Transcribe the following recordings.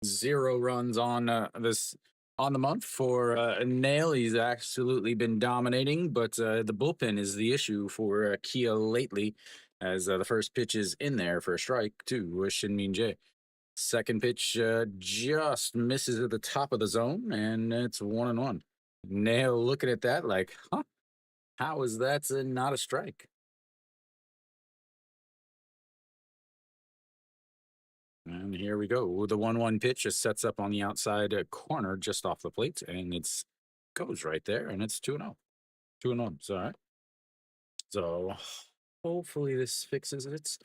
0 runs on this on the month for Nail. He's absolutely been dominating, but the bullpen is the issue for Kia lately, as the first pitch is in there for a strike to Shin Jae. Second pitch just misses at the top of the zone, and it's 1-1. Nail looking at that like, huh? How is that not a strike? And here we go. The 1-1 pitch just sets up on the outside corner just off the plate, and it's goes right there, and it's 2-0. 2-0. It's all right. So hopefully this fixes it.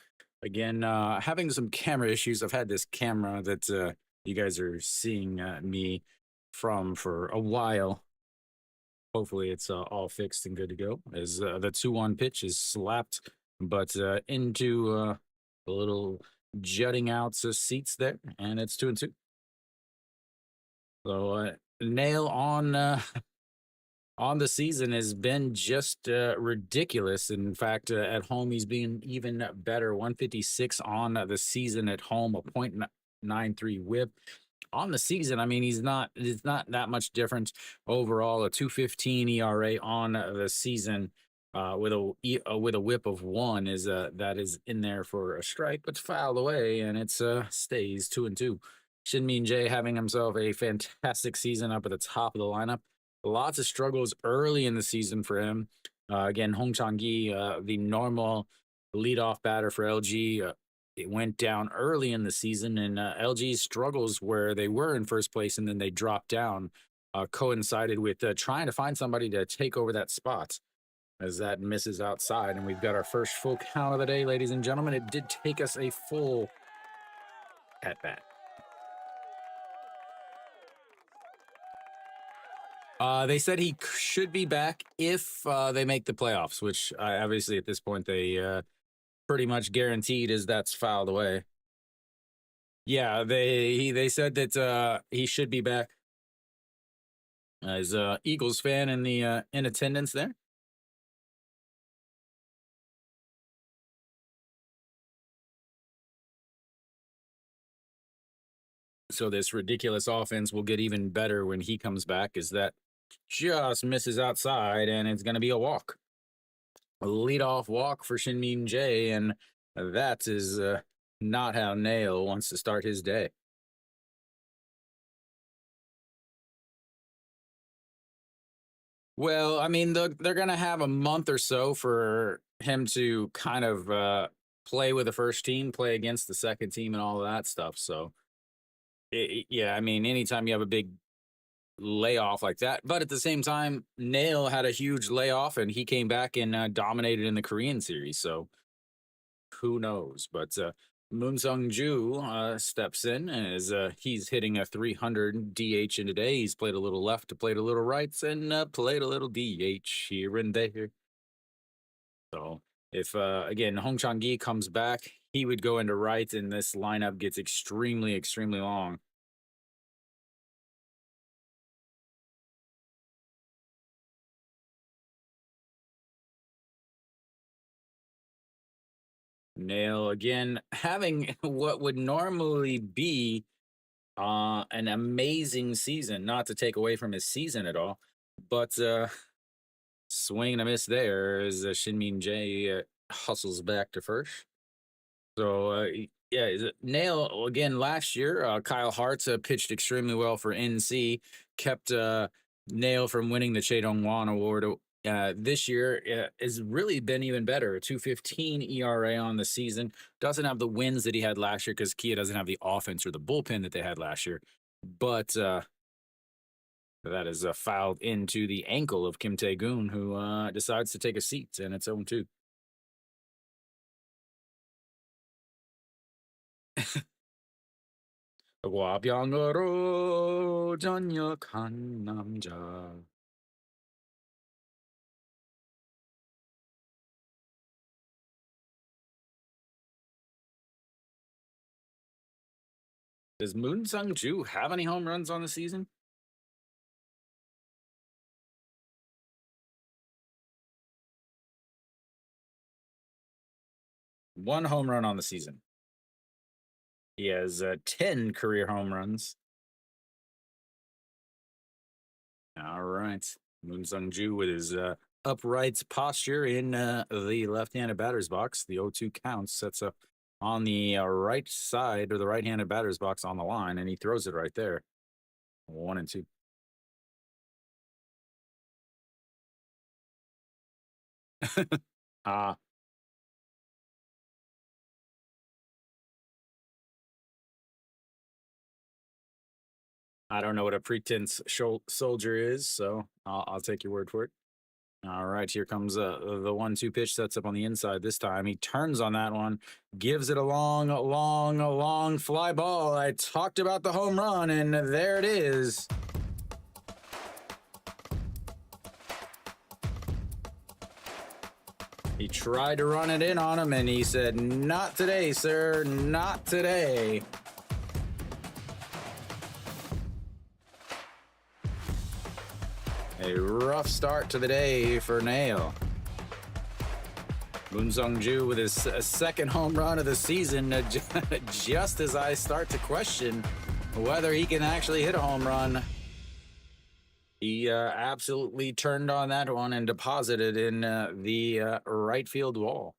Again, having some camera issues. I've had this camera that you guys are seeing me from for a while. Hopefully it's all fixed and good to go. As the 2-1 pitch is slapped, but into the little jutting out seats there, and it's 2-2. So Nail on the season has been just ridiculous. In fact, at home he's been even better. 156 on the season at home, a .93 WHIP. On the season, I mean, it's not that much difference overall. A 2.15 ERA on the season, with a WHIP of 1 is that is in there for a strike, but fouled away, and it's stays 2-2. Shin Jae having himself a fantastic season up at the top of the lineup. Lots of struggles early in the season for him. Again, Hong Chang-gi, the normal leadoff batter for LG, it went down early in the season, and LG's struggles where they were in first place and then they dropped down coincided with trying to find somebody to take over that spot as that misses outside. And we've got our first full count of the day, ladies and gentlemen. It did take us a full at bat. They said he should be back if they make the playoffs, which obviously at this point they pretty much guaranteed as that's fouled away. Yeah, they said that he should be back as a Eagles fan in attendance there. So this ridiculous offense will get even better when he comes back. Is that just misses outside, and it's going to be a walk, a leadoff walk for Shin Jae, and that is not how Nail wants to start his day. Well, I mean, they're going to have a month or so for him to kind of play with the first team, play against the second team, and all of that stuff. So, yeah, I mean, anytime you have a big layoff like that, but at the same time, Nail had a huge layoff, and he came back and dominated in the Korean series. So, who knows? But Moon Sung Ju steps in as he's hitting a 300 DH in today. He's played a little left, played a little rights, and played a little DH here and there. So if again Hong Chang Gi comes back, he would go into right, and this lineup gets extremely, extremely long. Nail again having what would normally be an amazing season, not to take away from his season at all, but swing and a miss there as Shin Jae hustles back to first. So yeah, Nail again last year. Kyle Hartz pitched extremely well for NC, kept Nail from winning the Che Dong Wan Award. This year has really been even better. A 2.15 ERA on the season. Doesn't have the wins that he had last year because Kia doesn't have the offense or the bullpen that they had last year. But that is fouled into the ankle of Kim Tae-gun, who decides to take a seat, and it's 0-2. 와병으로 전역한 남자. Does Moon Sung Ju have any home runs on the season? One home run on the season. He has 10 career home runs. All right. Moon Sung-ju with his upright posture in the left-handed batter's box. The 0-2 count sets up on the right side or the right-handed batter's box on the line, and he throws it right there. 1-2. Ah, I don't know what a pretense soldier is, so I'll take your word for it. All right, here comes the 1-2 pitch sets up on the inside this time. He turns on that one, gives it a long, long, long fly ball. I talked about the home run, and there it is. He tried to run it in on him, and he said, "Not today, sir, not today." A rough start to the day for Nail. Moon Sung-ju with his second home run of the season, just as I start to question whether he can actually hit a home run. He absolutely turned on that one and deposited in the right field wall.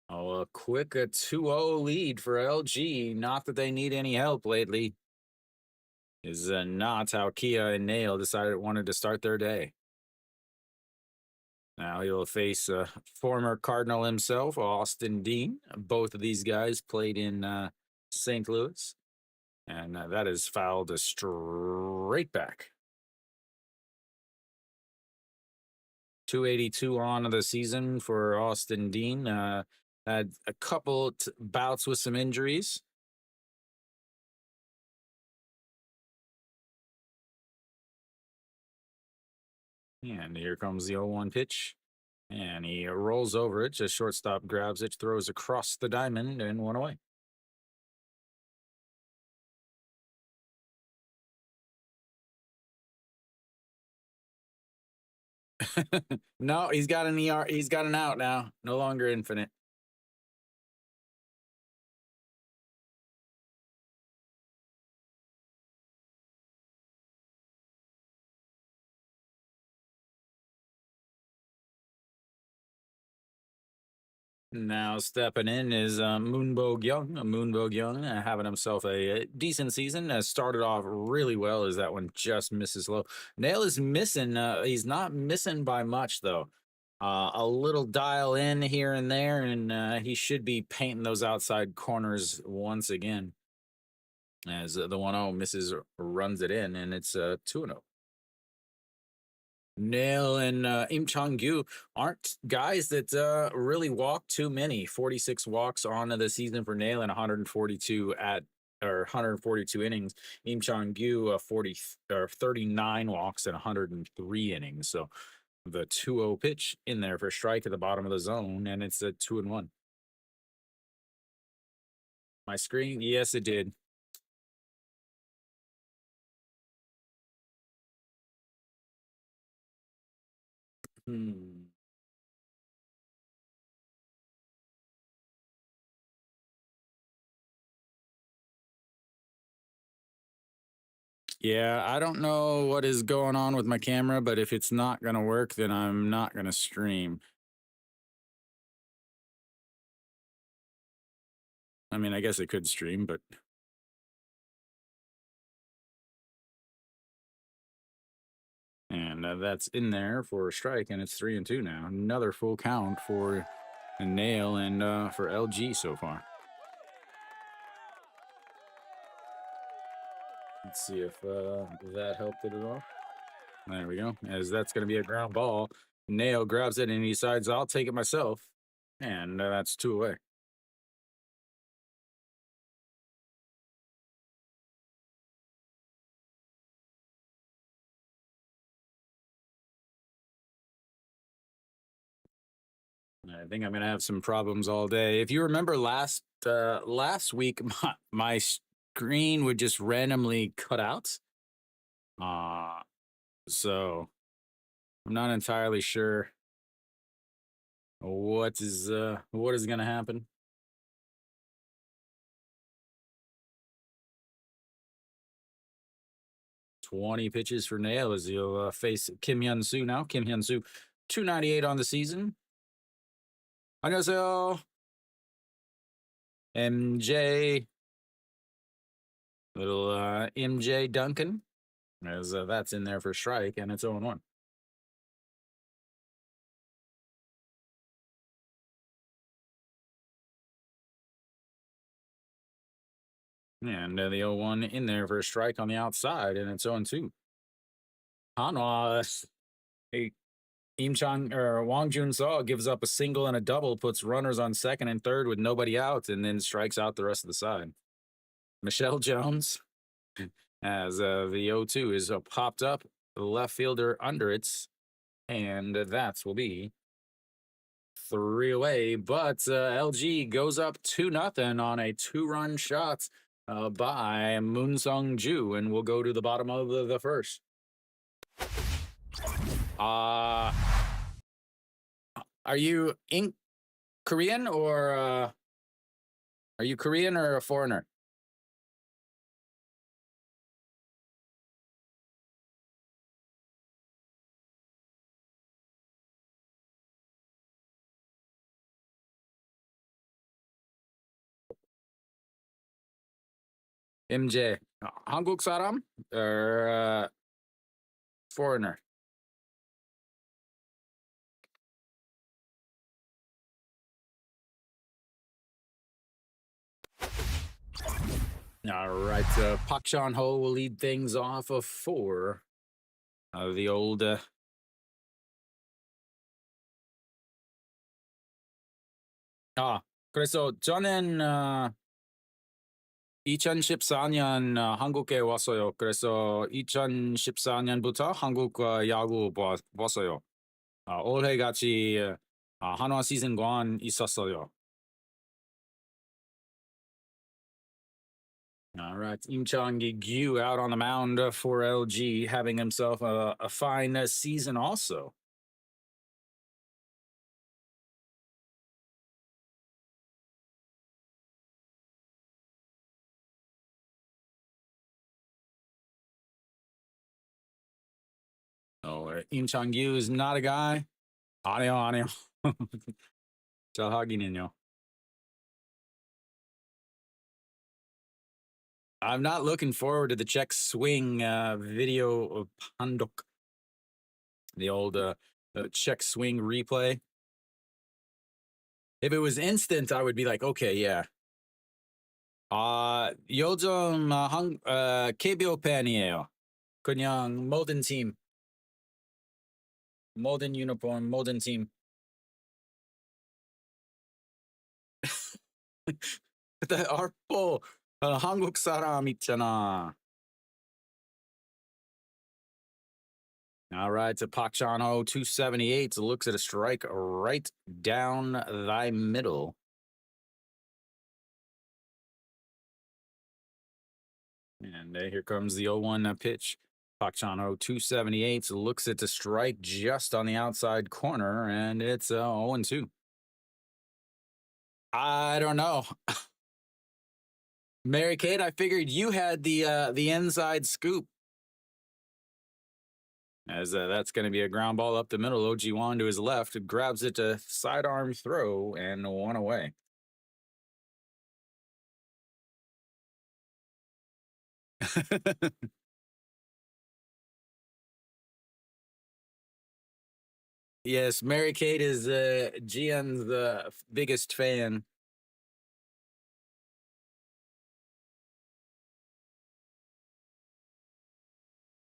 Oh, a quick 2-0 lead for LG. Not that they need any help lately. Is not how Kia and Nail decided wanted to start their day. Now he'll face former Cardinal himself, Austin Dean. Both of these guys played in St. Louis, and that is fouled straight back. 282 on the season for Austin Dean. Had a couple bouts with some injuries. And here comes the 0-1 pitch. And he rolls over it. Just shortstop grabs it, throws across the diamond, and one away. No, he's got an ER. He's got an out now. No longer infinite. Now stepping in is Moonbo Young. Moonbo Young having himself a decent season. Started off really well as that one just misses low. Nail is missing. He's not missing by much though. A little dial in here and there, and he should be painting those outside corners once again. As the 1-0 misses, runs it in, and it's 2-0. Nail and Im Chong-gyu aren't guys that really walk too many. 46 walks on the season for Nail and 142 at or 142 innings. Im Chong-gyu 40 or 39 walks and 103 innings. So the 2-0 pitch in there for strike at the bottom of the zone, and it's a 2-1. My screen, yes, it did. Hmm. Yeah, I don't know what is going on with my camera, but if it's not going to work, then I'm not going to stream. I mean, I guess it could stream, but and that's in there for a strike, and it's 3-2 now. Another full count for a Nail and for LG so far. Let's see if that helped it at all. There we go. As that's going to be a ground ball. Nail grabs it and he decides, I'll take it myself. And that's 2 away. I think I'm going to have some problems all day. If you remember last week, my screen would just randomly cut out. Uh, so I'm not entirely sure what is going to happen. 20 pitches for Nail as he'll face Kim Hyun Soo now. Kim Hyun Soo, 298 on the season. 안녕하세요. MJ. Little MJ Duncan. As that's in there for strike, and it's 0-1. And the 0-1 in there for a strike on the outside, and it's 0-2. Hanwha, Im Chang or Wang Jun Seo gives up a single and a double, puts runners on second and third with nobody out, and then strikes out the rest of the side. Michelle Jones, as the 0-2 is popped up, the left fielder under it, and that will be 3 away. But LG goes up 2-0 on a 2-run shot by Moon Sung Ju, and we'll go to the bottom of the first. Are you in Korean or are you Korean or a foreigner? MJ, 한국 사람 or foreigner? All right, Park Chan Ho will lead things off of 4. The old 그래서 저는 2014년 한국에 왔어요. 그래서 2014년부터 한국 야구 봤어요. 올해 같이 한화 시즌1 있었어요. All right, Im Chang-gyu out on the mound for LG, having himself a fine season also. Im Chang-gyu is not a guy. 아니요. 잘 하기는요. I'm not looking forward to the check swing video of Pandok. The old check swing replay. If it was instant, I would be like, okay, yeah. 요즘 KBO 팬이에요. 그냥 모든 팀. 모든 유니폼, 모든 팀. arpo 한국 사람 있잖아. All right, to Park Chan Ho, 278, looks at a strike right down thy middle. And here comes the 0-1 pitch. Park Chan Ho, 278, looks at the strike just on the outside corner, and it's 0-2. I don't know. Mary Kate, I figured you had the inside scoop. As that's going to be a ground ball up the middle. OG Wan to his left, grabs it to sidearm throw and 1 away. Yes, Mary Kate is GN's biggest fan.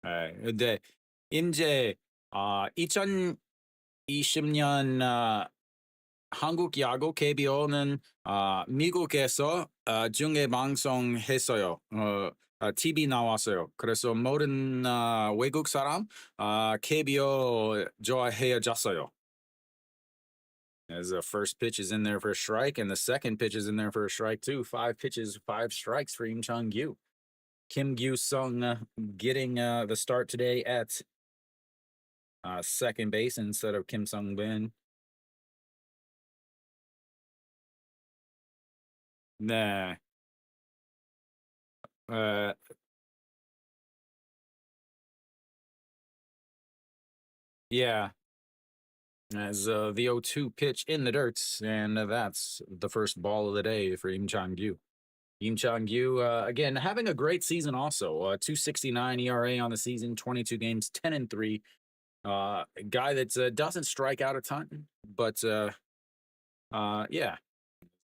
근데 이제 2020년 한국 야구 KBO는 미국에서 중계 방송했어요. TV 나왔어요. 그래서 모든 외국 사람 KBO 좋아해졌어요. As the first pitch is in there for a strike, and the second pitch is in there for a strike too. 5 pitches, 5 strikes for Im Chang-gyu. Kim Gyu-sung getting the start today at second base instead of Kim Sung-bin. Nah. Yeah, as the 0-2 pitch in the dirt, and that's the first ball of the day for Im Chang-gyu. Im Chang-gyu, again, having a great season also. 269 ERA on the season, 22 games, 10-3. A guy that doesn't strike out a ton, but yeah,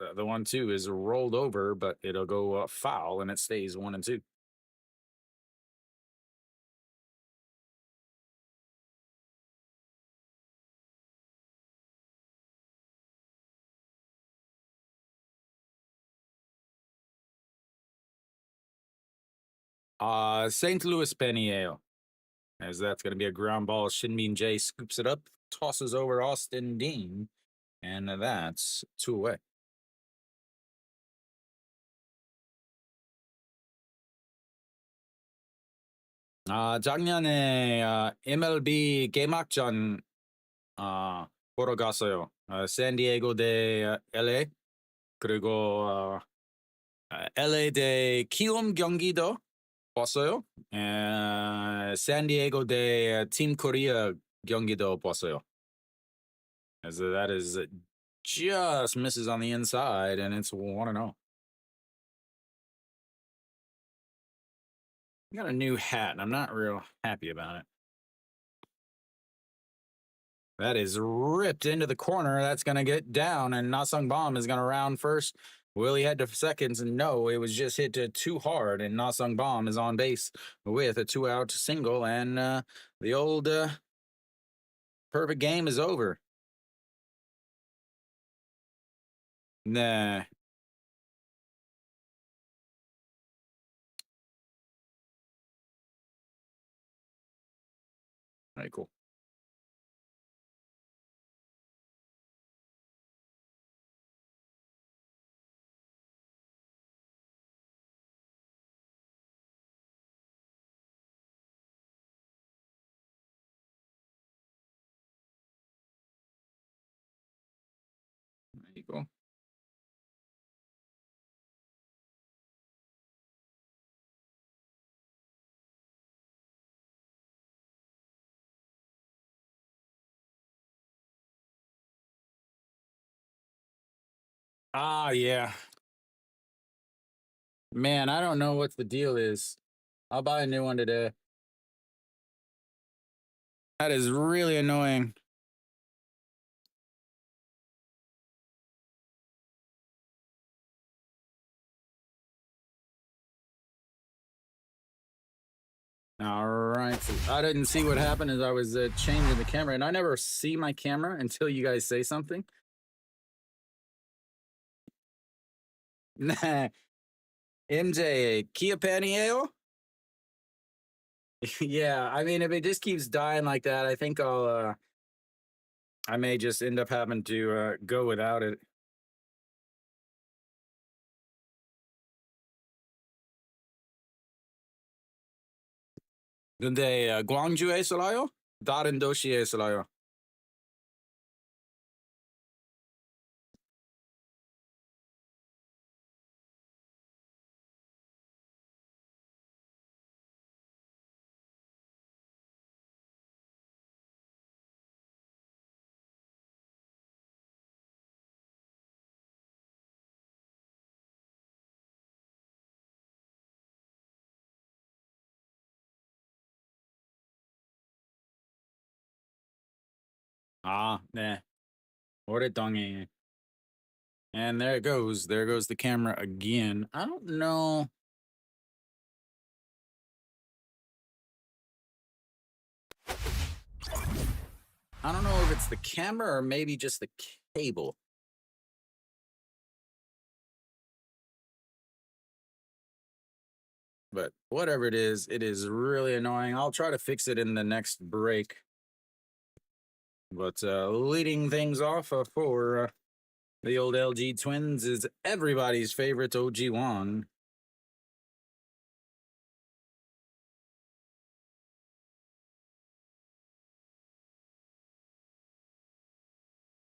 the 1-2 is rolled over, but it'll go foul and it stays 1-2. St. Louis Peniel, as that's going to be a ground ball. Shinmin J scoops it up, tosses over Austin Dean, and that's two away. 작년에 MLB 개막전 보러 갔어요. 샌디에고 대 LA 그리고 LA 대 키움 경기도 봤어요. 샌디에고 대 팀 코리아 경기도 봤어요. As that is just misses on the inside, and it's 1-0. I got a new hat, and I'm not real happy about it. That is ripped into the corner. That's going to get down, and Nasung Bomb is going to round first. Will he head to seconds? And no, it was just hit too hard, and Nasung Bomb is on base with a 2-out single, and the old perfect game is over. Nah. All right, cool. There you go. Yeah. Man, I don't know what the deal is. I'll buy a new one today. That is really annoying. All right. So I didn't see what happened as I was changing the camera, and I never see my camera until you guys say something. Nah. MJ, Kia Paniero? Yeah, I mean, if it just keeps dying like that, I think I may just end up having to go without it. 근데 광주에서요? 다른 도시에서요? 네. 오랫동안. And there it goes. There goes the camera again. I don't know. I don't know if it's the camera or maybe just the cable. But whatever it is really annoying. I'll try to fix it in the next break. But leading things off for the old LG Twins is everybody's favorite OG Won.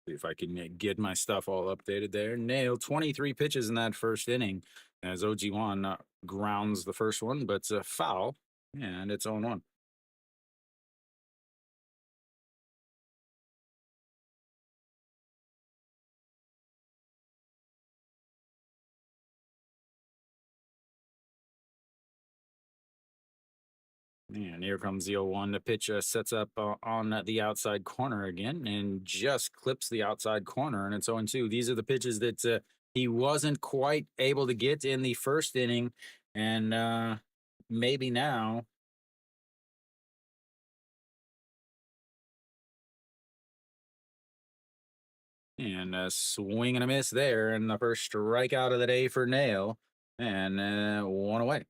See if I can get my stuff all updated there. Nailed 23 pitches in that first inning as OG Won grounds the first one, but it's a foul, and it's 0-1. And here comes the 0-1. The pitch sets up on the outside corner again and just clips the outside corner, and it's 0-2. These are the pitches that he wasn't quite able to get in the first inning, and maybe now. And a swing and a miss there, and the first strikeout of the day for Nail, and one away.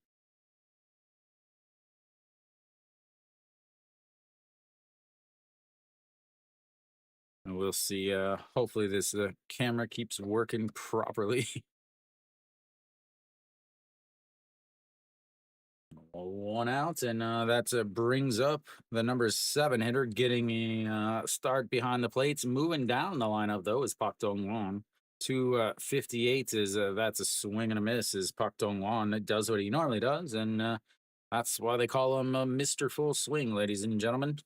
And we'll see. Hopefully, this camera keeps working properly. One out, and that brings up the number 7 hitter, getting a start behind the plates. Moving down the lineup, though, is Pak Dong Won. 258 is that's a swing and a miss. Is Pak Dong Won that does what he normally does, and that's why they call him Mr. Full Swing, ladies and gentlemen.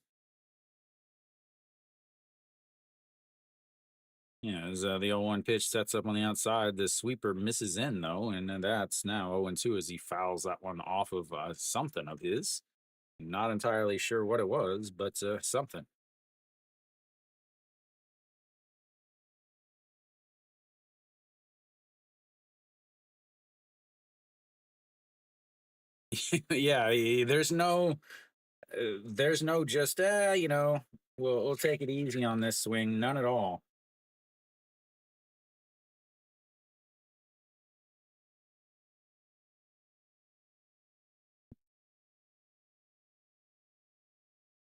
Yeah, as the 0-1 pitch sets up on the outside, the sweeper misses in, though, and that's now 0-2 as he fouls that one off of something of his. Not entirely sure what it was, but something. Yeah, there's no just we'll take it easy on this swing. None at all.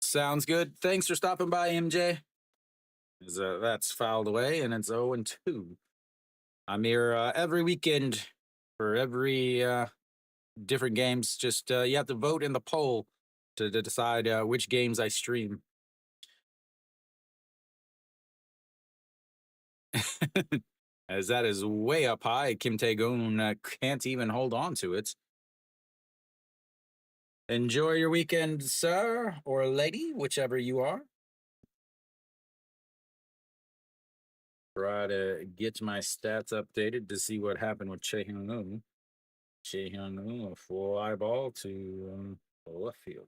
Sounds good. Thanks for stopping by, MJ. As, that's fouled away, and it's 0-2. I'm here every weekend for every different games. Just you have to vote in the poll to decide which games I stream. As that is way up high, Kim Tae-goon can't even hold on to it. Enjoy your weekend, sir or lady, whichever you are. Try to get my stats updated to see what happened with Chae Hyung-woo. Chae Hyung-woo, a fly ball to left field.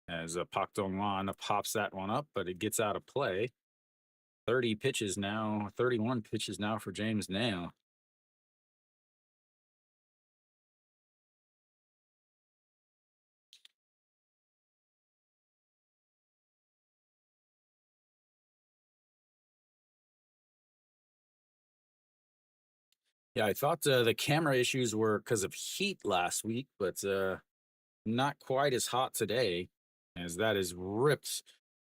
As Pak Dong-won pops that one up, but it gets out of play. 30 pitches now, 31 pitches now for James Nail. Yeah, I thought the camera issues were because of heat last week, but not quite as hot today, as that is ripped.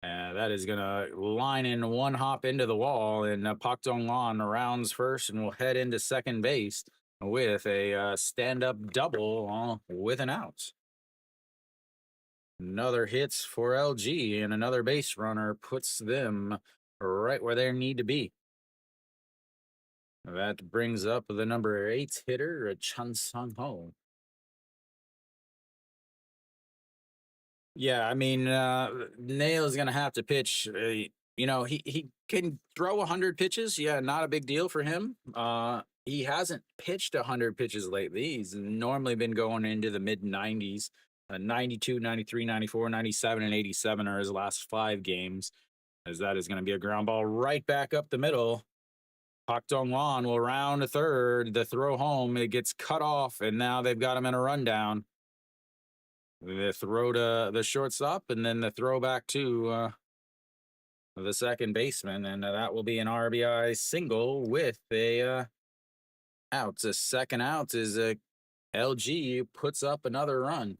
That is going to line in one hop into the wall, and Pak Dong-won rounds first and will head into second base with a stand-up double with an out. Another hits for LG, and another base runner puts them right where they need to be. That brings up the number 8 hitter, Chun Sung-ho. Yeah, I mean, Nail's gonna have to pitch. He can throw 100 pitches. Yeah, not a big deal for him. He hasn't pitched 100 pitches lately. He's normally been going into the mid 90s. 92, 93, 94, 97, and 87 are his last 5 games. As that is going to be a ground ball right back up the middle. Pak Dong-won will round to third. The throw home, it gets cut off, and now they've got him in a rundown. The throw to the shortstop, and then the throw back to the second baseman, and that will be an RBI single with a out. The second out is LG puts up another run.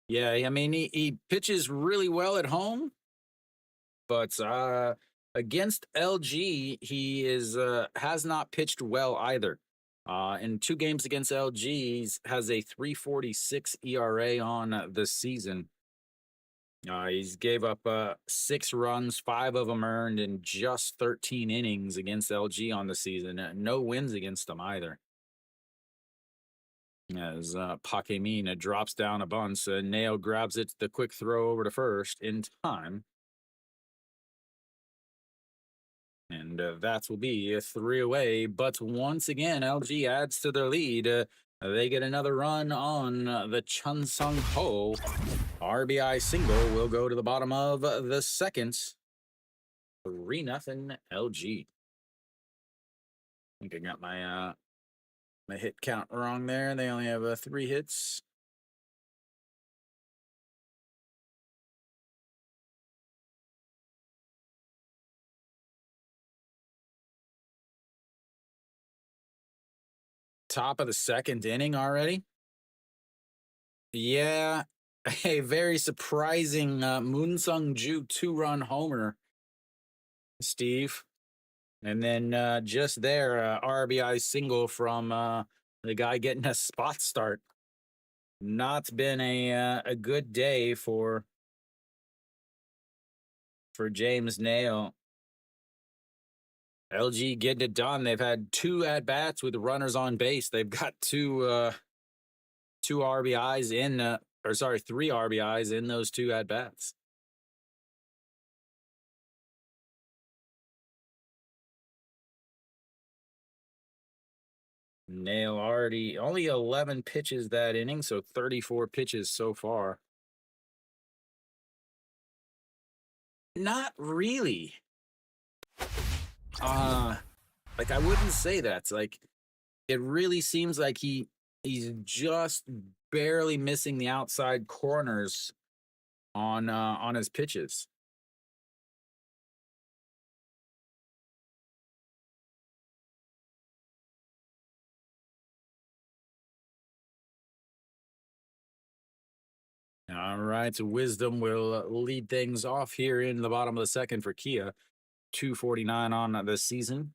Yeah, I mean he pitches really well at home, but against LG he is has not pitched well either. In 2 games against LG, has a 3.46 ERA on the season. He's gave up 6 runs, 5 of them earned in just 13 innings against LG on the season. No wins against them either. As Pakemina drops down a bunch. Nail grabs it, the quick throw over to first in time. And that will be a 3 away. But once again, LG adds to their lead. They get another run on the Chun Sung Ho. RBI single will go to the bottom of the second. 3-0 LG. I think I got my hit count wrong there. They only have 3 hits. Top of the second inning already. Yeah, a very surprising Moon Sung Ju 2-run homer, Steve. And then just there, RBI single from the guy getting a spot start. Not been a good day for James Nail. LG getting it done. They've had 2 at bats with runners on base. They've got 2 RBIs in, 3 RBIs in those 2 at bats. Nail already only 11 pitches that inning, so 34 pitches so far. Not really. Like I wouldn't say that's like it really seems like he's just barely missing the outside corners on his pitches. All right, so Wisdom will lead things off here in the bottom of the second for Kia. 249 on the season.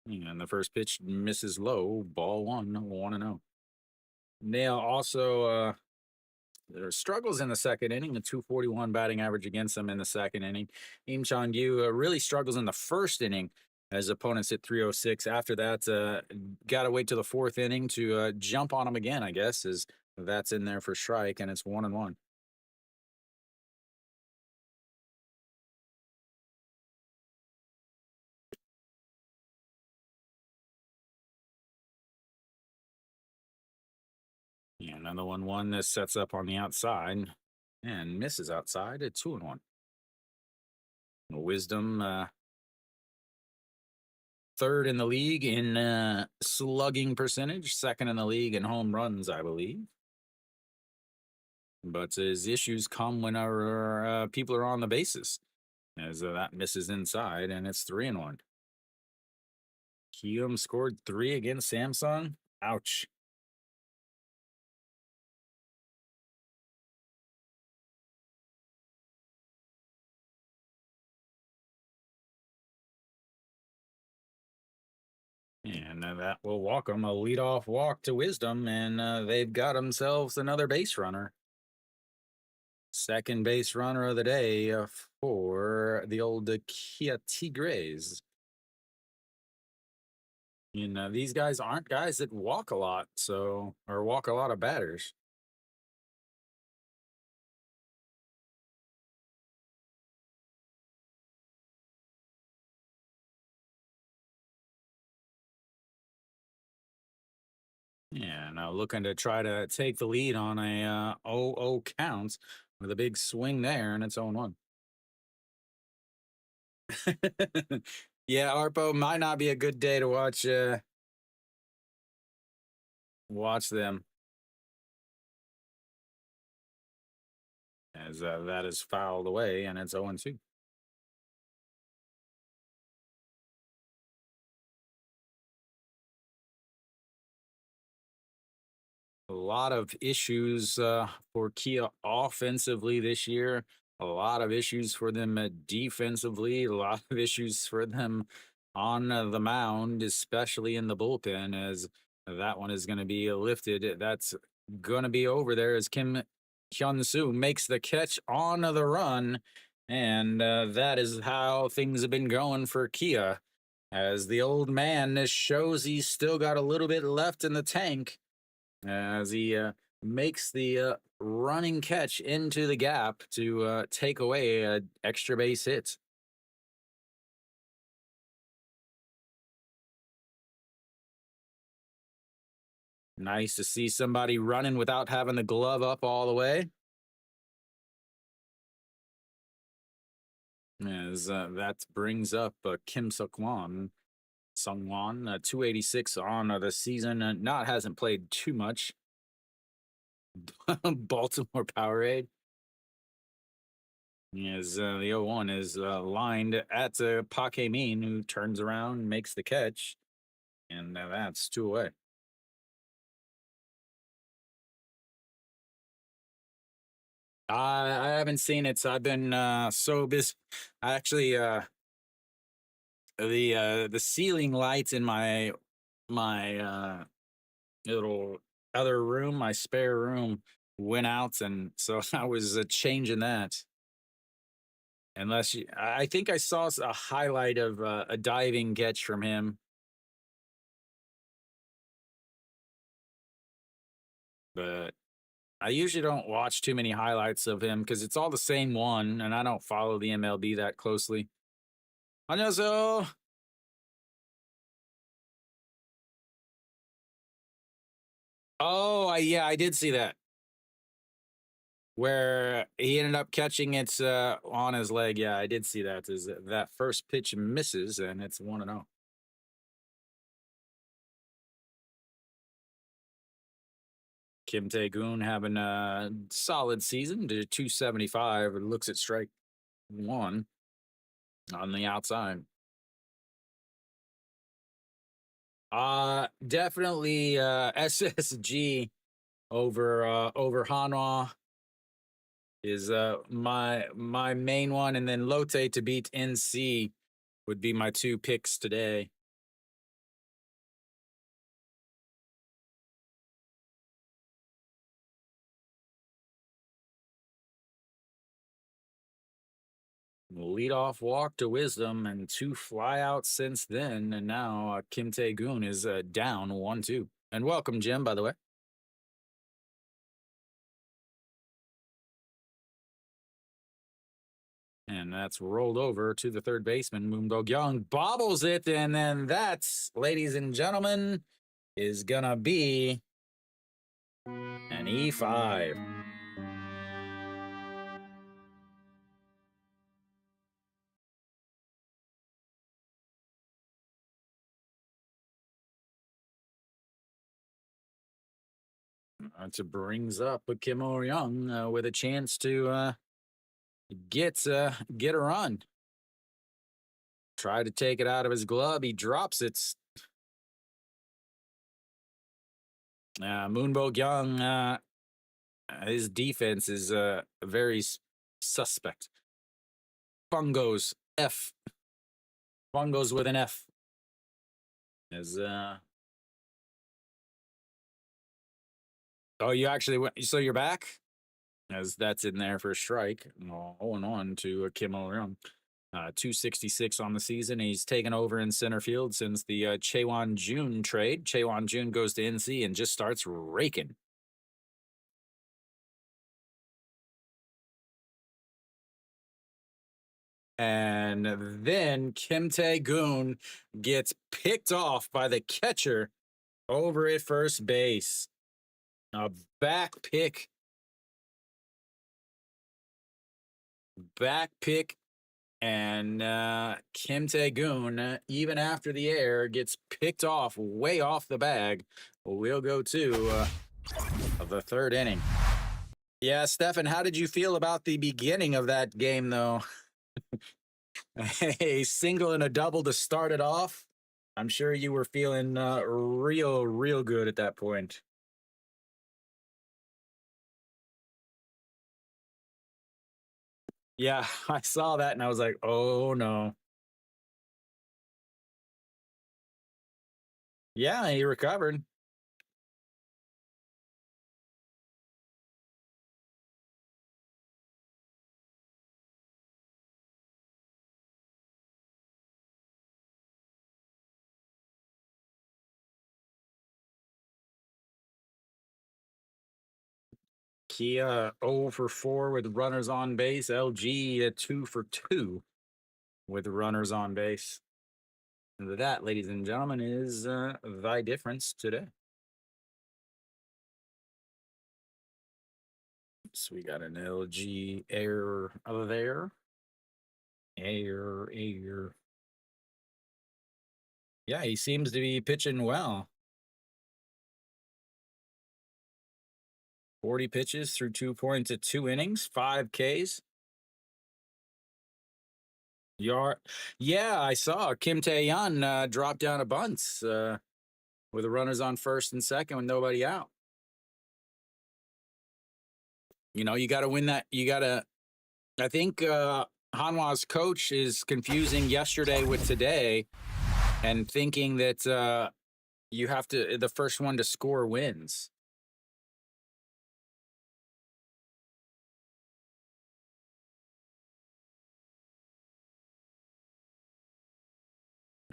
And the first pitch misses low, ball 1-0. Nail also there are struggles in the second inning, a 241 batting average against them in the second inning. Im Chan Yu really struggles in the first inning as opponents hit 306. After that, got to wait till the fourth inning to jump on him again, I guess, as that's in there for strike, and it's 1-1. Yeah, another 1-1. This sets up on the outside and misses outside at 2-1. Wisdom, third in the league in slugging percentage, second in the league in home runs, I believe. But his issues come whenever people are on the bases, as that misses inside, and it's 3-1. Kium scored 3 against Samsung. Ouch. And that will walk them a leadoff walk to Wisdom, and they've got themselves another base runner. Second base runner of the day for the old Kia Tigres. These guys aren't guys that walk a lot, or walk a lot of batters. Yeah, now looking to try to take the lead on a 0-0 count with a big swing there, and it's 0-1. Yeah, Arpo might not be a good day to watch them, as that is fouled away, and it's 0-2. A lot of issues for Kia offensively this year. A lot of issues for them defensively. A lot of issues for them on the mound, especially in the bullpen, as that one is going to be lifted. That's going to be over there as Kim Hyun-soo makes the catch on the run. And that is how things have been going for Kia, as the old man shows he's still got a little bit left in the tank as he makes the running catch into the gap to take away an extra base hit. Nice to see somebody running without having the glove up all the way. As that brings up Kim Sung Won, 286 on the season. Not hasn't played too much. Baltimore Powerade. As the 0-1 is lined at Pac Min, who turns around, makes the catch, and that's two away. I haven't seen it, so I've been so busy. I actually the ceiling lights in my little other room, my spare room, went out, and so I was changing that. Unless you, I think I saw a highlight of a diving catch from him, but I usually don't watch too many highlights of him because it's all the same one, and I don't follow the MLB that closely. 안녕하세요. Oh, yeah, I did see that where he ended up catching it on his leg. Yeah, I did see that. Is that first pitch misses and it's 1-0. Kim Tae-goon having a solid season to 275. It looks at strike one on the outside. Definitely SSG over Hanwha is my main one, and then Lotte to beat NC would be my two picks today. Leadoff walk to Wisdom and two flyouts since then, and now Kim Tae-goon is down 1-2. And welcome, Jim, by the way. And that's rolled over to the third baseman. Moon Go-kyung bobbles it, and then that's, ladies and gentlemen, is gonna be an E5. It brings up Kim O-young with a chance to get a run. Try to take it out of his glove. He drops it. Moonbo Young, his defense is very suspect. Fungos F. Fungos with an F. As oh, you actually went. So you're back. As that's in there for a strike. 0-1 to Kim O-young. 266 on the season. He's taken over in center field since the Chaewon Jun trade. Chaewon Jun goes to NC and just starts raking. And then Kim Tae-goon gets picked off by the catcher over at first base. A back pick. And Kim Tae-goon, even after the air, gets picked off way off the bag. We'll go to the third inning. Yeah, Stefan, how did you feel about the beginning of that game, though? A single and a double to start it off. I'm sure you were feeling real good at that point. Yeah, I saw that and I was like, oh no. Yeah, he recovered. Kia 0 for 4 with runners on base. LG 2 for 2 with runners on base. And that, ladies and gentlemen, is thy difference today. So we got an LG error there. Error. Yeah, he seems to be pitching well. 40 pitches through 2 points at 2 innings, 5 Ks. Yard. Yeah, I saw Kim Tae-yeon drop down a bunt with the runners on first and second with nobody out. You know, you got to win that. You got to. I think Hanwha's coach is confusing yesterday with today and thinking that you have to, the first one to score wins.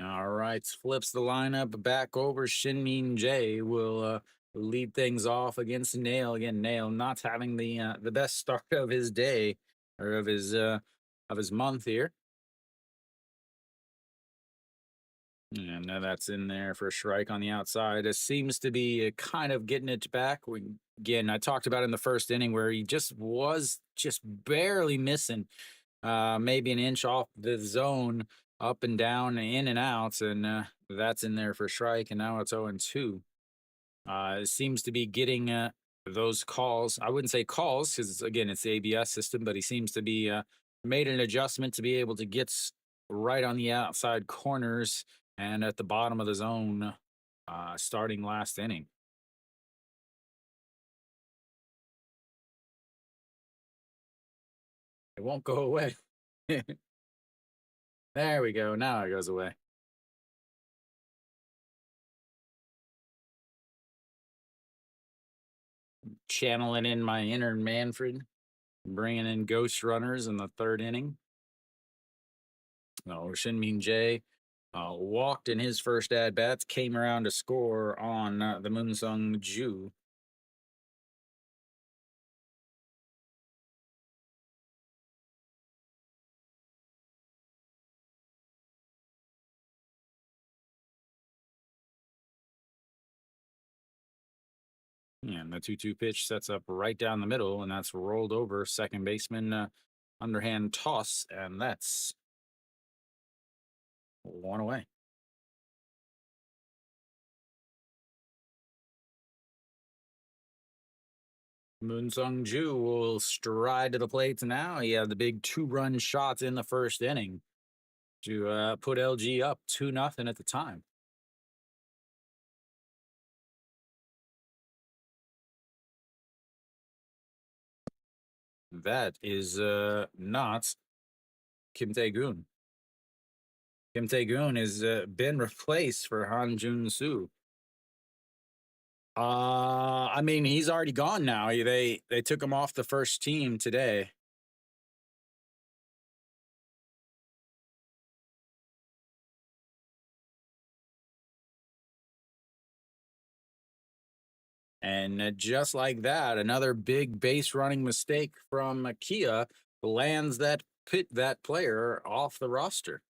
All right, flips the lineup back over. Shin-Min Jae will lead things off against Nail. Again, Nail not having the best start of his day or of his month here. And that's in there for a strike on the outside. It seems to be kind of getting it back. Again, I talked about in the first inning where he was barely missing, maybe an inch off the zone, up and down, in and out, and that's in there for a strike. And now it's 0-2. It seems to be getting those calls. I wouldn't say calls because again it's the ABS system, but he seems to be made an adjustment to be able to get right on the outside corners and at the bottom of the zone starting last inning. It won't go away. There we go. Now it goes away. Channeling in my inner Manfred, bringing in ghost runners in the third inning. Shin-Min Jae walked in his first at bats, came around to score on the Moonsung Ju. And the 2-2 pitch sets up right down the middle, and that's rolled over. Second baseman underhand toss, and that's 1 away. Moonsung Ju will stride to the plate now. He had the big 2-run shots in the first inning to put LG up 2-0 at the time. That is not Kim Tae-gun. Kim Tae-gun has been replaced for Han Jun-soo. I mean, he's already gone now. They took him off the first team today. And just like that, another big base running mistake from Kia lands that player off the roster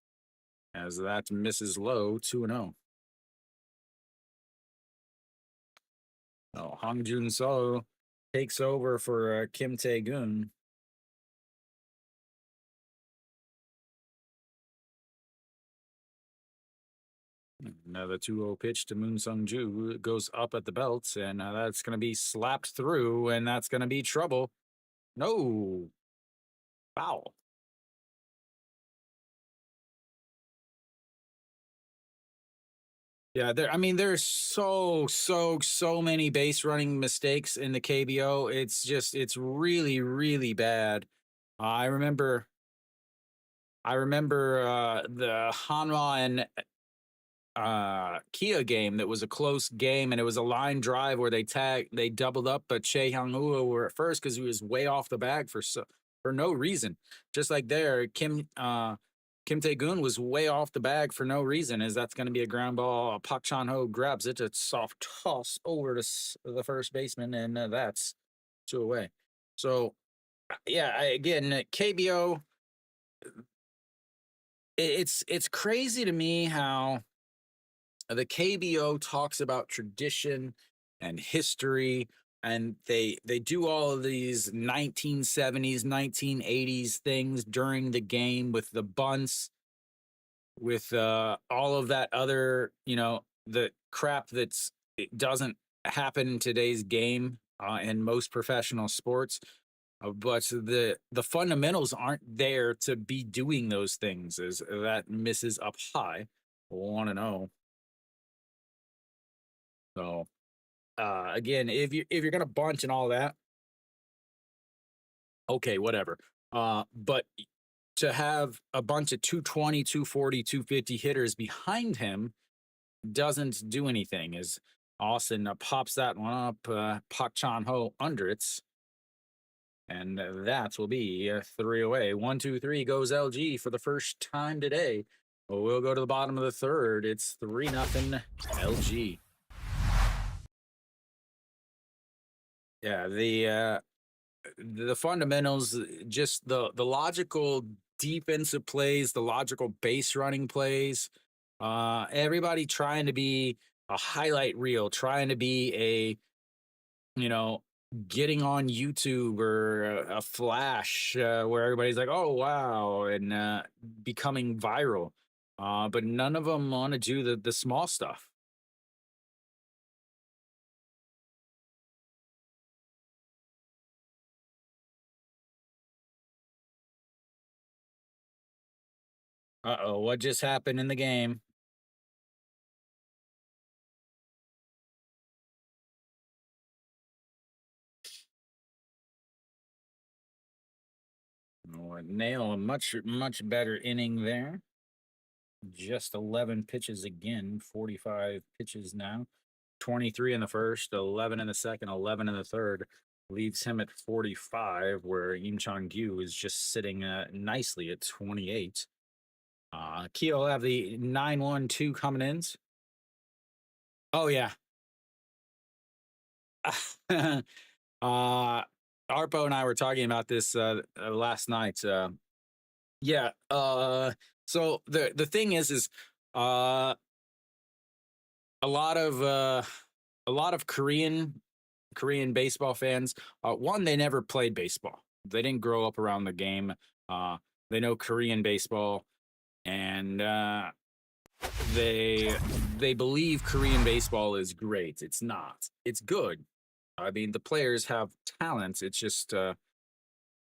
as that misses low 2-0. Hong Jun-soo takes over for Kim Tae-gun. Another 2-0 pitch to Moonsung Ju goes up at the belt, and that's going to be slapped through, and that's going to be trouble. No. Foul. Yeah, there's so many base running mistakes in the KBO. It's really, really bad. I remember the Hanwha and Kia game that was a close game, and it was a line drive where they doubled up but Che Hyung-woo were at first because he was way off the bag for no reason. Just like there, Kim Tae-gun was way off the bag for no reason, as that's going to be a ground ball. Park Chan-ho grabs it, a soft toss over to the first baseman, and that's 2 away. So yeah, again, KBO. It's crazy to me how the KBO talks about tradition and history, and they do all of these 1970s, 1980s things during the game with the bunts, with all of that other, the crap that's it doesn't happen in today's game in most professional sports. But the fundamentals aren't there to be doing those things. Is that misses up high? Want to know? So again, if you're gonna bunt and all that, okay, whatever. But to have a bunch of 220, 240, 250 hitters behind him doesn't do anything. As Austin pops that one up, Pak Chan Ho under it, and that will be three away. 1-2-3 goes LG for the first time today. We'll go to the bottom of the third. It's 3-0 LG. Yeah, the fundamentals, just the logical defensive plays, the logical base running plays. Everybody trying to be a highlight reel, trying to be you know, getting on YouTube or a flash where everybody's like, "Oh wow," and becoming viral. But none of them want to do the small stuff. Uh-oh, what just happened in the game? Oh, Nail a much better inning there. Just 11 pitches again, 45 pitches now. 23 in the first, 11 in the second, 11 in the third. Leaves him at 45, where Im Chong Gyu is just sitting nicely at 28. Keo will have the 9-1-2 coming in. Oh, yeah. Arpo and I were talking about this last night. Yeah. So the thing is uh, a lot of Korean baseball fans. One, they never played baseball. They didn't grow up around the game. Uh, they know Korean baseball, and they they believe Korean baseball is great. It's not. It's good. I mean, the players have talents. It's just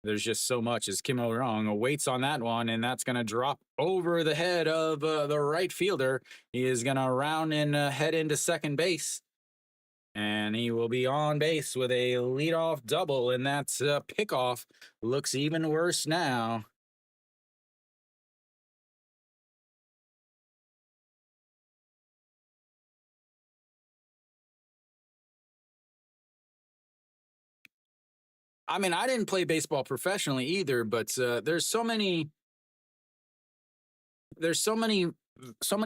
there's just so much. As Kim O-rong waits on that one, and that's going to drop over the head of the right fielder. He is going to round and head into second base, and he will be on base with a leadoff double, and that's pickoff. Looks even worse now. I mean, I didn't play baseball professionally either, but there's so many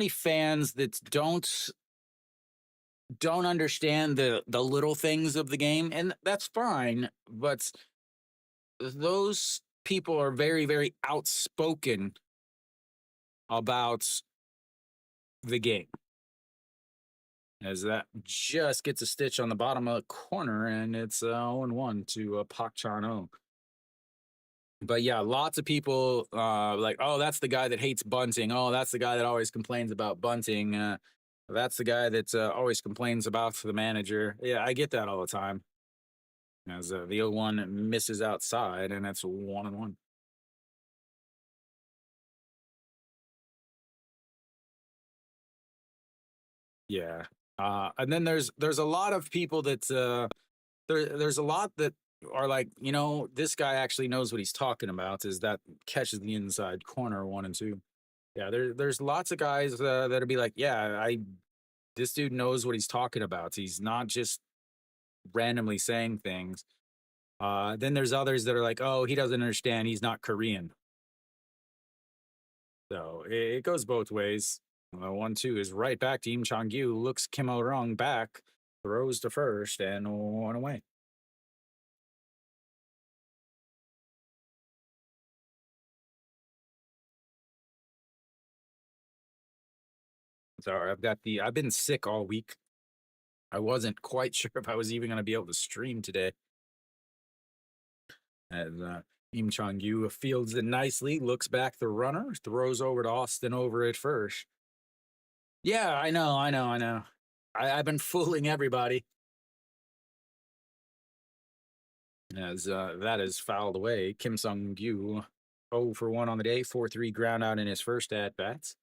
fans that don't understand the little things of the game, and that's fine. But those people are very outspoken about the game, as that just gets a stitch on the bottom of the corner, and it's 0-1 to Pak Chan O. But yeah, lots of people like, oh, that's the guy that hates bunting. Oh, that's the guy that always complains about bunting. That's the guy that always complains about the manager. Yeah, I get that all the time. As the 0-1 misses outside, and that's 1-1. Yeah. And then there's a lot of people that there's a lot that are like, this guy actually knows what he's talking about. Is that catches the inside corner 1 and 2. Yeah, there's lots of guys that'll be like, yeah, I this dude knows what he's talking about. He's not just randomly saying things. Then there's others that are like, oh, he doesn't understand. He's not Korean. So it goes both ways. 1-2 is right back to Im Chong Gyu. Looks Kim O Rong back, throws to first, and one away. Sorry, I've been sick all week. I wasn't quite sure if I was even going to be able to stream today. As Im Chong Yu fields it nicely, looks back the runner, throws over to Austin over at first. Yeah, I know. I've been fooling everybody. As that is fouled away. Kim Sung Gyu 0 for 1 on the day, 4-3 ground out in his first at bats.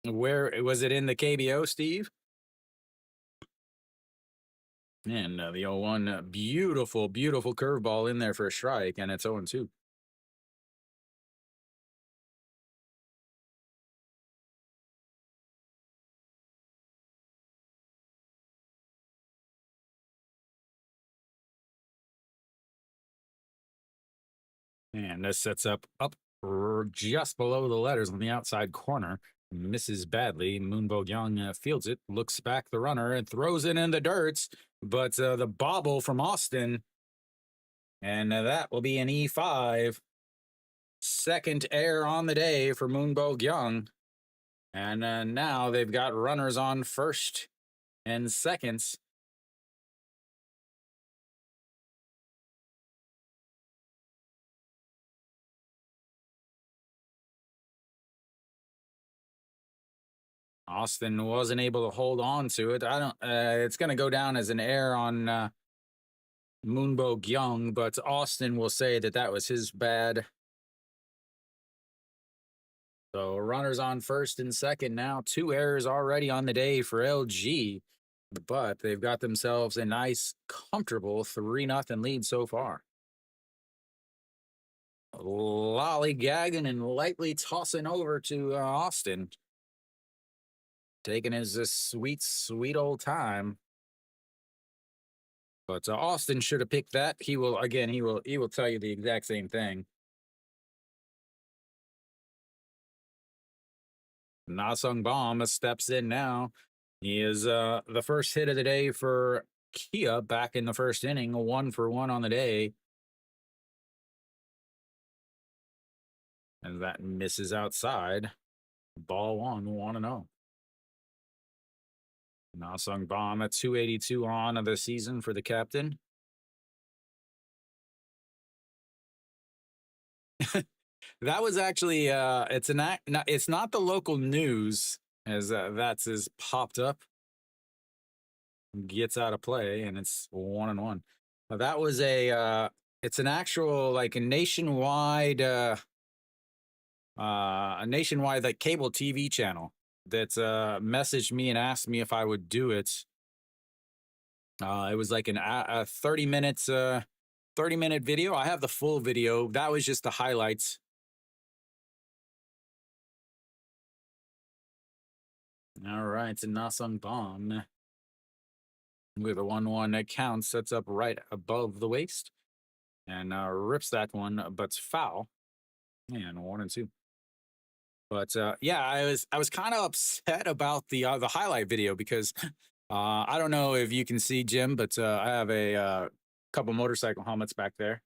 Where was it in the KBO, Steve? And the 0-1, beautiful, beautiful curveball in there for a strike, and it's 0-2. And this sets up just below the letters on the outside corner. Misses badly. Moonbo Young fields it, looks back the runner, and throws it in the dirt. But the bobble from Austin, and that will be an E5. Second error on the day for Moonbo Young. And now they've got runners on first and seconds. Austin wasn't able to hold on to it. I don't. It's going to go down as an error on Moonbo Young, but Austin will say that that was his bad. So runners on first and second now. 2 errors already on the day for LG, but they've got themselves a nice, comfortable 3-0 lead so far. Lollygagging and lightly tossing over to Austin, taking his sweet, sweet old time. But Austin should have picked that. He will again. He will tell you the exact same thing. Nasung Bomb steps in now. He is the first hit of the day for Kia back in the first inning, 1 for 1 on the day. And that misses outside. Ball 1-0. Nasung Bomb at 282 on of the season for the captain. That was actually it's not the local news as that's is popped up, gets out of play, and it's 1-1. That was it's an actual like a nationwide like cable TV channel that messaged me and asked me if I would do it. It was like a 30-minute video. I have the full video. That was just the highlights. All right, it's a Nasung Bomb with a 1-1 count, sets up right above the waist and rips that one, but's foul. And 1-2. But yeah, I was kind of upset about the highlight video because I don't know if you can see Jim, but I have a couple motorcycle helmets back there.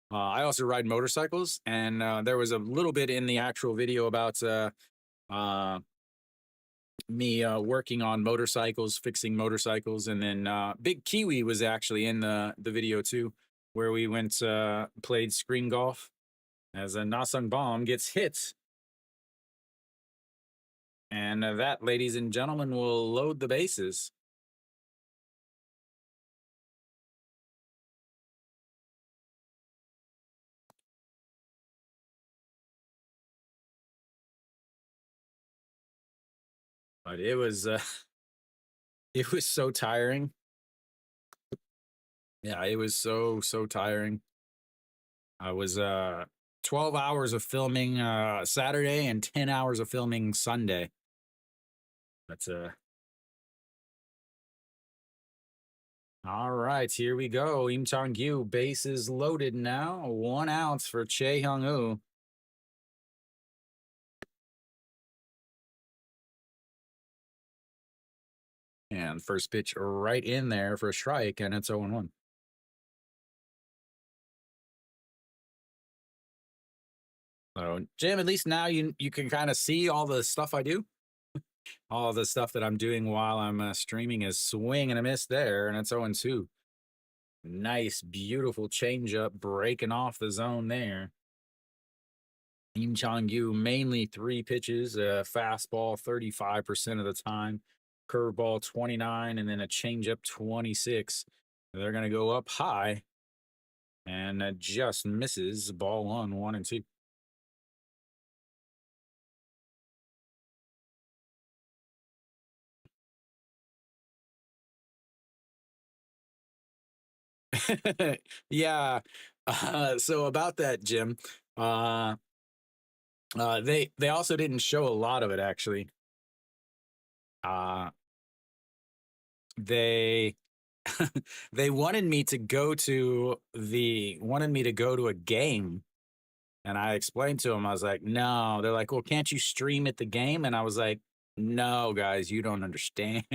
I also ride motorcycles, and there was a little bit in the actual video about me working on motorcycles, fixing motorcycles, and then Big Kiwi was actually in the video too, where we went played screen golf as a Nasung Bomb gets hit. And that, ladies and gentlemen, will load the bases. But it was it was so tiring. Yeah, it was so tiring. I was 12 hours of filming Saturday and 10 hours of filming Sunday. That's all right, here we go. Im Chong Gyu, bases loaded now. 1 out for Chae Hyung Woo. And first pitch right in there for a strike, and it's 0-1. So, Jim, at least now you can kind of see all the stuff I do. All the stuff that I'm doing while I'm streaming is swing and a miss there, and it's 0 2. Nice, beautiful changeup breaking off the zone there. Im Chong-yu, mainly 3 pitches, fastball 35% of the time, curveball 29, and then a changeup 26. They're going to go up high and just misses. Ball on 1 and 2. Yeah. So about that, Jim, uh, they also didn't show a lot of it actually. Uh, they they wanted me to go to a game, and I explained to them, I was like, no. They're like, well, can't you stream at the game? And I was like, no, guys, you don't understand.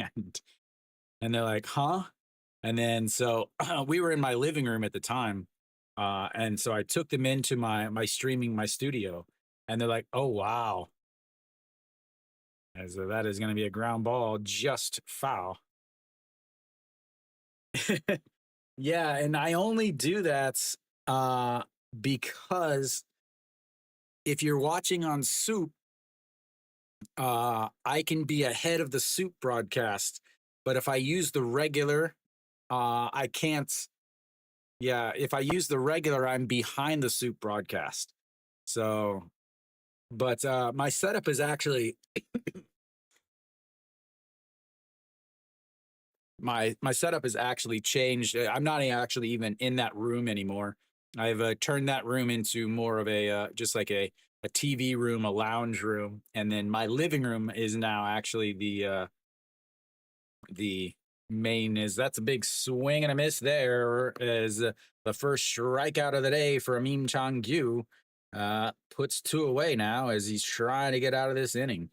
And they're like, huh? And then so we were in my living room at the time, and so I took them into my studio, and they're like, oh wow, as that is going to be a ground ball, just foul. Yeah, and I only do that uh, because if you're watching on Soup, I can be ahead of the Soup broadcast, but if I use the regular, I can't. Yeah, if I use the regular, I'm behind the Soup broadcast. So, but my setup is actually my setup is actually changed. I'm not actually even in that room anymore. I've turned that room into more of a just like a TV room, a lounge room, and then my living room is now actually the main. Is that's a big swing and a miss there as the first strikeout of the day for Im Chong-gyu. Puts 2 away now as he's trying to get out of this inning.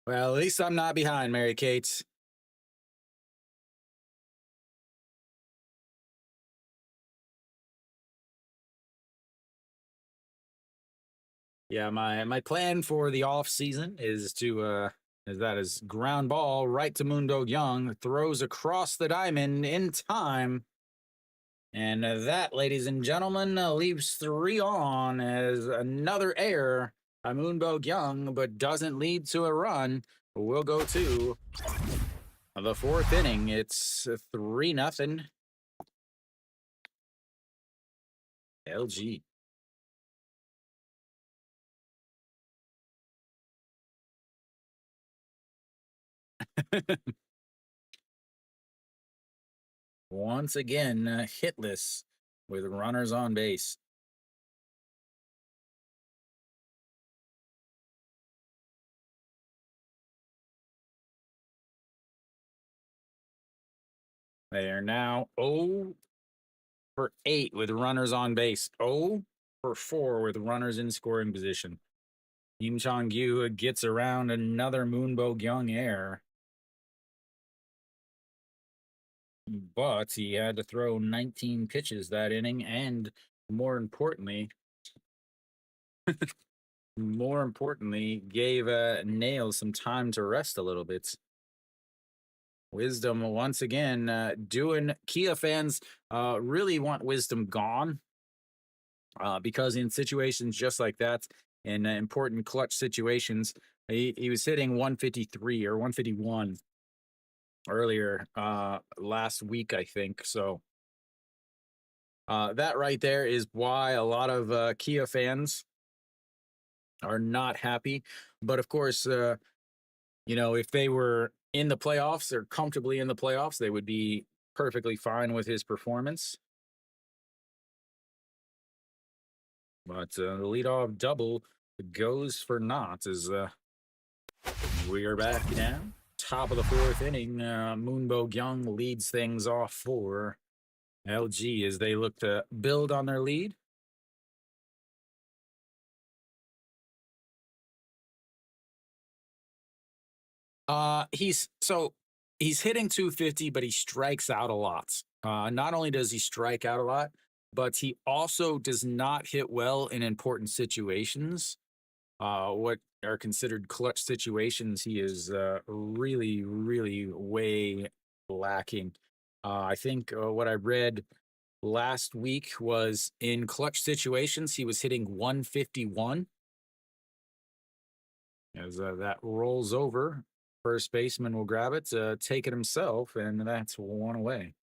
Well, at least I'm not behind, Mary Kate. Yeah, my plan for the off season is to is that is ground ball right to Moondog Young, throws across the diamond in time. And that, ladies and gentlemen, leaves 3 on as another error by Moonbog Young, but doesn't lead to a run. We'll go to the 4th inning. It's 3-0 LG. Once again, hitless with runners on base. They are now 0 for 8 with runners on base, 0 for 4 with runners in scoring position. Kim Chong-gyu gets around another Moonbo Young error, but he had to throw 19 pitches that inning, and more importantly, gave Nails some time to rest a little bit. Wisdom once again doing. Kia fans really want Wisdom gone because in situations just like that, in important clutch situations, he was hitting 153 or 151 earlier last week, I think. So that right there is why a lot of Kia fans are not happy. But of course, if they were in the playoffs or comfortably in the playoffs, they would be perfectly fine with his performance. But the leadoff double goes for naught as we are back now. Top of the 4th inning. Moonbo Young leads things off for LG as they look to build on their lead. He's so he's hitting 250, but he strikes out a lot. Not only does he strike out a lot, but he also does not hit well in important situations. What are considered clutch situations, he is really, really way lacking. I think what I read last week was in clutch situations, he was hitting 151. As that rolls over, first baseman will grab it, take it himself, and that's one away.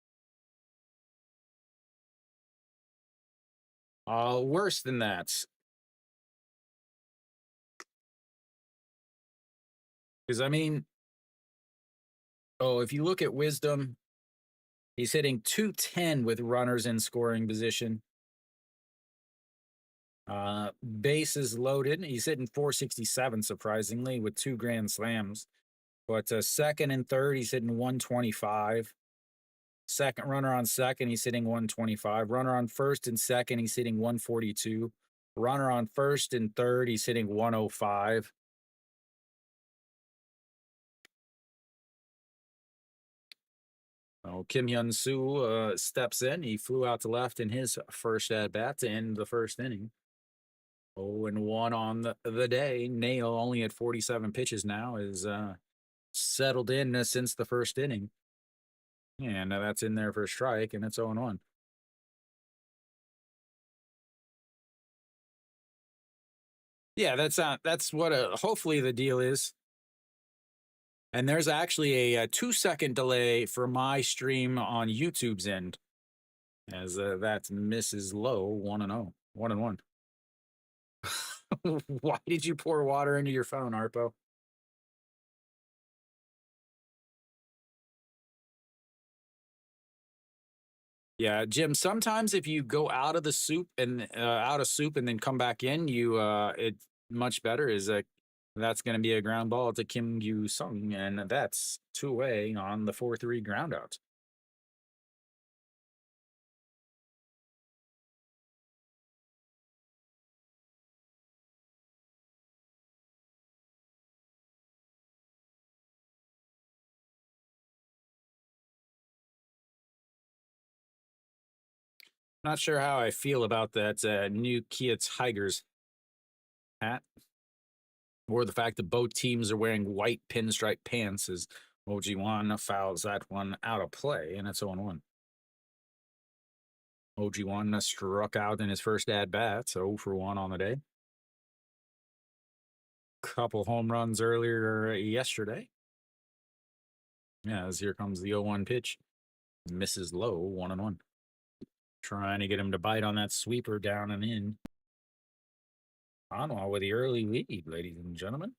Worse than that, because I mean, if you look at Wisdom, he's hitting 210 with runners in scoring position. Bases loaded. He's hitting 467, surprisingly, with 2 grand slams. But second and third, he's hitting 125. Second runner on second, he's hitting 125. Runner on first and second, he's hitting 142. Runner on first and third, he's hitting 105. Kim Hyun Soo steps in. He flew out to left in his first at bat to end the first inning. 0-1 on the day. Nail, only at 47 pitches now, is settled in since the first inning. And that's in there for a strike, and it's 0-1. Yeah, that's what hopefully the deal is. And there's actually a 2-second delay for my stream on YouTube's end, as that's Mrs. Low 1-0, 1-1. Why did you pour water into your phone, Arpo? Yeah, Jim. Sometimes if you go out of the soup and then come back in, it's much better. Is that's going to be a ground ball to Kim Yu Sung, and that's 2 away on the 4-3 ground out. Not sure how I feel about that new Kia Tigers hat, or the fact that both teams are wearing white pinstripe pants as Oji1 fouls that one out of play, and it's 0-1. Oji1 struck out in his first at bat, so 0-for-1 on the day. Couple home runs earlier yesterday. Yeah, as here comes the 0-1 pitch. Misses low, 1-1. Trying to get him to bite on that sweeper down and in. Anwar with the early lead, ladies and gentlemen.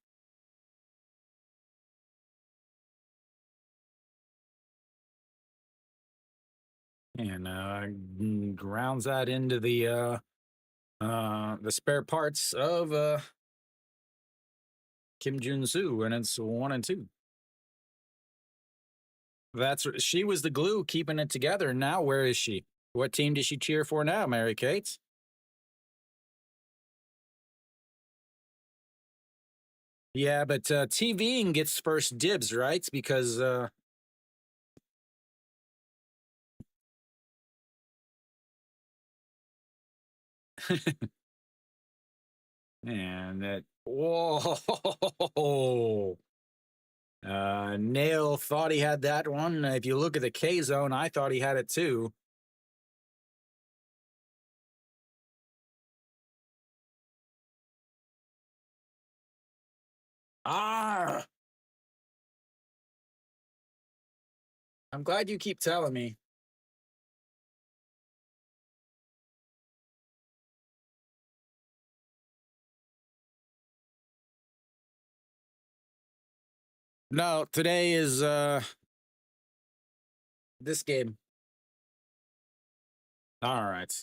And grounds that into the spare parts of Kim Jun Soo, and it's 1-2. She was the glue keeping it together. Now where is she? What team does she cheer for now, Mary Kate? Yeah, but TVing gets first dibs, right? Because and that whoa. Nail thought he had that one. If you look at the K zone, I thought he had it too. Ah, I'm glad you keep telling me. No, today is this game. All right.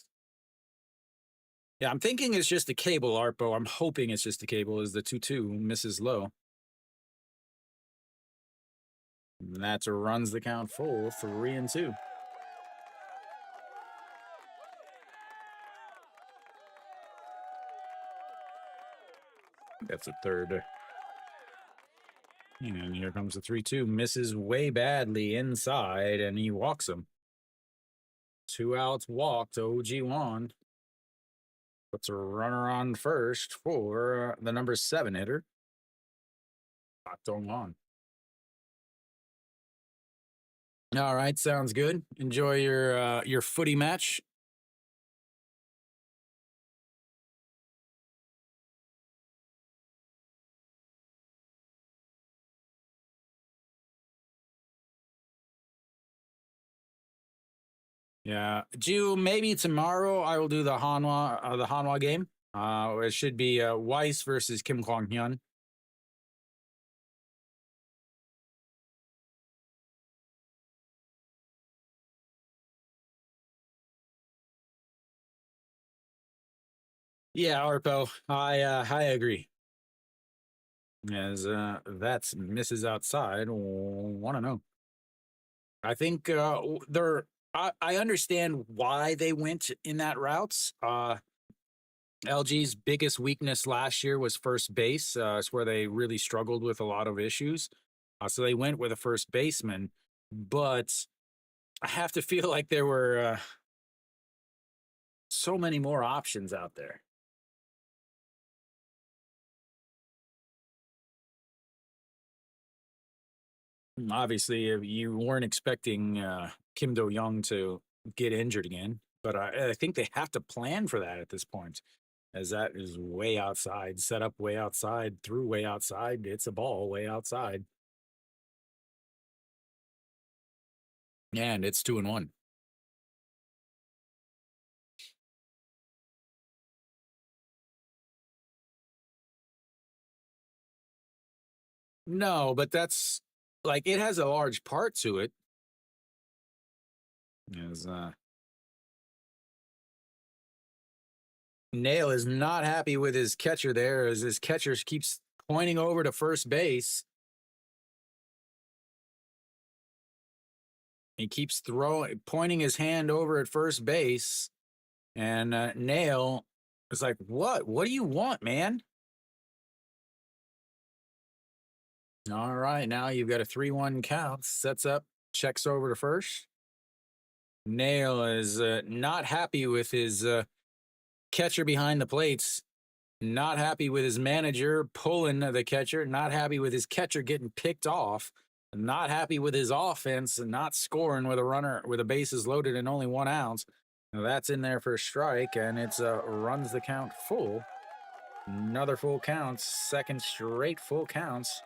Yeah, I'm thinking it's just a cable, Arpo. I'm hoping it's just a cable. Is the 2-2 misses low. And that runs the count full, 3-2. That's a third. And here comes the 3-2. Misses way badly inside, and he walks him. 2 outs walked. OG1 puts a runner on first for the number 7 hitter. On. All right, sounds good. Enjoy your footy match. Yeah, maybe tomorrow I will do the Hanwha game. It should be Weiss versus Kim Kwang Hyun. Yeah, Arpo, I agree. As that's misses outside. Want to know? I think they're. I understand why they went in that route. LG's biggest weakness last year was first base. It's where they really struggled with a lot of issues. So they went with a first baseman, but I have to feel like there were so many more options out there. Obviously, you weren't expecting Kim Do Young to get injured again, but I think they have to plan for that at this point, as that is way outside, set up way outside, through way outside. It's a ball way outside, and it's 2-1. No, but that's like it has a large part to it. As Nail is not happy with his catcher there, as his catcher keeps pointing over to first base. He keeps pointing his hand over at first base, and Nail is like, "What? What do you want, man?" All right, now you've got a 3-1 count. Sets up, checks over to first. Nail is not happy with his catcher behind the plates. Not happy with his manager pulling the catcher. Not happy with his catcher getting picked off. Not happy with his offense and not scoring with a runner with the bases loaded and only 1 out. Now that's in there for a strike, and it's runs the count full. Another full count, second straight full counts.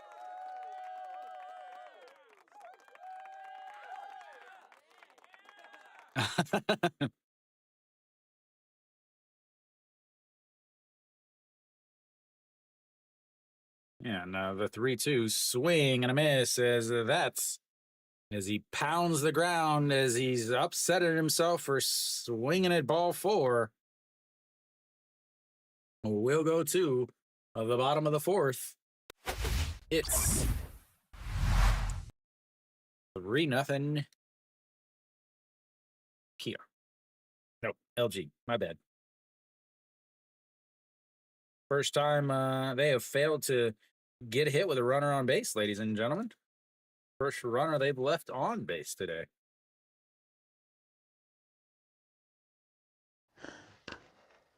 Yeah, now the 3-2 swing and a miss as he pounds the ground as he's upsetting himself for swinging at ball 4. We'll go to the bottom of the 4th. It's 3-0 Kia. Nope, LG. My bad. First time they have failed to get hit with a runner on base, ladies and gentlemen. First runner they've left on base today.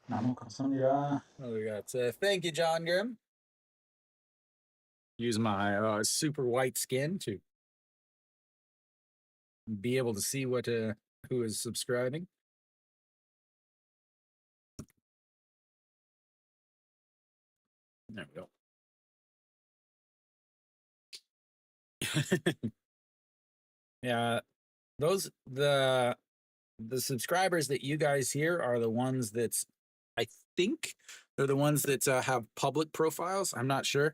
We got thank you, John Grimm. Use my super white skin to be able to see what who is subscribing. There we go. Yeah, those the subscribers that you guys hear are the ones that's I think they're the ones that have public profiles. I'm not sure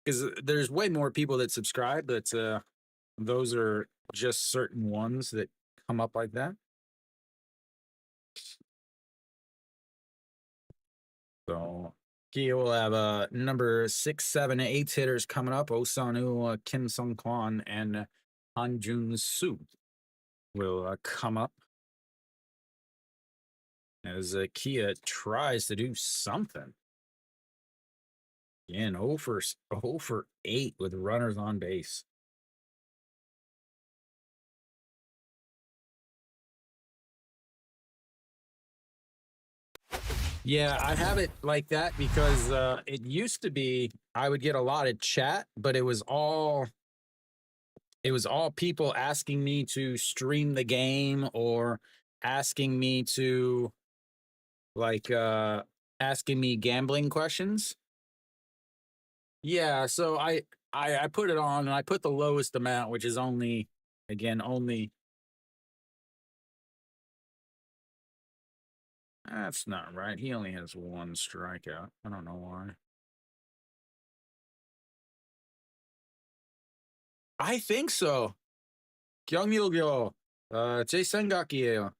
because there's way more people that subscribe, but those are just certain ones that come up like that. So Kia will have number 6, 7, 8 hitters coming up. Osanu, Kim Sung Kwon, and Han Jun Soo will come up as Kia tries to do something. Again, 0 for 8 with runners on base. Yeah, I have it like that because it used to be I would get a lot of chat, but it was all people asking me to stream the game or asking me to like asking me gambling questions. Yeah, so I put it on and I put the lowest amount, which is only again only that's not right. He only has one strikeout. I don't know why. I think so. 경밀교 제 생각이에요.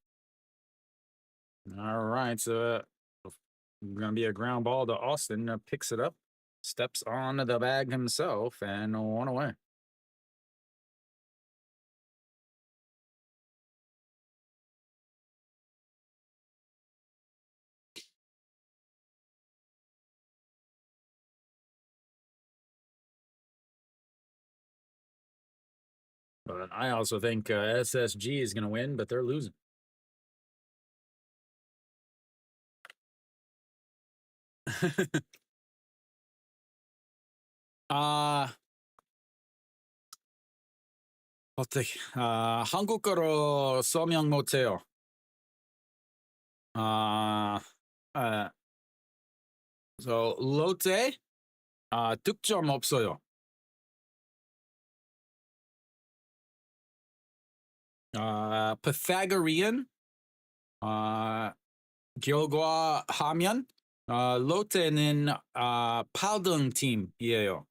All right, so gonna be a ground ball to Austin. Picks it up, steps on the bag himself, and one away. But I also think SSG is gonna win, but they're losing. uh 어떻게 한국어로 설명 못해요. 아 uh, so 롯데 득점 없어요. Pythagorean 결과하면 롯데는 8등 팀이에요.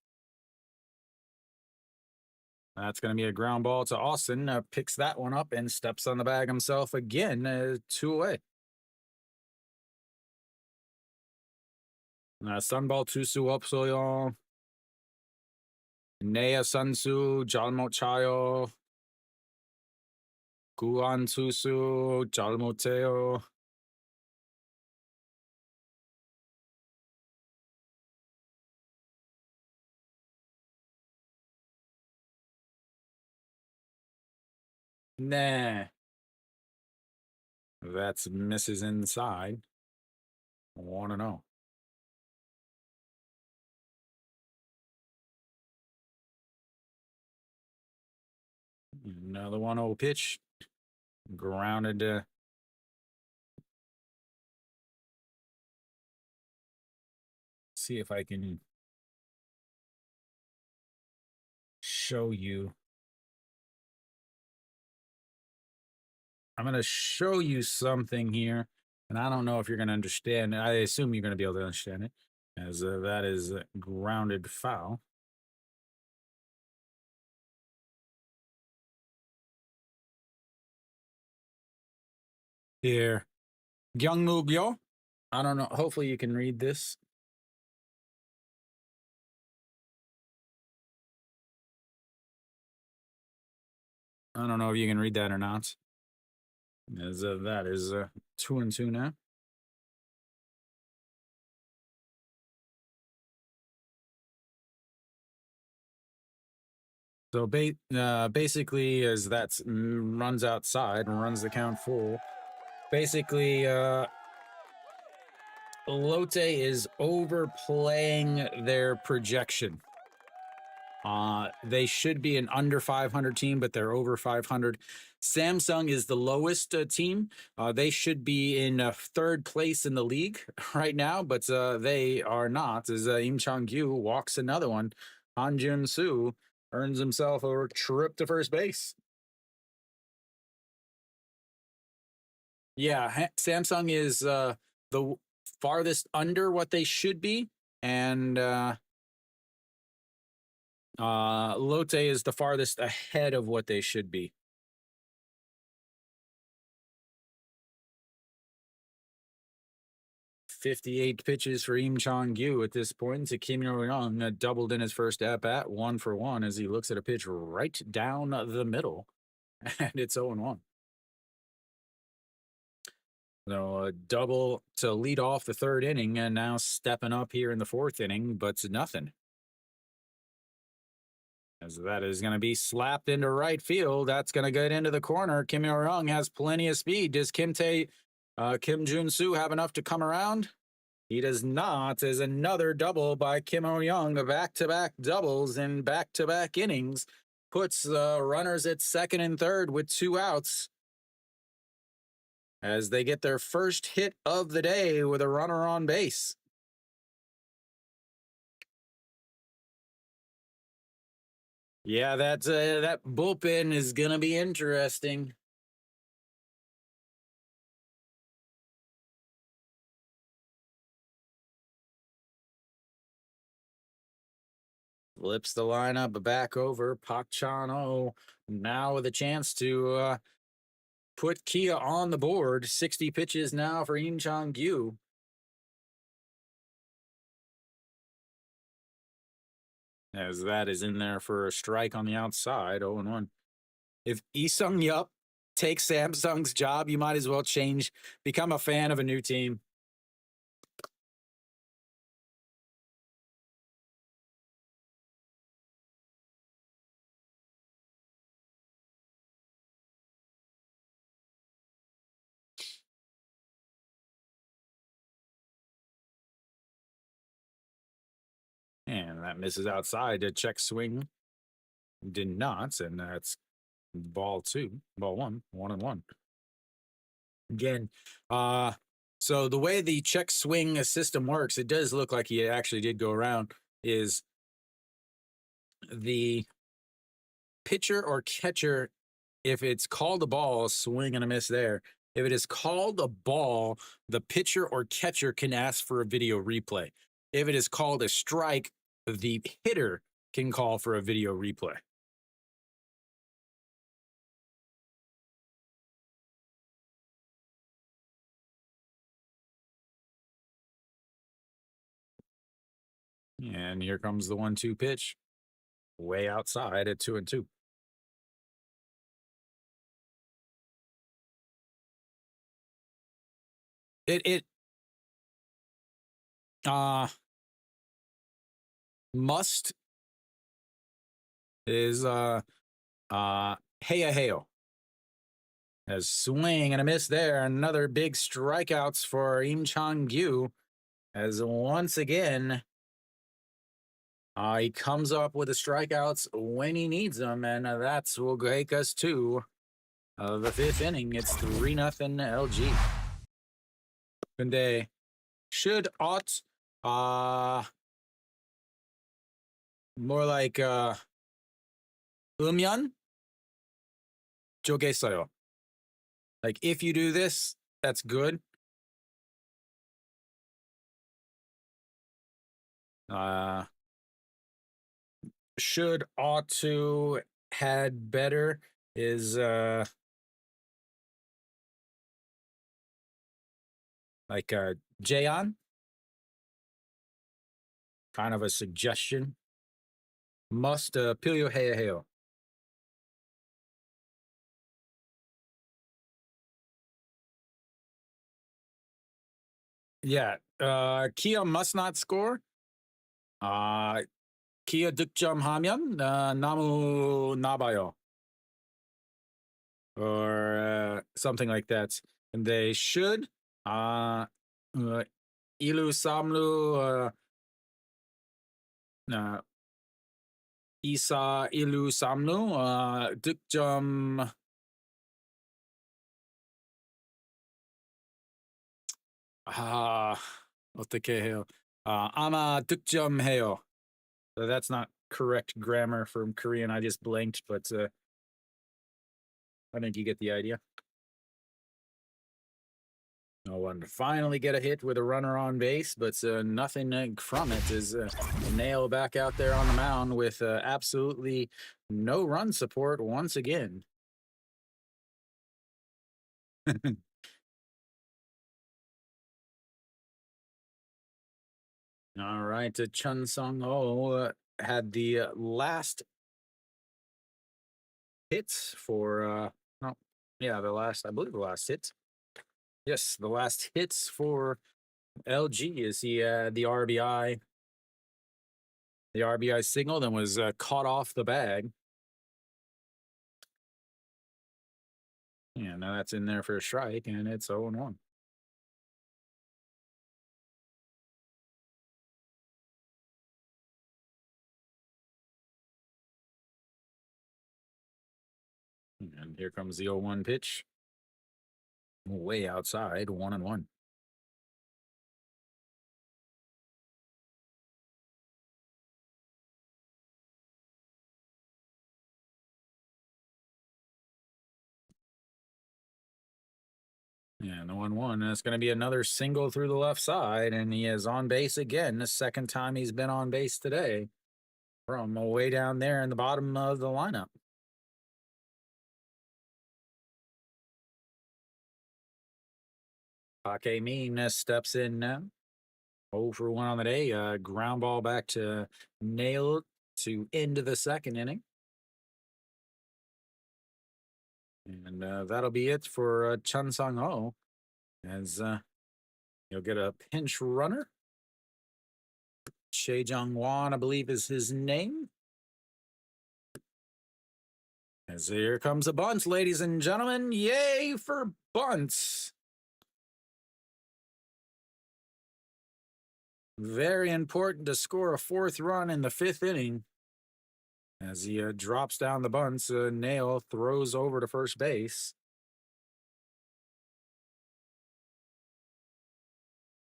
That's going to be a ground ball to Austin. Picks that one up and steps on the bag himself again. 2 away. Sunball 투수 없어요. 내야 선수 잘못 차요. 구안 투수 잘못해요. Nah. That's misses inside. 1-0. Another 1-0 pitch. Grounded. See if I can show you. I'm going to show you something here, and I don't know if you're going to understand. I assume you're going to be able to understand it, as that is a grounded foul. Here, Gyeongmugyo. I don't know. Hopefully, you can read this. I don't know if you can read that or not. As that is 2-2 now. So basically, as that runs outside and runs the count full, basically, Lotte is overplaying their projection. They should be an under 500 team, but they're over 500. Samsung is the lowest team. They should be in third place in the league right now, but they are not. As Im Chang-gyu walks another one, Han Jun-soo earns himself a trip to first base. Yeah, Samsung is the farthest under what they should be, and Lotte is the farthest ahead of what they should be. "58 pitches for Im Chang-gyu at this point. To Kim Yo-young doubled in his first at-bat, 1-for-1, as he looks at a pitch right down the middle, and it's 0-1. So a double to lead off the third inning, and now stepping up here in the fourth inning, but to nothing. As that is going to be slapped into right field. That's going to get into the corner. Kim Yo-young has plenty of speed. Does Kim Jun-soo have enough to come around? He does not. Is another double by Kim Yo-young. The back-to-back doubles in back-to-back innings puts runners at second and third with 2 outs as they get their first hit of the day with a runner on base. Yeah, that bullpen is gonna be interesting. Flips the lineup back over. Pak Chan-o now with a chance to put Kia on the board. 60 pitches now for Im Chang-gyu. As that is in there for a strike on the outside, 0-1. If Lee Yup takes Samsung's job, you might as well become a fan of a new team. And that misses outside. A check swing did not, and that's ball 1, 1-1. Again, so the way the check swing system works, it does look like he actually did go around, is the pitcher or catcher, if it's called a ball, swing and a miss there. If it is called a ball, the pitcher or catcher can ask for a video replay. If it is called a strike, the hitter can call for a video replay. And here comes the 1-2 pitch, way outside at 2-2. It must is Heyo. As swing and a miss there. Another big strikeouts for Im Chang-gyu. As once again, he comes up with the strikeouts when he needs them, and that's will take us to the fifth inning. It's 3-0 LG. 근데 should ought more like 음연 쪼개서요. Like if you do this, that's good. Should ought to had better is like Jayon, kind of a suggestion. Must pilyo heo. Yeah, Kia must not score. Kia 득점하면 나무 나봐요. Or something like that. And they should 이루 삼루 이사 일루 삼루 득점 어떻게 해요? 아마 득점해요. So that's not correct grammar from Korean. I just blanked, but I think you get the idea. No one to finally get a hit with a runner on base, but nothing from it is Nail back out there on the mound with absolutely no run support once again. All right, Chun Sung-ho had the last hits for, I believe the last hit Yes, the last hits for LG is he the RBI signal, then was caught off the bag. Yeah, now that's in there for a strike, and it's 0-1. And here comes the 0-1 pitch. Way outside, 1-1. Yeah, the 1-1. And it's going to be another single through the left side, and he is on base again. The second time he's been on base today from way down there in the bottom of the lineup. Pake Mean steps in now. 0 for 1 on the day. Ground ball back to Nail to end the second inning. And that'll be it for Chun Sung Ho, as he'll get a pinch runner. Che Jung Wan, I believe, is his name. As here comes a bunt, ladies and gentlemen. Yay for bunts. Very important to score a fourth run in the fifth inning. As he drops down the bunts, Nail throws over to first base.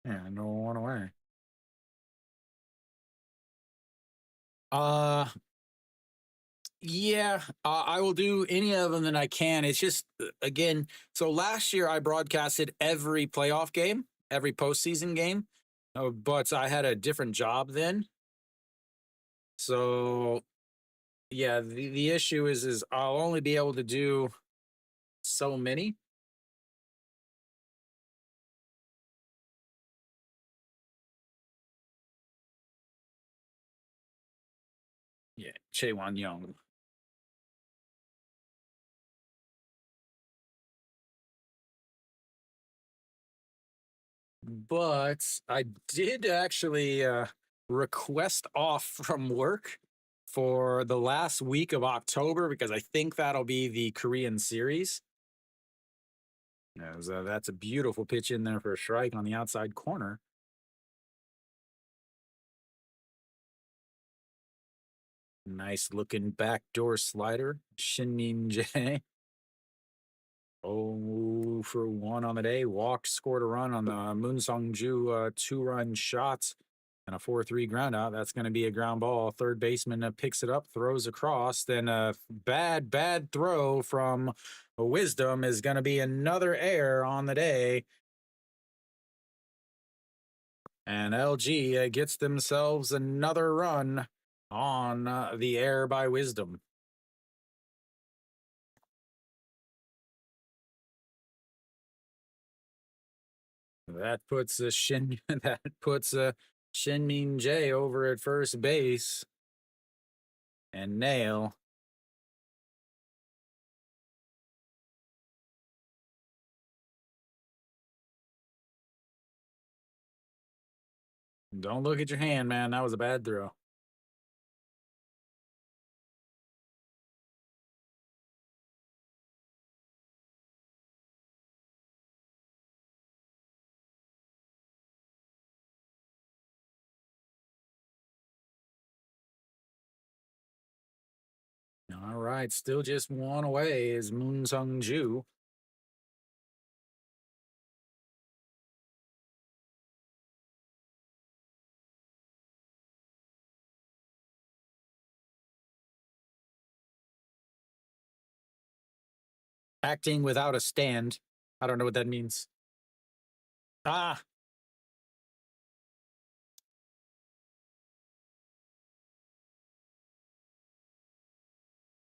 Yeah, no one away. Yeah, I will do any of them that I can. It's just, again, so last year I broadcasted every playoff game, every postseason game, but I had a different job then. So, yeah, the issue is I'll only be able to do so many. Yeah, Chaewon Young. But I did actually request off from work for the last week of October because I think that'll be the Korean series. As, that's a beautiful pitch in there for a strike on the outside corner. Nice looking backdoor slider, Shin Min Jae. 0 for 1 on the day. Walked, scored a run on the Moon Sung Ju 2-run shot and a 4-3 ground out. That's going to be a ground ball. Third baseman picks it up, throws across. Then a bad throw from Wisdom is going to be another error on the day. And LG gets themselves another run on the air by Wisdom. That puts Shin Min Jae over at first base, and Nail. Don't look at your hand, man. That was a bad throw. All right, still just one away is Moon Sung Ju. Acting without a stand. I don't know what that means. Ah.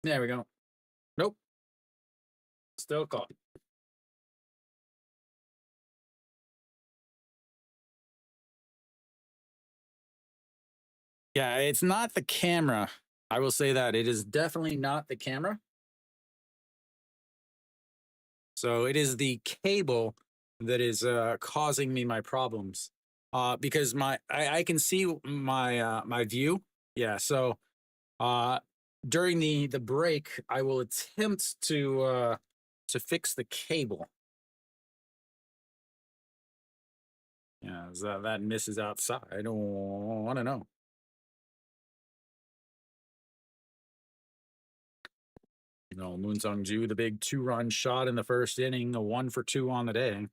There we go. Nope. Still caught. Yeah, it's not the camera. I will say that. It is definitely not the camera. So it is the cable that is causing me my problems. Because I can see my view. Yeah, so uh during the break, I will attempt to fix the cable. Yeah, so that misses outside. I don't want to know. Moon Sung Ju, the big 2-run shot in the first inning, a 1 for 2 on the day.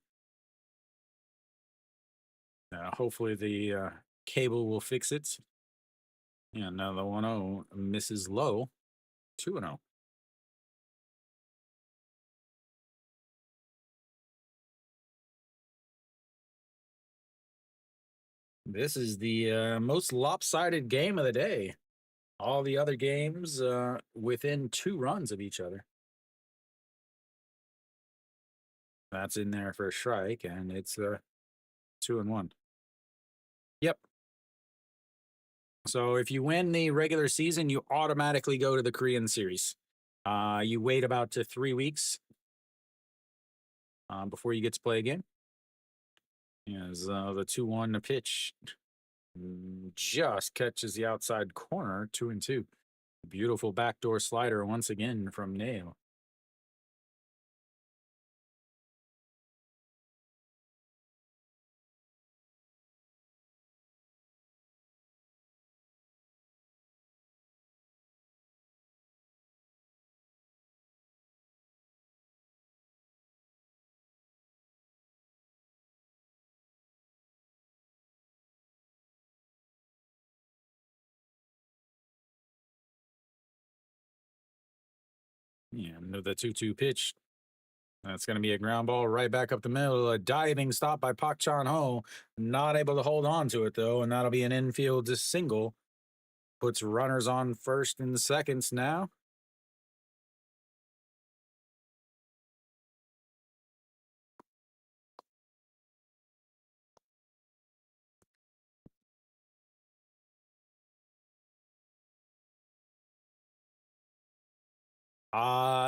Hopefully the cable will fix it. Yeah, now the 1-0 misses low, 2-0. This is the most lopsided game of the day. All the other games within 2 runs of each other. That's in there for a strike, and it's 2-1. Yep. So if you win the regular season, you automatically go to the Korean series. You wait about 3 weeks before you get to play again. As the 2-1 pitch just catches the outside corner, 2-2. Beautiful backdoor slider once again from Nail. Yeah, the 2-2 pitch. That's going to be a ground ball right back up the middle. A diving stop by Pak Chan Ho. Not able to hold on to it, though, and that'll be an infield single. Puts runners on first and seconds now.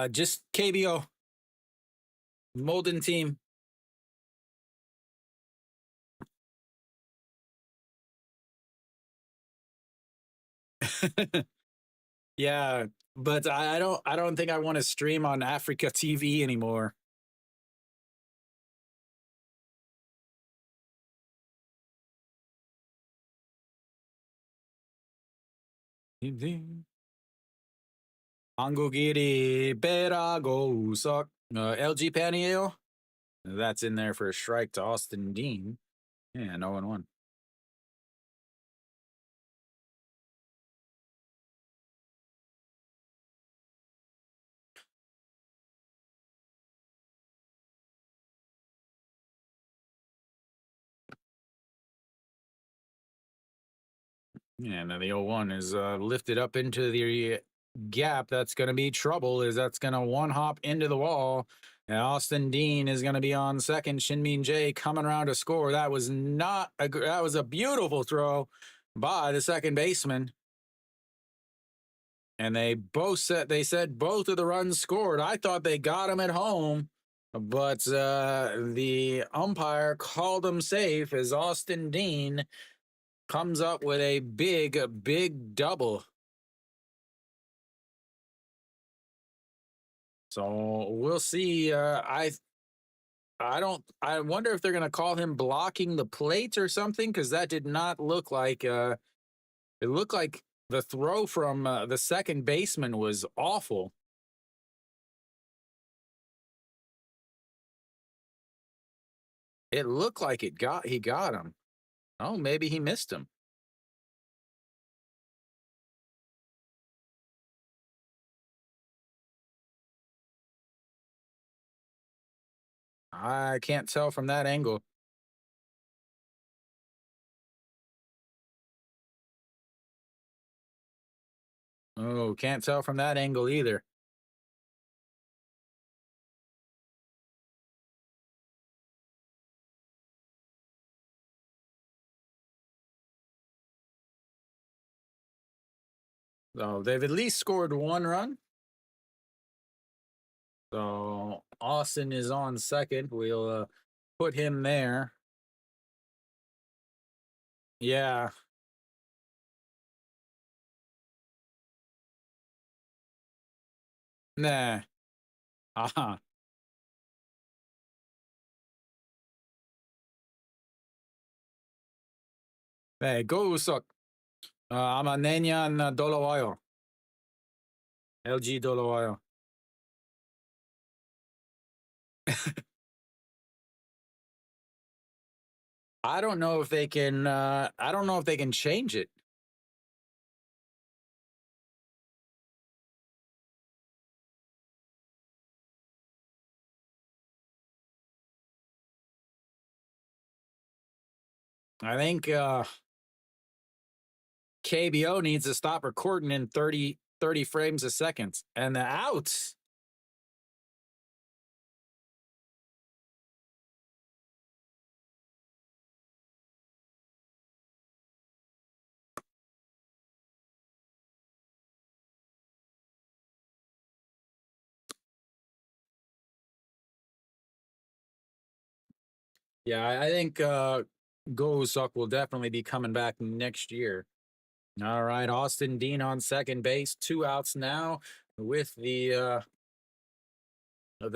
Just KBO. Molden team. Yeah, but I don't think I want to stream on Africa TV anymore. Angogiri Berago Usak. LG Paniel. That's in there for a strike to Austin Dean. Yeah, 0-1. Yeah, and then the 0-1 is lifted up into the gap. That's going to be trouble. That's going to one hop into the wall. And Austin Dean is going to be on second. Shinmin J coming around to score. That was not that was a beautiful throw by the second baseman. And they said both of the runs scored. I thought they got him at home, but the umpire called him safe as Austin Dean comes up with a big double. So we'll see. I wonder if they're going to call him blocking the plate or something, because that did not look like it looked like the throw from the second baseman was awful. It looked like he got him. Oh, maybe he missed him. I can't tell from that angle. Oh, can't tell from that angle either. So they've at least scored 1 run. So Austin is on second. put him there. Yeah. Nah. Uh-huh. Hey, go suck. Ama nenyan dolawayo. LG dolawayo. I don't know if they can I don't know if they can change it. I think KBO needs to stop recording in 30 frames a second. And the outs. Yeah, I think Go Suck will definitely be coming back next year. All right, Austin Dean on second base, 2 outs now with the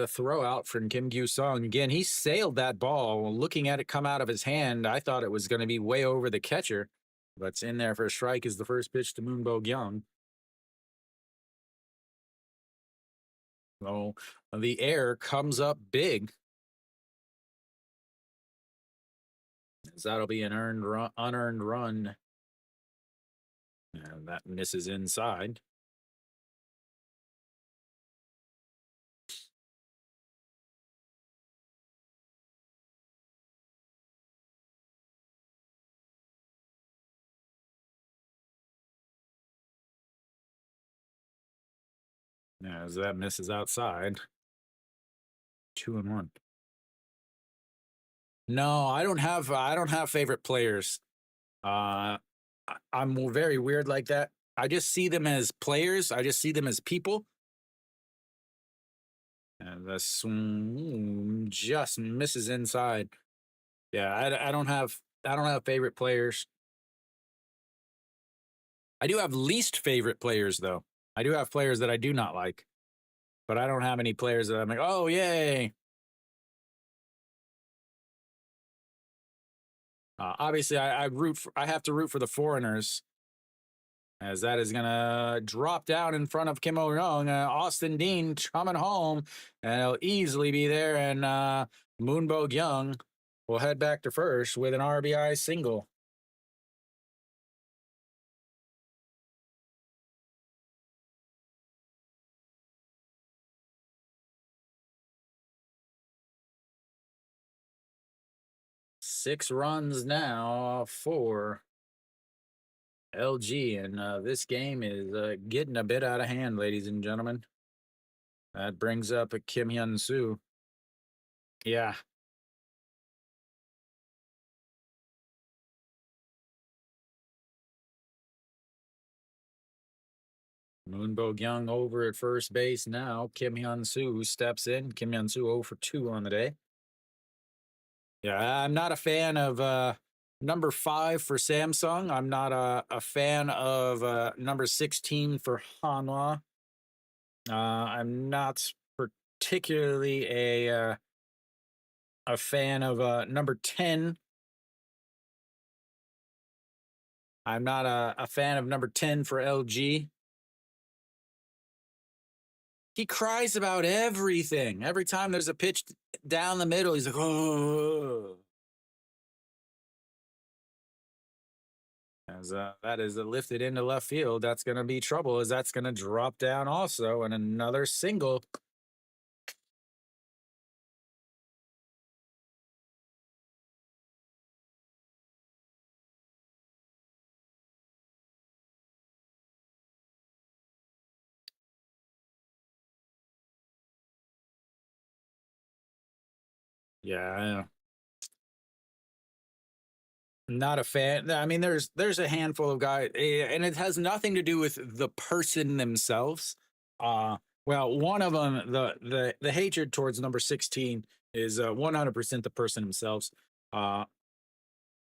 throw out from Kim Gyu Sung. Again, he sailed that ball. Looking at it come out of his hand, I thought it was going to be way over the catcher, but it's in there for a strike. Is the first pitch to Moonbo Gyung. So the air comes up big. As that'll be an unearned run. And that misses inside. As that misses outside. 2-1. No, I don't have favorite players. I'm very weird like that. I just see them as players. I just see them as people. And the swing just misses inside. Yeah, I don't have favorite players. I do have least favorite players though. I do have players that I do not like, but I don't have any players that I'm like, oh yay. Obviously, I have to root for the foreigners, as that is gonna drop down in front of Kim O-young. Austin Dean coming home, and he'll easily be there. And Moonbo Gyung will head back to first with an RBI single. Six runs now for LG, and this game is getting a bit out of hand, ladies and gentlemen. That brings up a Kim Hyun Soo. Yeah. Moonbo Gyung over at first base now. Kim Hyun Soo steps in. Kim Hyun Soo 0 for 2 on the day. Yeah, I'm not a fan of number 5 for Samsung. I'm not a fan of number 16 for Hanwha. I'm not particularly a fan of number 10. I'm not a fan of number 10 for LG. He cries about everything. Every time there's a pitch down the middle, he's like, oh. As that is lifted into left field, that's going to be trouble, as that's going to drop down also, and another single. Yeah, not a fan. I mean, there's a handful of guys, and it has nothing to do with the person themselves. Well, one of them, the hatred towards number 16 is 100% the person themselves. Uh,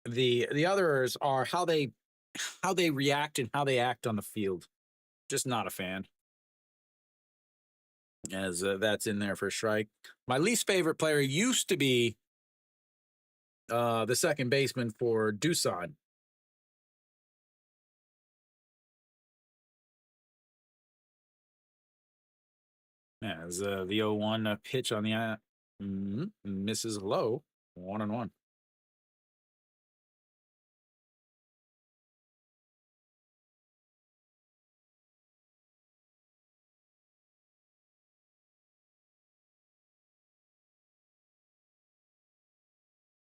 the others are how they react and how they act on the field. Just not a fan, as that's in there for strike. My least favorite player used to be the second baseman for Doosan, as the 0-1 pitch on the misses low, 1-1.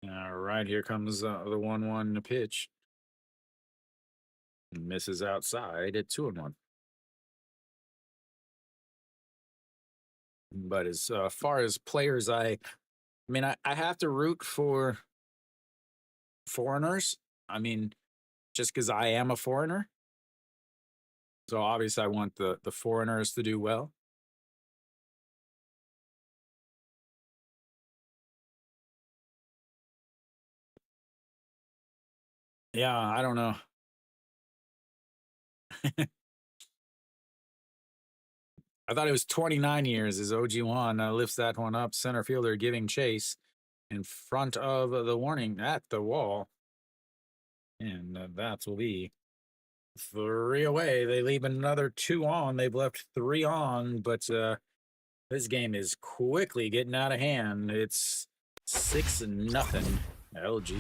All right, here comes the 1-1 pitch. Misses outside at 2-1. But as far as players, I mean, I have to root for foreigners. I mean, just because I am a foreigner, so obviously I want the foreigners to do well. Yeah, I don't know. I thought it was 29 years as OG1 lifts that one up. Center fielder giving chase in front of the warning at the wall. And that will be 3 away. They leave another 2 on. They've left 3 on, but this game is quickly getting out of hand. It's 6-0 LG.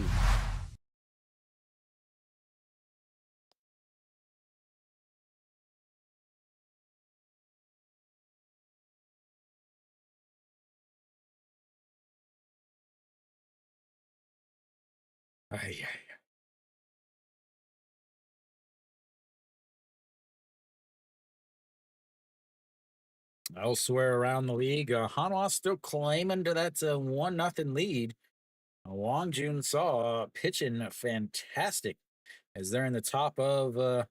Ay, ay. Elsewhere around the league, Hanwha still claiming to that 1-0 lead. Wang Jun Saw pitching fantastic as they're in the top of the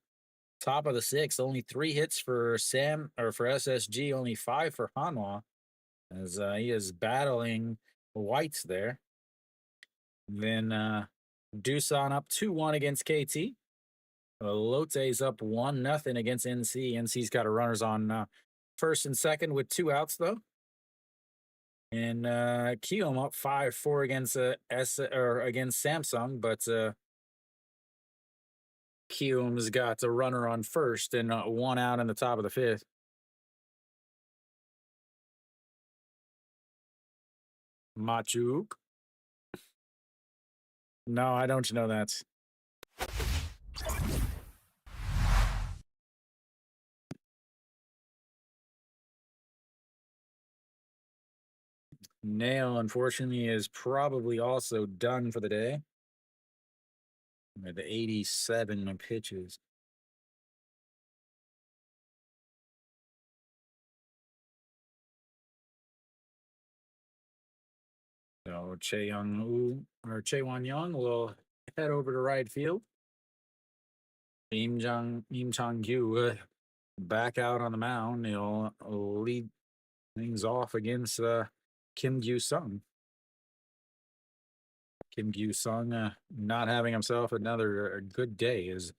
6th. Only 3 hits for Sam or for SSG, only 5 for Hanwha as he is battling Whites there. Then Doosan up 2-1 against KT. Lote's up 1-0 against NC. NC's got a runners on first and second with 2 outs though. And Kiyomi up 5-4 against against Samsung, but Kiyomi's got a runner on first and 1 out in the top of the 5th. Machuk. No, I don't know that. Nail, unfortunately, is probably also done for the day. At the 87 pitches. So Che Wan Young will head over to right field. Im Chang Gyu back out on the mound. He'll lead things off against Kim Gyu Sung. Kim Gyu Sung not having himself another good day as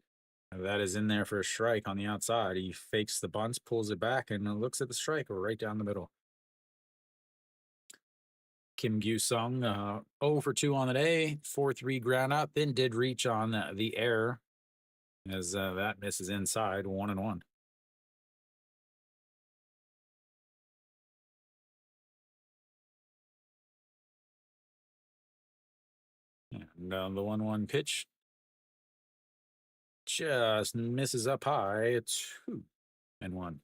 that is in there for a strike on the outside. He fakes the bunts, pulls it back, and looks at the strike right down the middle. Kim Gyu Sung 0 for 2 on the day, 4-3 ground out, then did reach on the air as that misses inside, 1-1. And the 1-1 pitch just misses up high, 2-1.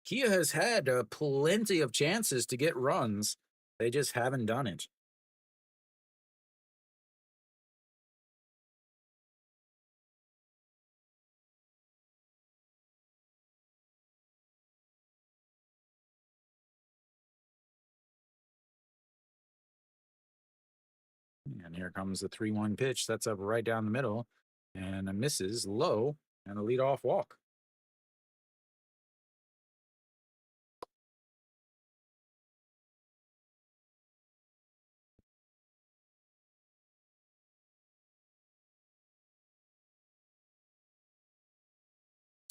Kia has had plenty of chances to get runs. They just haven't done it. And here comes the 3-1 pitch. That's up right down the middle and misses low and a leadoff walk.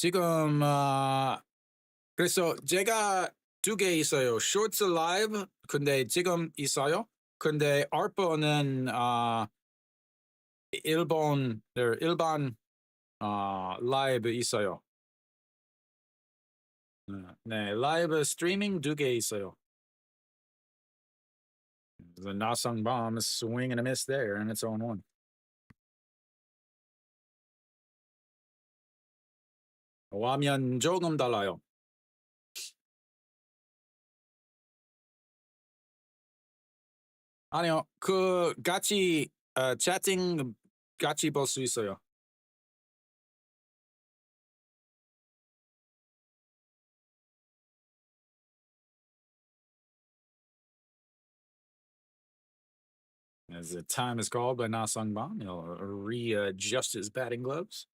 지금 그래서 제가 두 개 있어요. 쇼츠 라이브 근데 지금 있어요. 근데 알버는 일반 라이브 있어요. 네, 라이브 스트리밍 두 개 있어요. The Nasung Bomb is swing and a miss there, and it's on one. 화면 조금 달라요. 아니요, 그 같이 채팅 같이 볼 수 있어요. As the time is called by Nasung Bomb, he'll readjust his batting gloves.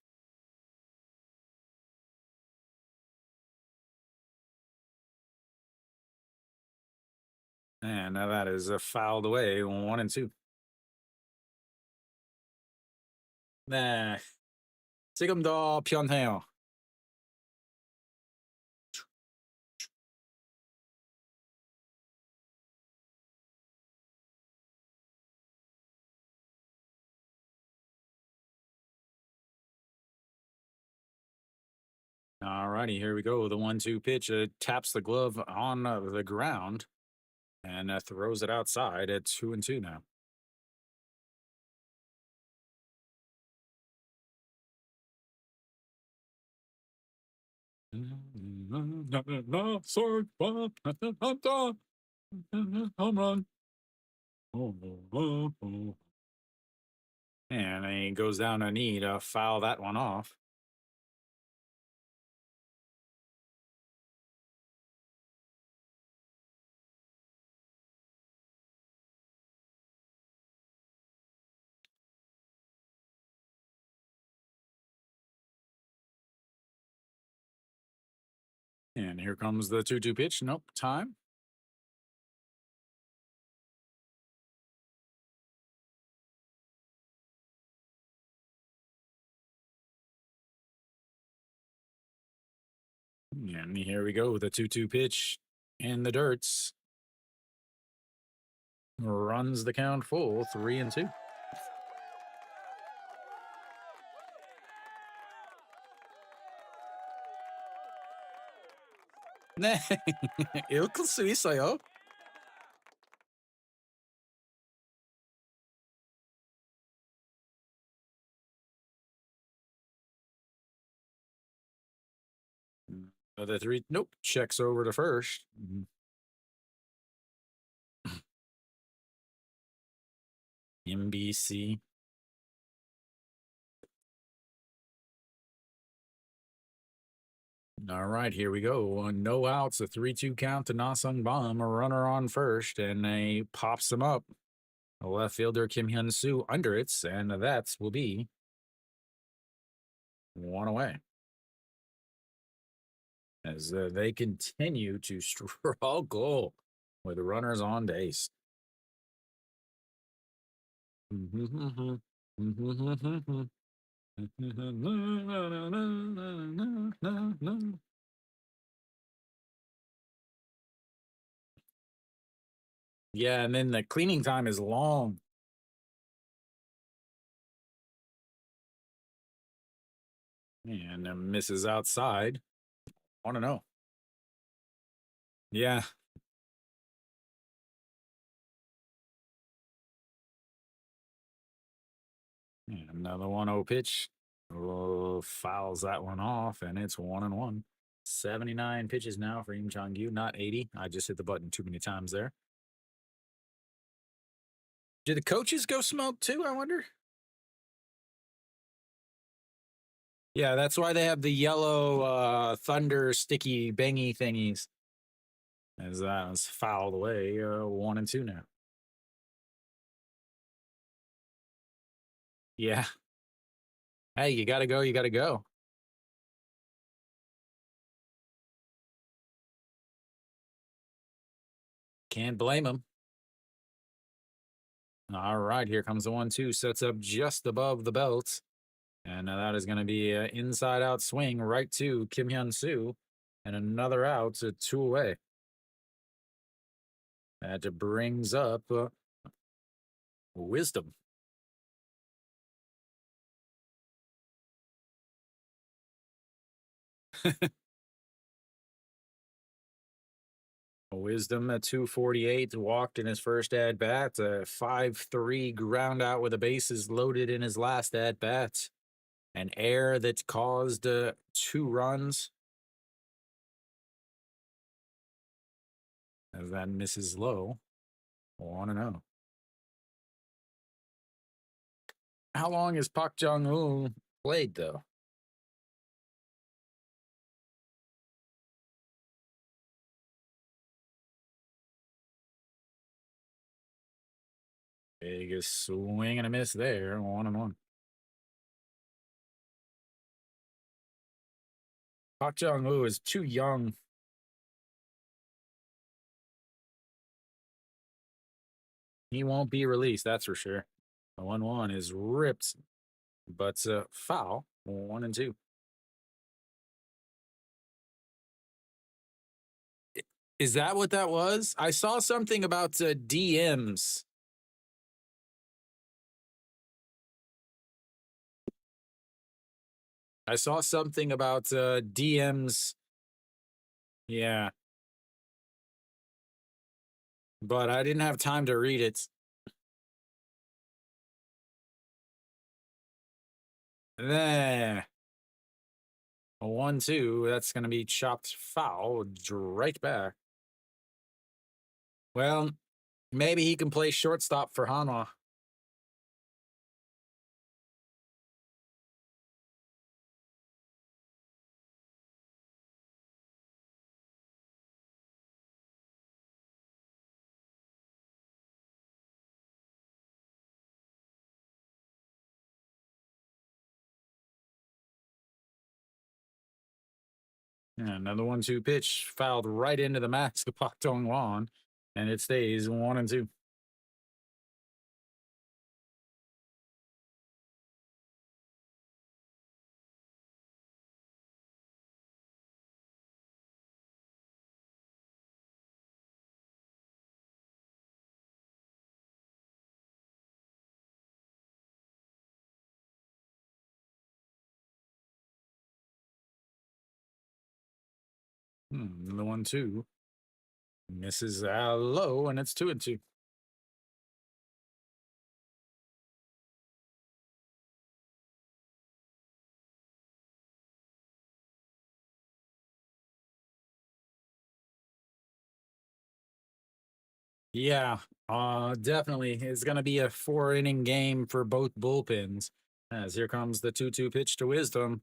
And now that is fouled away, 1-2. 네, 지금 더 편해요. All righty, here we go. The 1-2 pitch taps the glove on the ground and throws it outside at 2-2 now. Home run. And he goes down a knee to foul that one off. And here comes the 2-2 pitch. Nope, time. And here we go. The 2-2 pitch in the dirts. Runs the count full, 3-2. 네, 읽을 수 있어요. The 3, nope, checks over to first. NBC. All right, here we go. No outs, a 3-2 count to Nasung Bomb, a runner on first, and he pops him up. The left fielder Kim Hyun Soo under it, and that will be one away. As they continue to struggle with runners on base. Yeah, and then the cleaning time is long. And misses outside. 1-0. Yeah. And another 1-0 pitch. Oh, fouls that one off, and it's 1-1. 79 pitches now for Im Chong-gyu, not 80. I just hit the button too many times there. Did the coaches go smoke too, I wonder? Yeah, that's why they have the yellow thunder sticky bangy thingies. As that was fouled away, 1-2 now. Yeah. Hey, you gotta go, you gotta go. Can't blame him. All right, here comes the 1-2. Sets up just above the belt. And that is going to be an inside out swing right to Kim Hyun Soo. And another out to 2 away. That brings up Wisdom. Wisdom at 248 walked in his first at bat. A 5-3 ground out with the bases loaded in his last at bat. An error that caused 2 runs. As that misses low. 1-0. How long has Park Jong-woo played, though? Big swing and a miss there. 1-1. Park Jong-woo is too young. He won't be released, that's for sure. The 1-1 is ripped, but foul. 1-2. Is that what that was? I saw something about DMs. I saw something about DMs. Yeah. But I didn't have time to read it. There. 1-2. That's going to be chopped foul right back. Well, maybe he can play shortstop for Hanwha. Yeah, another 1-2 pitch fouled right into the mask of Pak Dong-won, and it stays 1-2. The 1-2 misses low, and it's 2-2. Yeah, definitely. It's going to be a 4-inning game for both bullpens. As here comes the 2-2 pitch to Wisdom,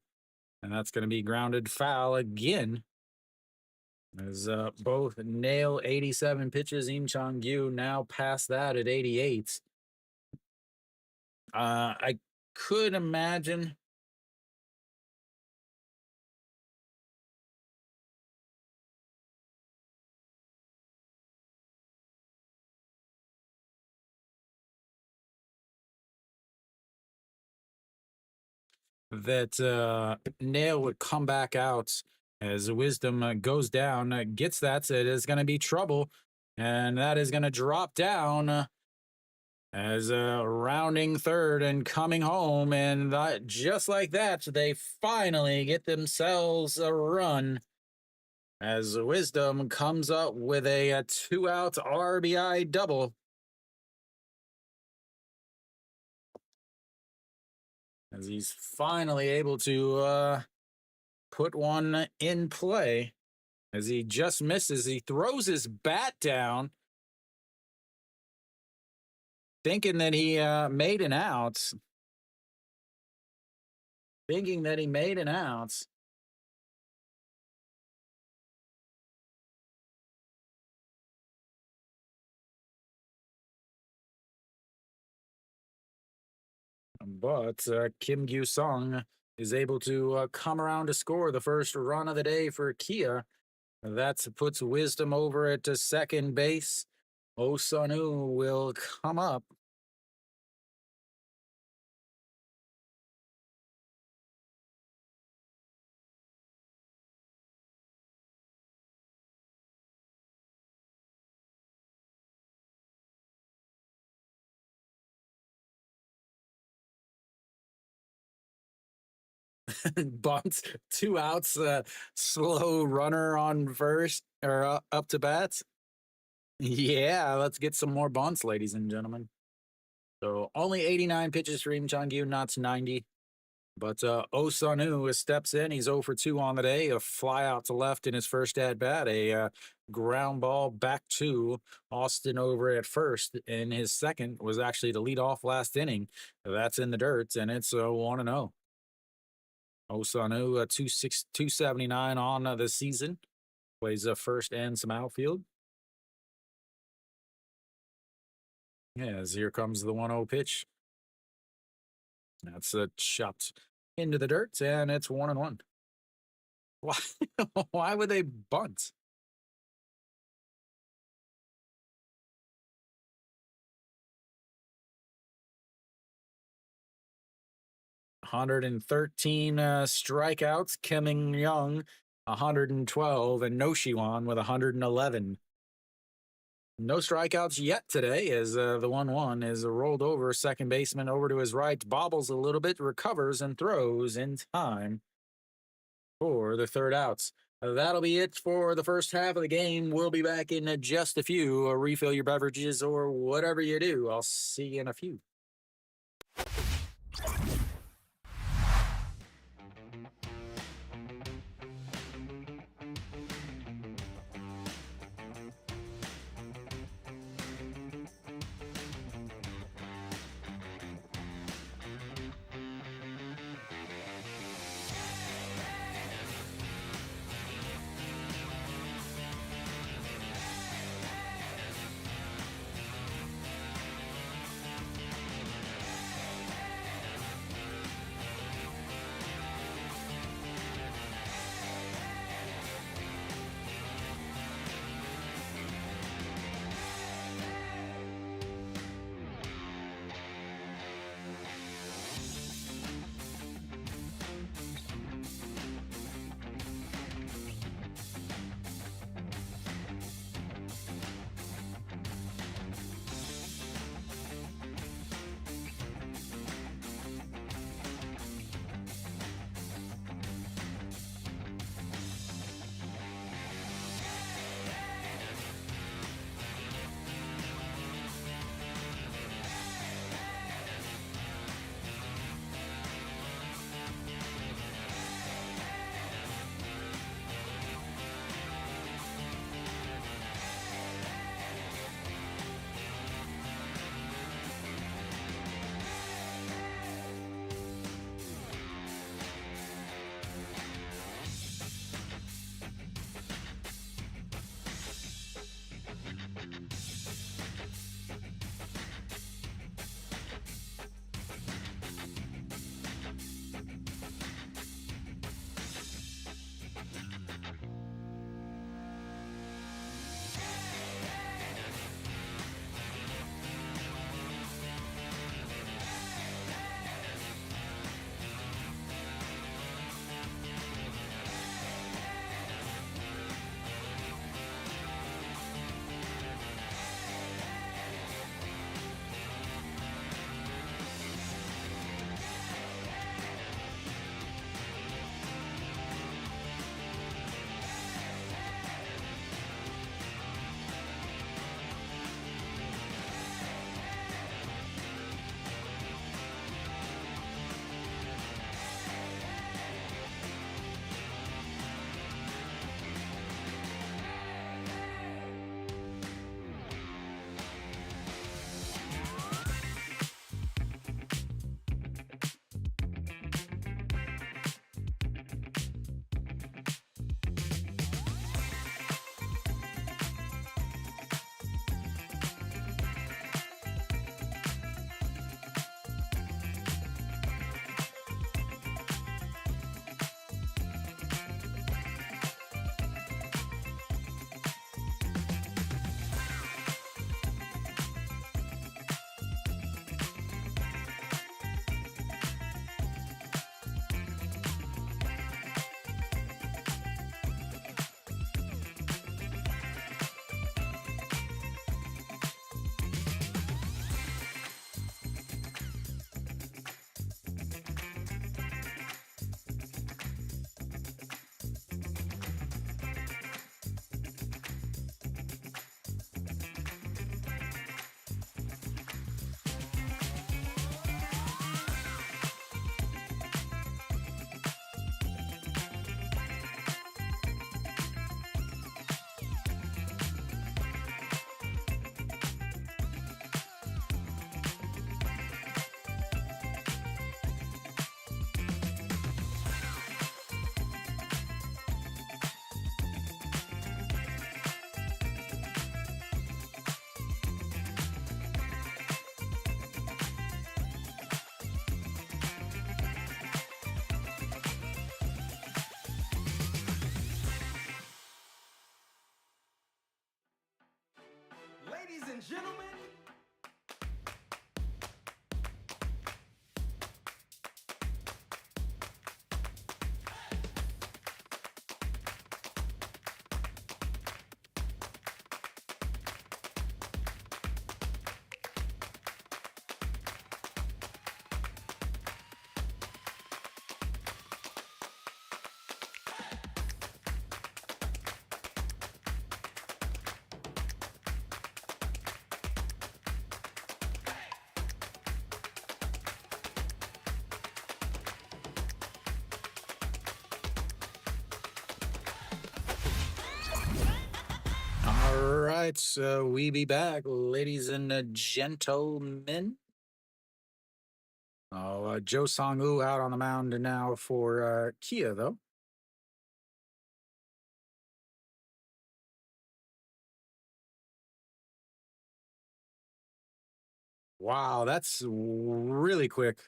and that's going to be grounded foul again. As both nail 87 pitches, Im Chong-gyu now past that at 88. I could imagine that Nail would come back out as Wisdom goes down, gets that. So it is going to be trouble, and that is going to drop down as rounding third and coming home. And just like that, they finally get themselves a run as Wisdom comes up with a 2-out RBI double. As he's finally able to put one in play. As he just misses, he throws his bat down, thinking that he made an out. Thinking that he made an out. But Kim Gyu Sung is able to come around to score the first run of the day for Kia. That puts Wisdom over at second base. Oh Sunu will come up. Bunt, 2 outs, slow runner on first or up to bats. Yeah, let's get some more bunts, ladies and gentlemen. So only 89 pitches for Im Chang-gyu, not to 90. But Osanu steps in. He's 0 for 2 on the day. A fly out to left in his first at bat. A ground ball back to Austin over at first. And his second was actually to lead off last inning. That's in the dirt, and it's 1 0. Osanu, 279 on the season. Plays first and some outfield. As here comes the 1 0 pitch. That's chopped into the dirt, and it's 1 1. Why? Why would they bunt? 113 strikeouts. Kim Young, 112, and Noshiwan with 111. No strikeouts yet today as the 1 1 is rolled over. Second baseman over to his right, bobbles a little bit, recovers, and throws in time for the third outs. That'll be it for the first half of the game. We'll be back in just a few. Refill your beverages or whatever you do. I'll see you in a few. right, so we be back, ladies and gentlemen. Oh, Joe Song-woo out on the mound now for Kia, though. Wow, that's really quick.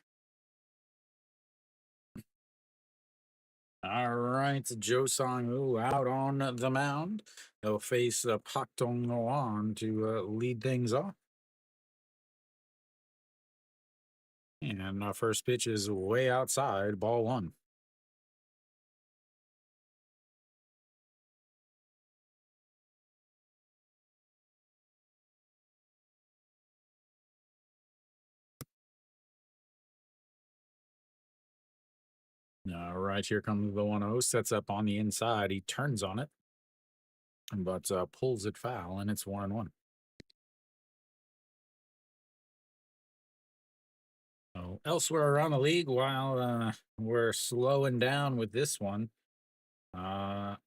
All right, Joe Song-woo out on the mound. They'll face Pak Dong-hwan to lead things off. And our first pitch is way outside, ball one. All right, here comes the 1-0. Sets up on the inside. He turns on it, but pulls it foul, and it's 1-1. So elsewhere around the league, while we're slowing down with this one, Hana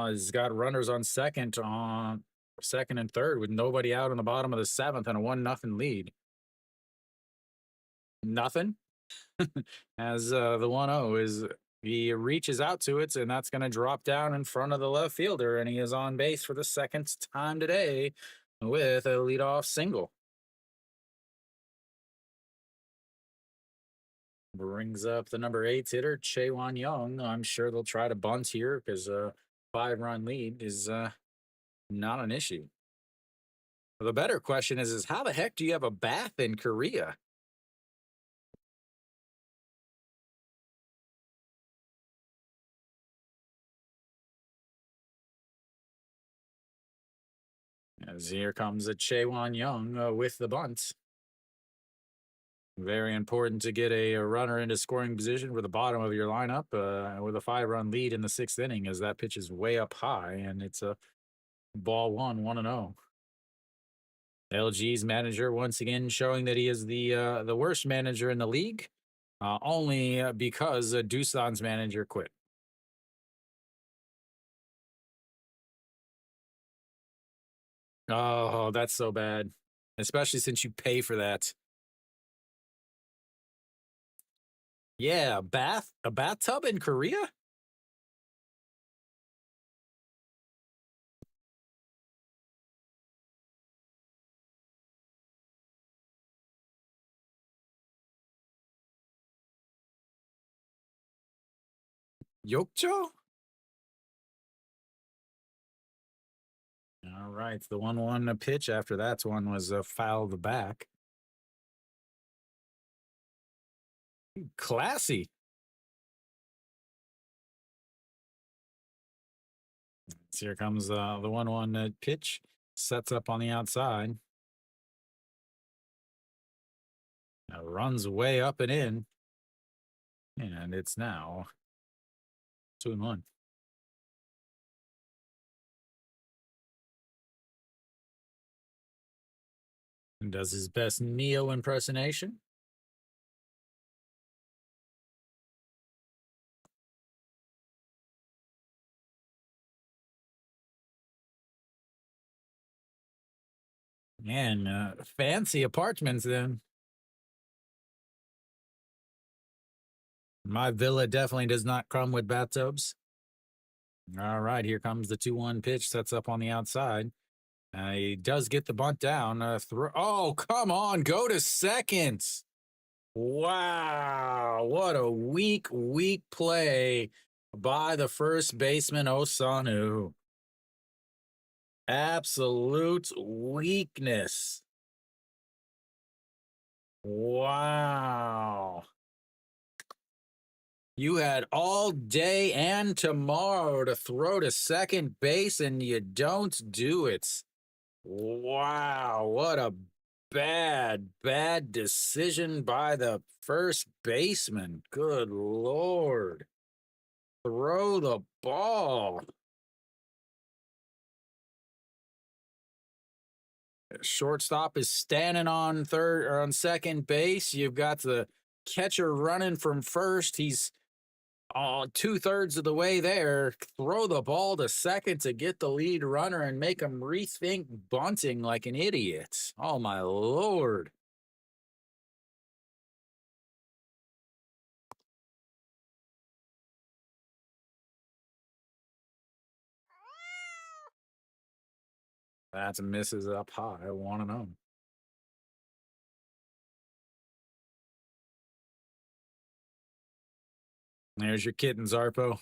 has got runners on second and third with nobody out in the bottom of the seventh and a 1-0 lead. Nothing. As the 1-0 is he reaches out to it, and that's going to drop down in front of the left fielder, and he is on base for the second time today with a leadoff single. Brings up the number 8 hitter, Chaewon Young. I'm sure they'll try to bunt here because a 5-run lead is not an issue. The better question is how the heck do you have a bath in Korea? As here comes a Chaewon Young with the bunt. Very important to get a runner into scoring position for the bottom of your lineup with a 5-run lead in the 6th inning, as that pitch is way up high, and it's a ball 1-0. LG's manager once again showing that he is the worst manager in the league, only because Doosan's manager quit. Oh, that's so bad, especially since you pay for that. Yeah, a bathtub in Korea? Yokcho? All right, the 1-1 pitch after that one was fouled back. Classy. So here comes the 1-1 pitch. Sets up on the outside. Runs way up and in. And it's now 2-1. And does his best Neo impersonation. Man, fancy apartments then. My villa definitely does not come with bathtubs. All right, here comes the 2-1 pitch. Sets up on the outside. He does get the bunt down. Oh, come on. Go to second. Wow. What a weak play by the first baseman, Osanu. Absolute weakness. Wow. You had all day and tomorrow to throw to second base, and you don't do it. Wow, what a bad decision by the first baseman. Good Lord. Throw the ball. Shortstop is standing on third or on second base. You've got the catcher running from first. He's Oh, 2/3 of the way there, throw the ball to second to get the lead runner and make him rethink bunting like an idiot. Oh my lord. That's misses up high, 1-0. There's your kitten, Zarpo.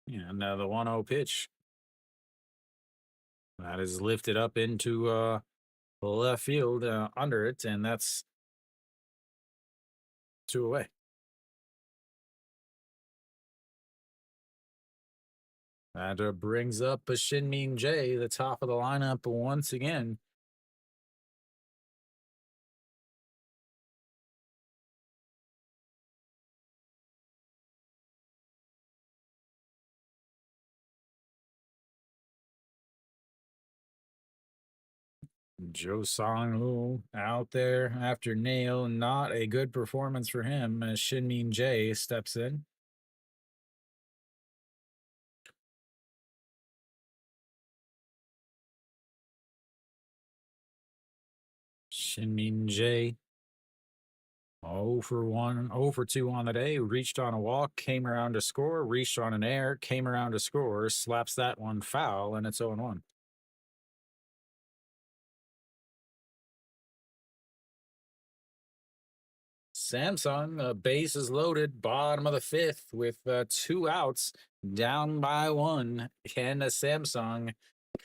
Yeah, now the 1-0 pitch. That is lifted up into left field under it, and that's two away. That brings up a Shinmin J, the top of the lineup once again. Joe Song out there after Nail. Not a good performance for him as Shinmin J steps in. Shinmin J 0 for 1, 0 for 2 on the day. Reached on a walk, came around to score, reached on an air, came around to score, slaps that one foul, and it's 0 1. Samsung, base is loaded, bottom of the fifth with two outs, down by one. Can a Samsung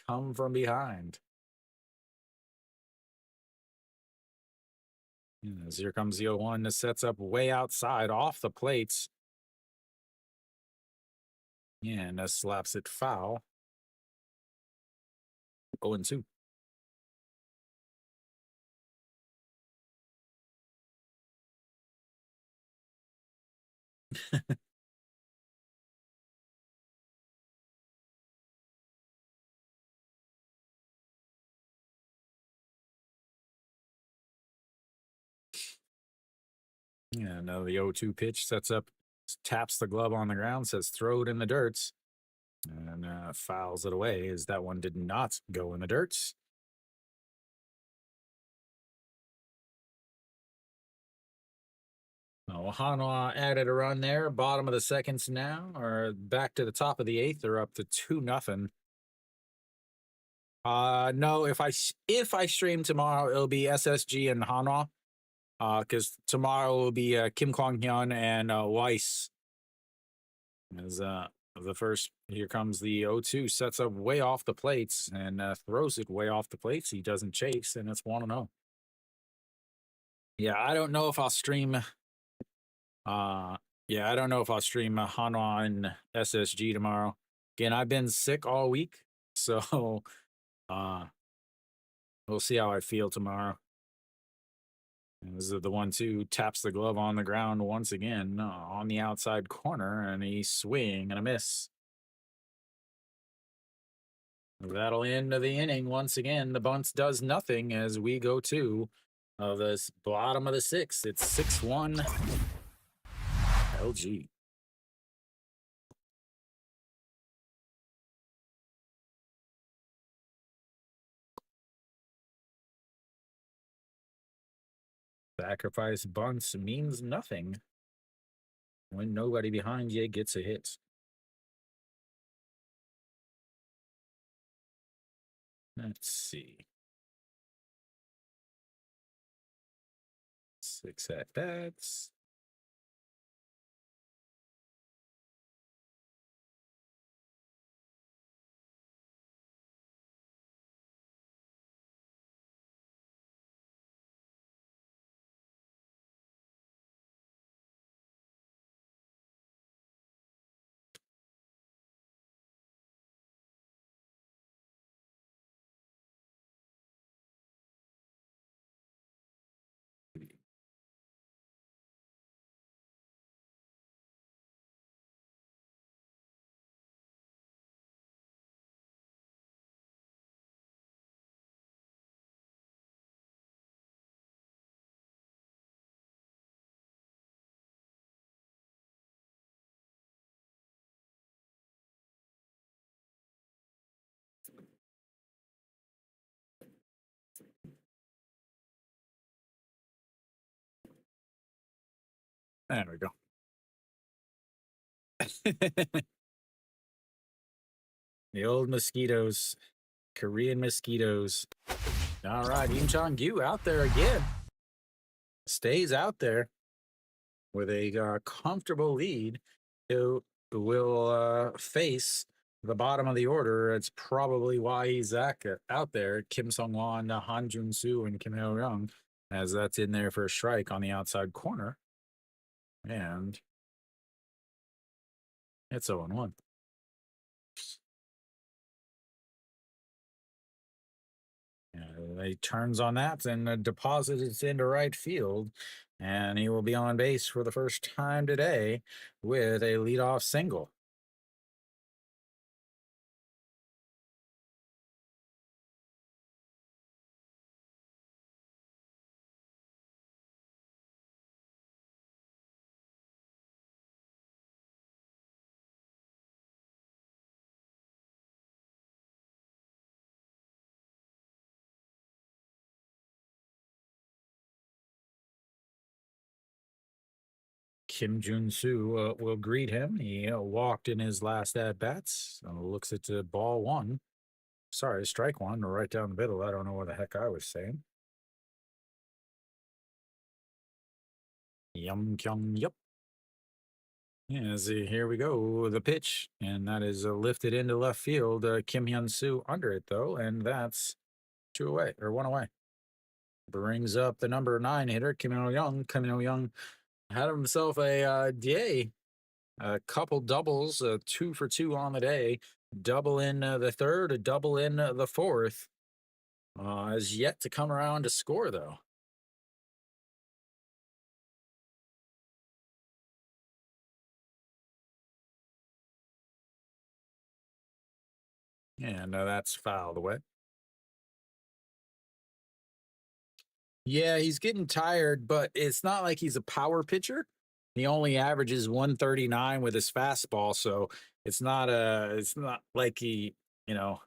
come from behind? As here comes the 0-1. This sets up way outside off the plates. Yeah, and this slaps it foul. 0-2. Yeah, no, the 0-2 pitch sets up, taps the glove on the ground, says throw it in the dirt, and fouls it away as that one did not go in the dirt. Oh, Hanwha added a run there. Bottom of the seconds now, or back to the top of the eighth. They're up to 2-0. No, if I stream tomorrow, it'll be SSG and Hanwha. Because tomorrow will be Kim Kwang Hyun and Weiss. As the first, here comes the 0-2, sets up way off the plates and throws it way off the plates. He doesn't chase, and it's 1-0. Yeah, I don't know if I'll stream. Yeah, I don't know if I'll stream Hanwha and SSG tomorrow. Again, I've been sick all week, so uh, we'll see how I feel tomorrow. And this is the 1-2, taps the glove on the ground once again on the outside corner, and he swing and a miss. That'll end the inning once again. The bunts does nothing as we go to the bottom of the sixth. It's 6-1 LG. Sacrifice bunts means nothing when nobody behind you gets a hit. Let's see. 6 at bats. There we go. The old mosquitoes, Korean mosquitoes. All right, Im Chong-gyu out there again. Stays out there with a comfortable lead. Who will face the bottom of the order. It's probably why he's out there. Kim Sung-won, Han Jun-soo, and Kim Hyo-young, as that's in there for a strike on the outside corner. And it's 0-1. He turns on that and deposits it into right field. And he will be on base for the first time today with a leadoff single. Kim Jun-soo will greet him. He walked in his last at bats. Looks at ball one. Sorry, strike one, right down the middle. I don't know what the heck I was saying. Yum kyung yup. Yeah, see, here we go. The pitch, and that is lifted into left field. Kim Hyun Soo under it though, and that's two away or one away. Brings up the number 9 hitter, Kim Il Young. Kim Il Young had himself a day, a couple doubles, 2 for 2 on the day. Double in the third, a double in the fourth. Is yet to come around to score though. And that's fouled away. Yeah, he's getting tired, but it's not like he's a power pitcher. He only averages 139 with his fastball, so it's not like you know,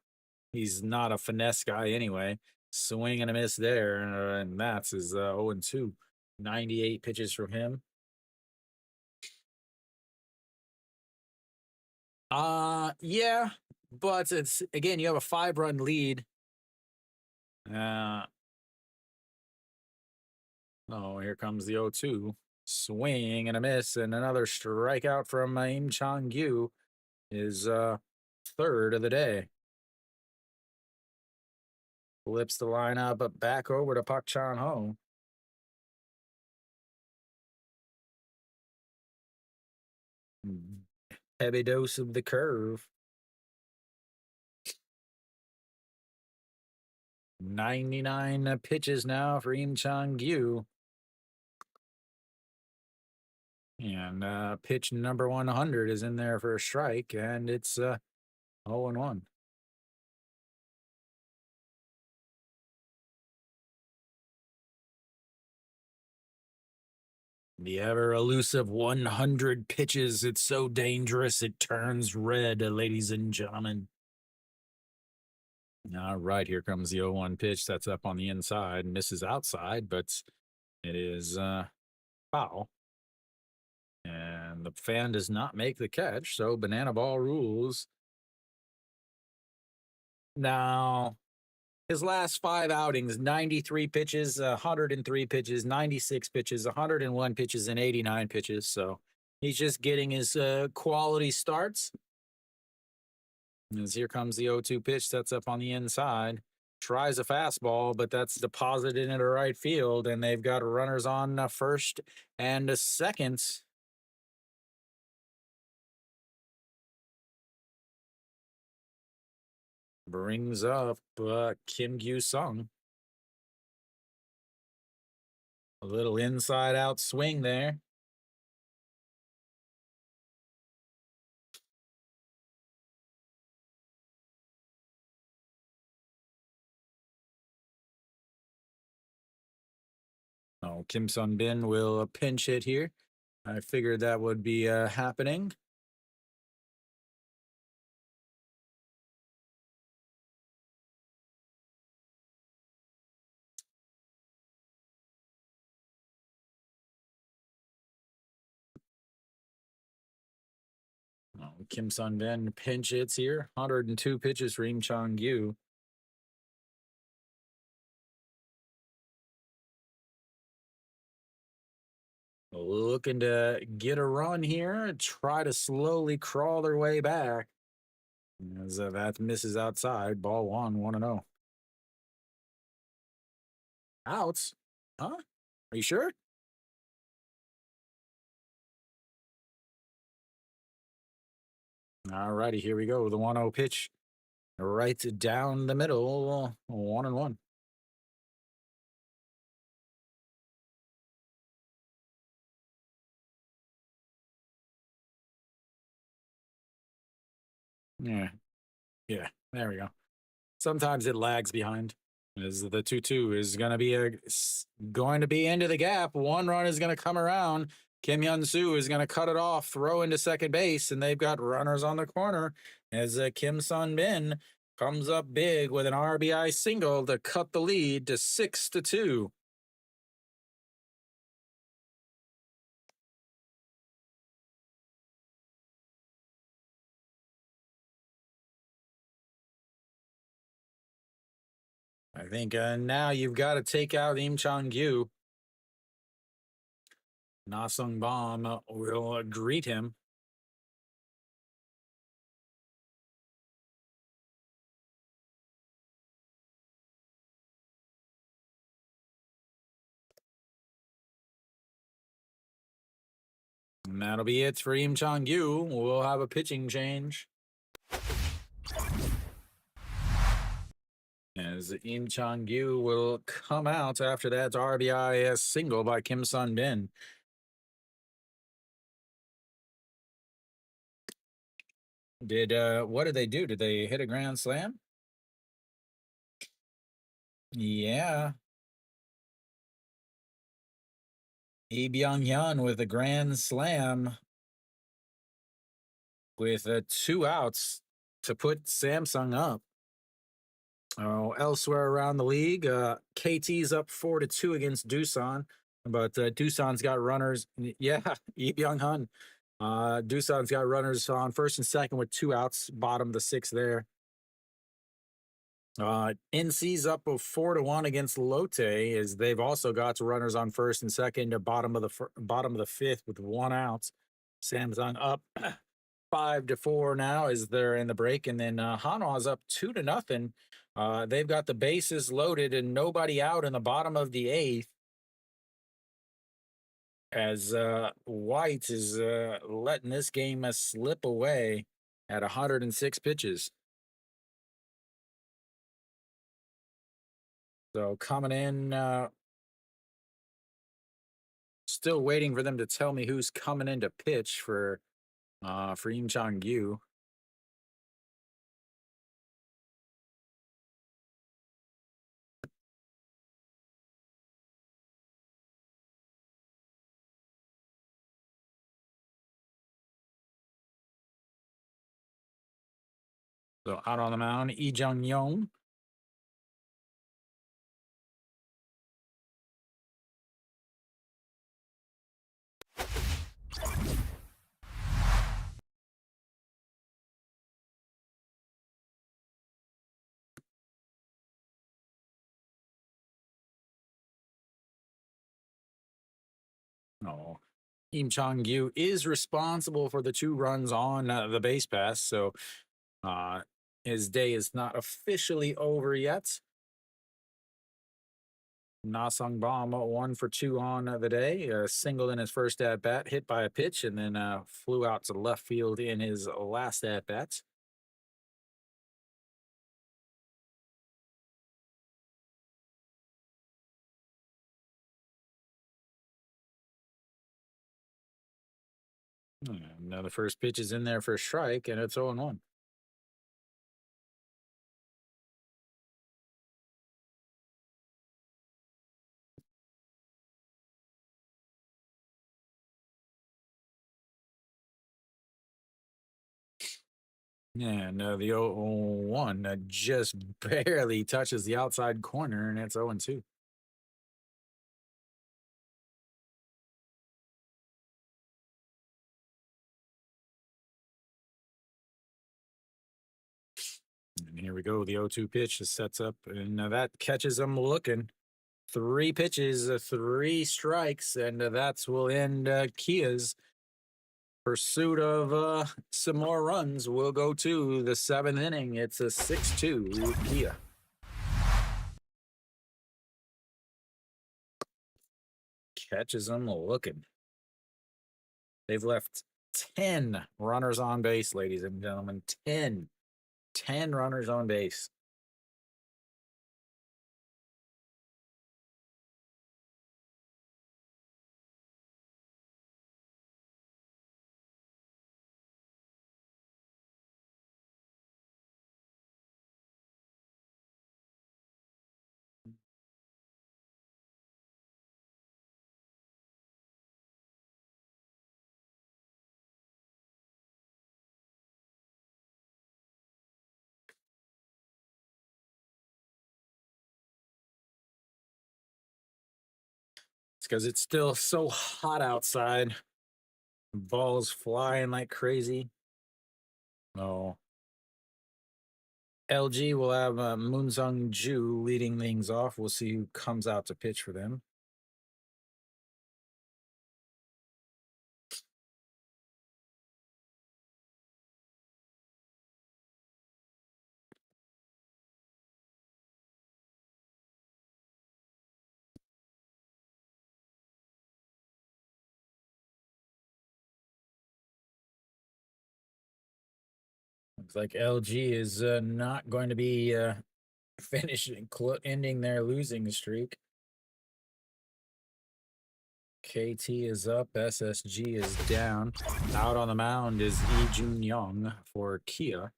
he's not a finesse guy anyway. Swing and a miss there, and that's his 0-2. 98 pitches from him. Yeah, but it's again, you have a 5-run lead. Uh oh, here comes the 0-2. Swing and a miss, and another strikeout from Im Chong-gyu, his third of the day. Flips the lineup back over to Park Chan-ho. Heavy dose of the curve. 99 pitches now for Im Chong-gyu. And pitch number 100 is in there for a strike, and it's 0-1. The ever elusive 100 pitches. It's so dangerous, it turns red, ladies and gentlemen. All right, here comes the 0-1 pitch. That's up on the inside, misses outside, but it is foul. And the fan does not make the catch, so banana ball rules. Now, his last 5 outings, 93 pitches, 103 pitches, 96 pitches, 101 pitches, and 89 pitches. So he's just getting his quality starts. As here comes the 0-2 pitch. That's up on the inside. Tries a fastball, but that's deposited into right field, and they've got runners on first and second. Brings up Kim Gyu-sung. A little inside out swing there. Oh, Kim Sun Bin will pinch hit here. I figured that would be happening. Kim Sun Ben pinch hits here. 102 pitches for Im Chong Yu. Looking to get a run here, try to slowly crawl their way back. As that misses outside, ball one, 1-0. Outs? Huh? Are you sure? All righty, here we go. The 1-0 pitch right down the middle, 1-1. Yeah, yeah, there we go. Sometimes it lags behind. As the 2-2 is going to be into the gap. One run is going to come around. Kim Hyun Soo is going to cut it off, throw into second base, and they've got runners on the corner as Kim Sun Bin comes up big with an RBI single to cut the lead to 6-2. I think now you've got to take out Im Chong Gyu. Na Sung Bom will greet him. And that'll be it for Im Chong Gyu. We'll have a pitching change. As Im Chong Gyu will come out after that RBI single by Kim Sun Bin. What did they do? Did they hit a grand slam? Yeah. Lee Byung Hyun with a grand slam with 2 outs to put Samsung up. Oh, elsewhere around the league, KT's up 4-2 against Doosan, but Doosan's got runners. Yeah, Lee Byung Hyun. Doosan's got runners on first and second with 2 outs, bottom of the sixth there. NC's up 4-1 against Lotte, as they've also got runners on first and second, bottom of the fifth with 1 out. Samsung up 5-4 now as they're in the break, and then Hanwha's up 2-0. They've got the bases loaded and nobody out in the bottom of the eighth. As White is letting this game slip away at 106 pitches. So coming in, still waiting for them to tell me who's coming in to pitch for Im Chong Gyu. So out on the mound, Lee Jung Yong. Oh, Im Chong Gyu is responsible for the 2 runs on the base pass, so his day is not officially over yet. Na Sung Bom 1-for-2 on the day, single in his first at bat, hit by a pitch, and then flew out to left field in his last at bat. Now the first pitch is in there for a strike, and it's 0-1. And the 0-1 just barely touches the outside corner, and it's 0-2. Here we go. The 0-2 pitch sets up, and that catches him looking. 3 pitches, 3 strikes, and that's will end Kia's pursuit of some more runs. We'll go to the 7th inning. It's a 6-2 Kia. Catches him looking. They've left 10 runners on base, ladies and gentlemen. 10 runners on base. It's because it's still so hot outside. Balls flying like crazy. Oh. LG will have Moonsung Ju leading things off. We'll see who comes out to pitch for them. Looks like LG is not going to be finishing, ending their losing streak. KT is up, SSG is down. Out on the mound is Lee Jun Young for Kia,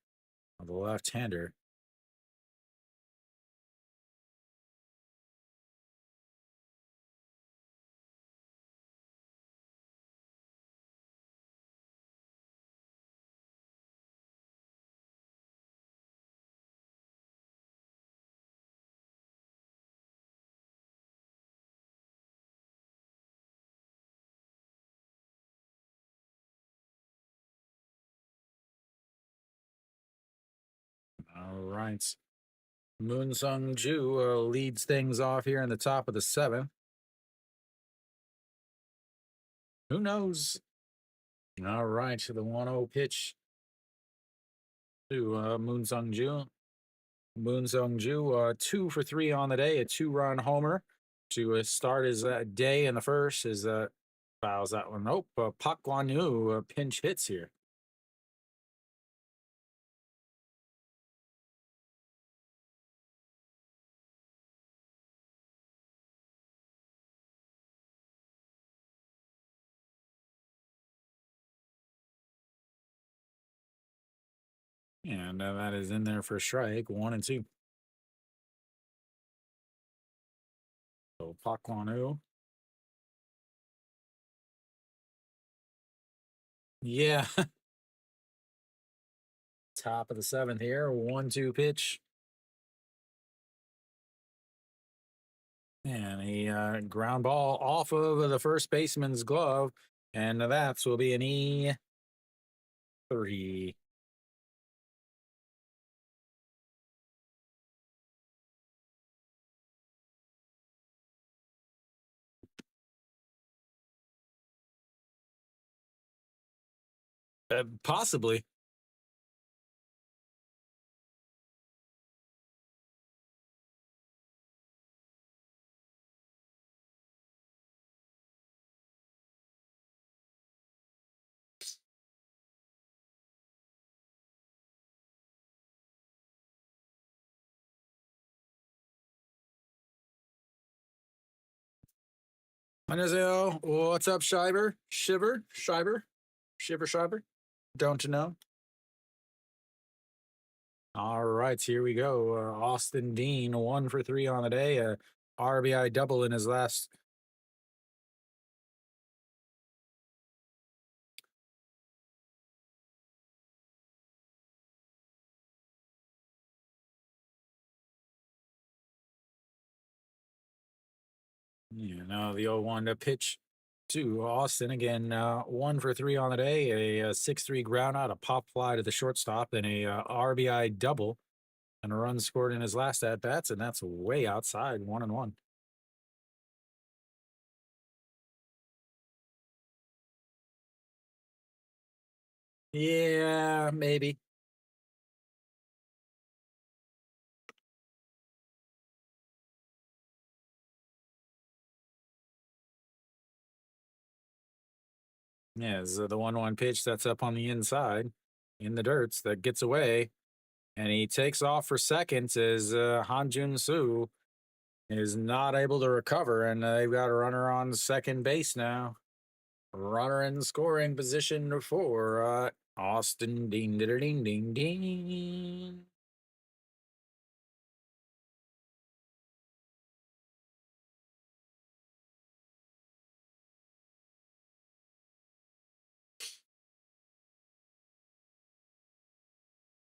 the left-hander. All right. Moonsung Ju leads things off here in the top of the 7th. Who knows? All right, the 1-0 pitch to Moonsung Ju. Moonsung Ju, 2 for 3 on the day, a 2-run homer to start his day in the first. Is fouls that one. Nope. Pak Guan Yu pinch hits here. And that is in there for strike 1 and 2. So Pak Guan Yu. Yeah. Top of the 7th here. 1-2 pitch. And a ground ball off of the first baseman's glove. And that will be an E3. Possibly. 안녕하세요. What's up, Shiver? Shiver? Don't you know? All right, here we go. Austin Dean, 1 for 3 on the day. RBI double in his last. You know, the 0-1 to pitch to Austin again. 1 for 3 on the day. A 6-3 ground out, a pop fly to the shortstop, and a RBI double. and a run scored in his last at bats, and that's way outside 1-1. Yeah, maybe. Yeah, the 1-1 pitch that's up on the inside in the dirts that gets away, and he takes off for second as Han Jun Soo is not able to recover, and they've got a runner on second base now. Runner in scoring position for Austin. Ding, ding, ding, ding, ding.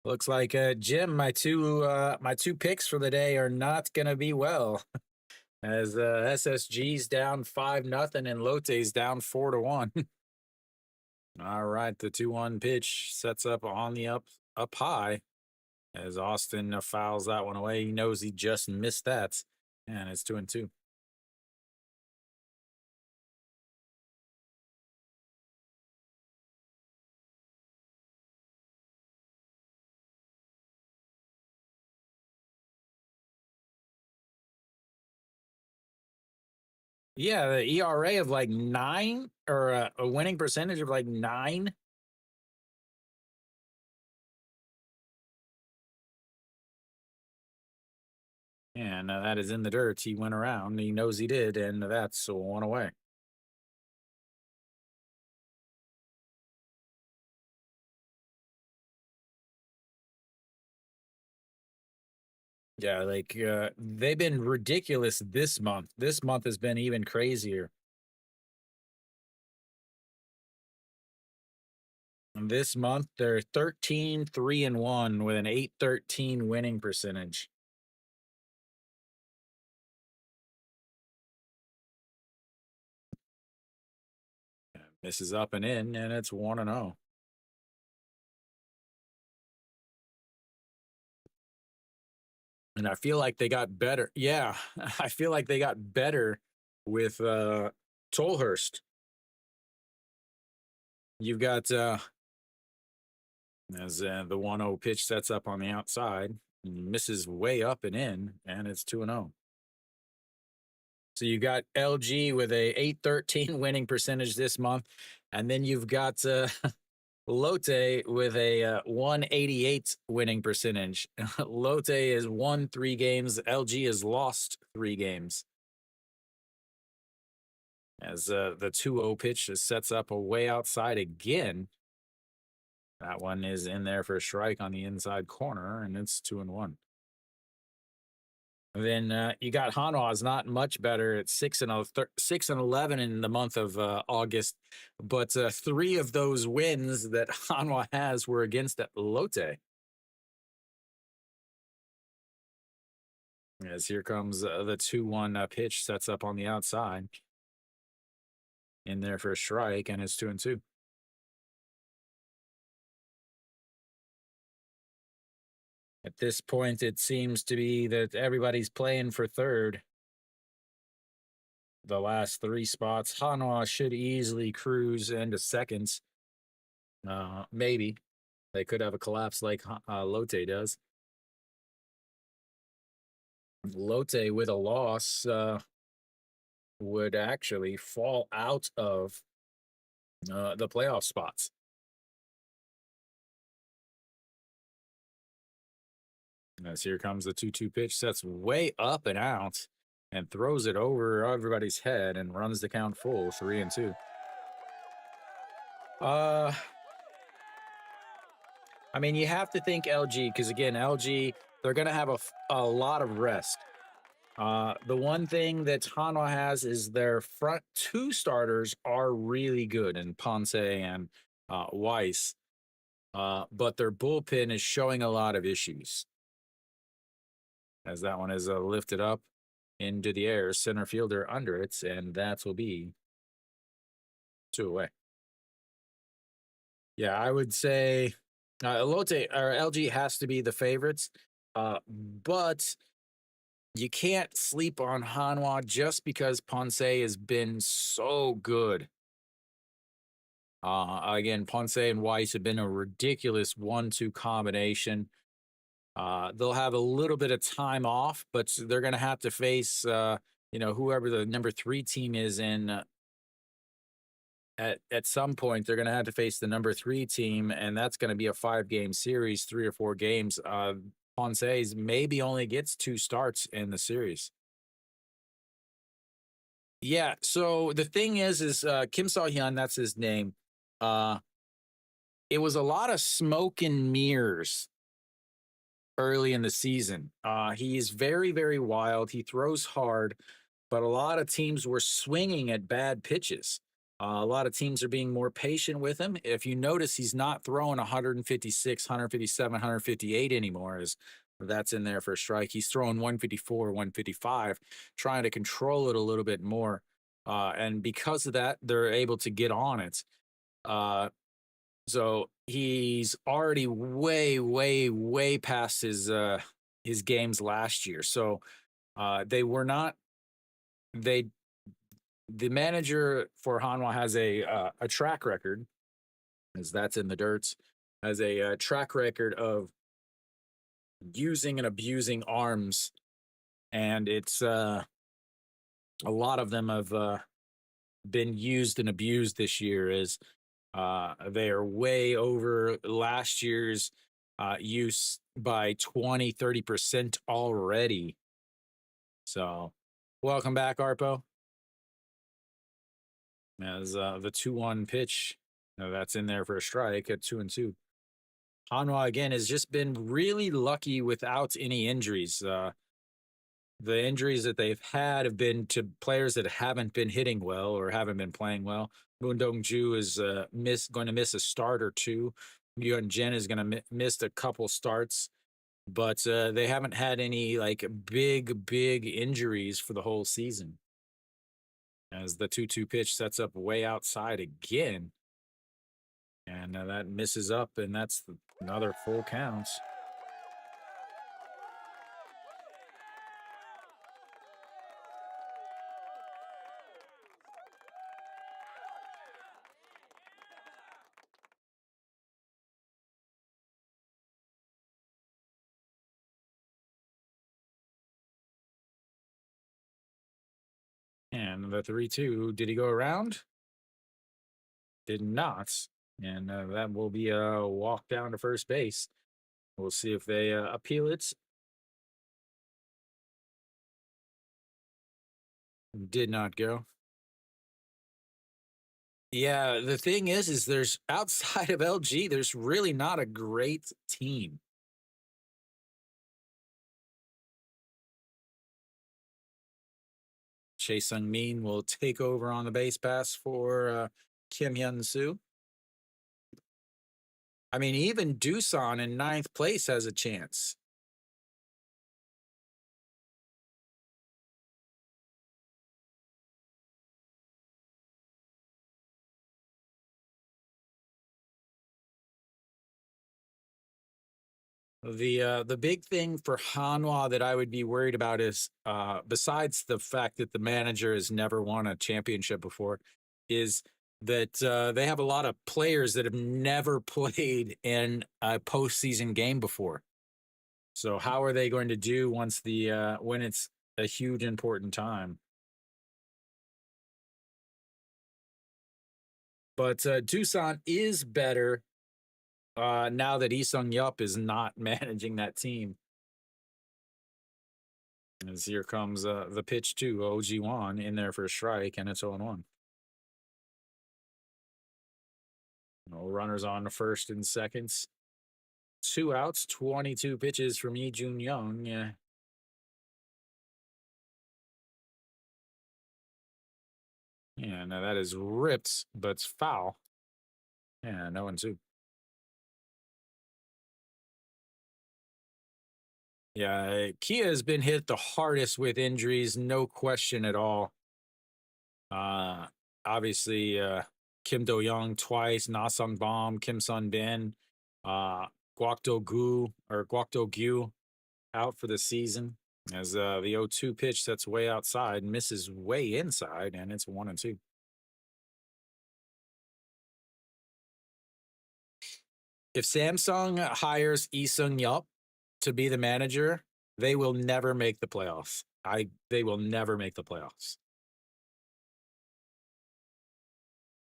Looks like Jim, my two picks for the day are not gonna be well. As SSG's down 5-0 and Lotte's down 4-1. All right, the 2-1 pitch sets up on the up high as Austin fouls that one away. He knows he just missed that, and it's 2-2. Yeah, the ERA of like 9 or a winning percentage of like 9. And that is in the dirt. He went around. He knows he did, and that's one away. Yeah, like they've been ridiculous this month. This month has been even crazier. And this month they're 13-3-1 with an 813 winning percentage. Misses up and in, and it's 1-0. And I feel like they got better. Yeah, I feel like they got better with Tolhurst. You've got as the 1-0 pitch sets up on the outside, misses way up and in, and it's 2-0. So you got LG with a 813 winning percentage this month, and then you've got Lotte with a 188 winning percentage. Lotte has won 3 games. LG has lost 3 games. As the 2-0 pitch sets up a way outside again. That one is in there for a strike on the inside corner, and it's 2-1. Then you got Hanwha's not much better at 6-11 in the month of August, but 3 of those wins that Hanwha has were against Lotte. As here comes the 2-1 pitch sets up on the outside, in there for a strike, and it's 2-2. At this point, it seems to be that everybody's playing for third. The last 3 spots, Hanwha should easily cruise into seconds. Maybe they could have a collapse like Lotte does. Lotte with a loss would actually fall out of the playoff spots. As here comes the 2-2 pitch, sets way up and out and throws it over everybody's head and runs the count full, 3-2. I mean, you have to think LG because again, LG they're going to have a lot of rest. The one thing that Hanwha has is their front 2 starters are really good, in Ponce and Weiss, but their bullpen is showing a lot of issues. As that one is lifted up into the air, center fielder under it, and that will be 2 away. Yeah, I would say Lotte or LG has to be the favorites. But you can't sleep on Hanwha just because Ponce has been so good. Again, Ponce and Weiss have been a ridiculous 1-2 combination. They'll have a little bit of time off, but they're going to have to face, whoever the number 3 team is in. At some point, they're going to have to face the number 3 team, and that's going to be a 5-game series, 3 or 4 games. Ponce's maybe only gets 2 starts in the series. Yeah. So the thing is Kim So Hyun, that's his name. Uh, it was a lot of smoke and mirrors early in the season. He's very, very wild. He throws hard, but a lot of teams were swinging at bad pitches. A lot of teams are being more patient with him. If you notice, he's not throwing 156, 157, 158 anymore, as that's in there for a strike. He's throwing 154, 155, trying to control it a little bit more. And because of that, they're able to get on it. Uh, so he's already way, way, way past his games last year. So they were not they the manager for Hanwha has a track record, as that's in the dirts, has a track record of using and abusing arms, and it's a lot of them have been used and abused this year. Is they are way over last year's use by 20-30% already. So, welcome back, Arpo. As the 2-1 pitch, that's in there for a strike at 2-2. Hanwha again has just been really lucky without any injuries. The injuries that they've had have been to players that haven't been hitting well or haven't been playing well. Moon Dong-ju is going to miss a start or two. Yun Jen is going to miss a couple starts, but they haven't had any like big injuries for the whole season. As the 2-2 pitch sets up way outside again, and that misses up, and that's another full count. And the 3-2, did he go around? Did not. And that will be a walk down to first base. We'll see if they appeal it. Did not go. Yeah, the thing is there's outside of LG, there's really not a great team. Chae Sung-min will take over on the base pass for Kim Hyun-soo. I mean, even Doosan in 9th place has a chance. The big thing for Hanwha that I would be worried about is besides the fact that the manager has never won a championship before, is that they have a lot of players that have never played in a postseason game before. So how are they going to do once the when it's a huge important time? But Doosan is better now that Lee Sung Yup is not managing that team. As here comes the pitch to OG1 in there for a strike, and it's 0-1. No runners on the first and seconds. 2 outs, 22 pitches from Lee Jun Young. Yeah, now that is ripped, but it's foul. Yeah, no 1-2. Yeah, Kia has been hit the hardest with injuries, no question at all. Uh, obviously, Kim Do Young twice, Na Sung Bom, Kim Sun Bin, Guak Do Gu or Guak Do Gyu. out for the season as the 0-2 pitch that's way outside misses way inside, and it's 1-2. If Samsung hires Lee Sung-yup to be the manager, they will never make the playoffs. They will never make the playoffs.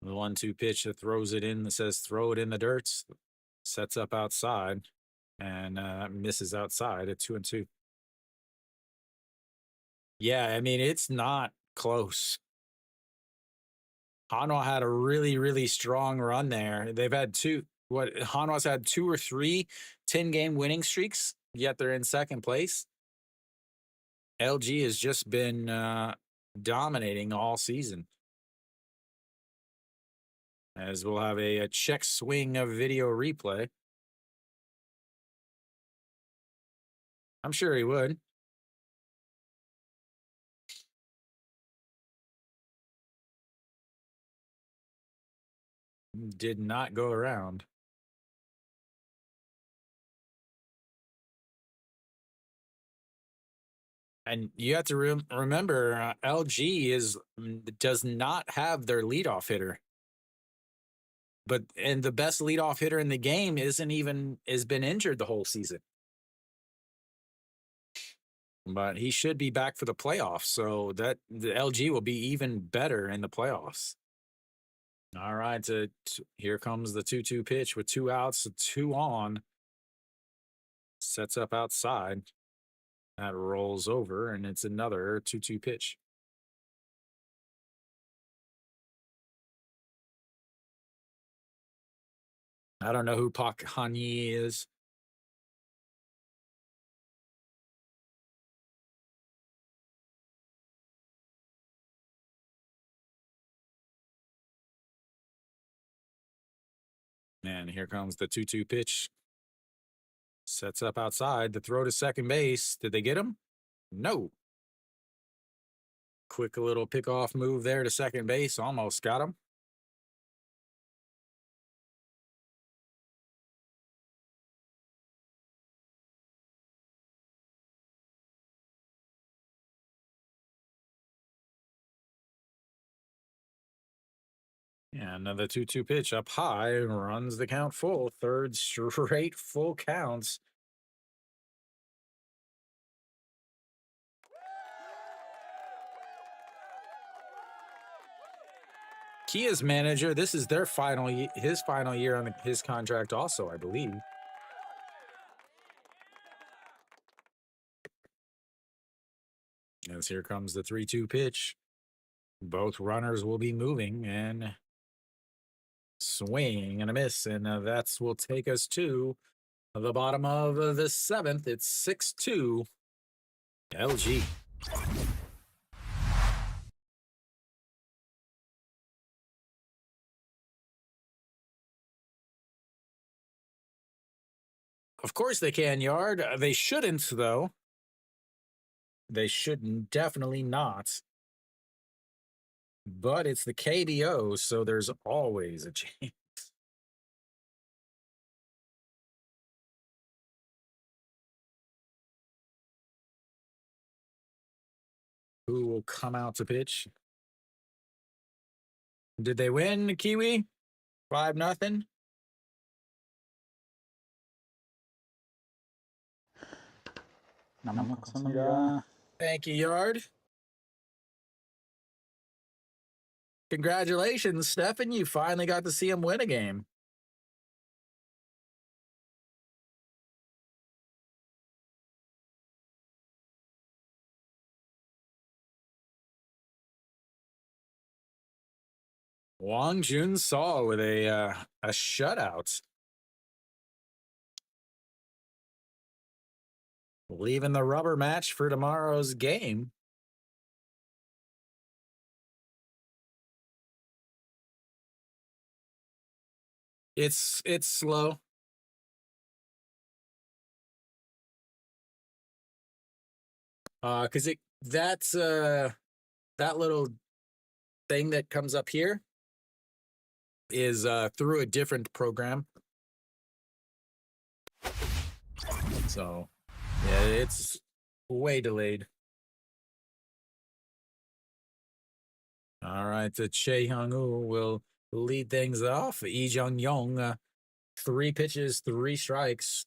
The 1-2 pitch that throws it in that says throw it in the dirt, sets up outside and misses outside at 2-2. Yeah, I mean, it's not close. Hanwha had a really, really strong run there. They've had Hanwha's had 2 or 3 10-game winning streaks, yet they're in second place. LG has just been dominating all season. As we'll have a check swing of video replay. I'm sure he would. Did not go around. And you have to remember, LG does not have their leadoff hitter. And the best leadoff hitter in the game has been injured the whole season. But he should be back for the playoffs, so that the LG will be even better in the playoffs. All right, here comes the 2-2 pitch with 2 outs, 2 on. Sets up outside. That rolls over, and it's another 2-2 pitch. I don't know who Park Han-yi is. And here comes the 2-2 pitch. Sets up outside. The throw to second base. Did they get him? No. Quick little pickoff move there to second base. Almost got him. Yeah, another 2-2 pitch up high, runs the count full. Third straight full counts. Kia's manager, this is their his final year on his contract also, I believe. As here comes the 3-2 pitch. Both runners will be moving and swing and a miss, and that's will take us to the bottom of the 7th. It's 6-2 LG. Of course they can, Yard. They shouldn't, though. They shouldn't, definitely not. But it's the KBO, so there's always a chance. Who will come out to pitch? Did they win, Kiwi? 5-0? Thank you, Yard. Congratulations, Stefan. You finally got to see him win a game. Wang Jun Saw with a shutout. Leaving the rubber match for tomorrow's game. It's slow. Because that's that little thing that comes up here is through a different program. So Yeah, it's way delayed. All right, the Che Hyung Woo will lead things off. Lee Jung Yong, 3 pitches, 3 strikes.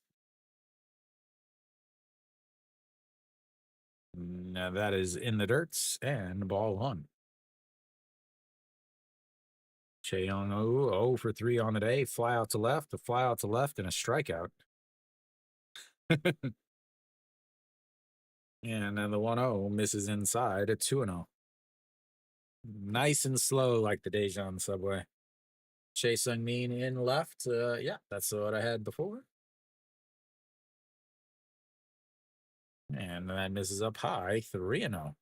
Now that is in the dirts and ball 1. Che Hyung Woo 0 for 3 on the day. Fly out to left, a fly out to left, and a strikeout. And then the 1-0 misses inside at 2-0. Nice and slow like the Daejeon subway. Chae Sung Min in left. Yeah, that's what I had before. And that misses up high, 3-0.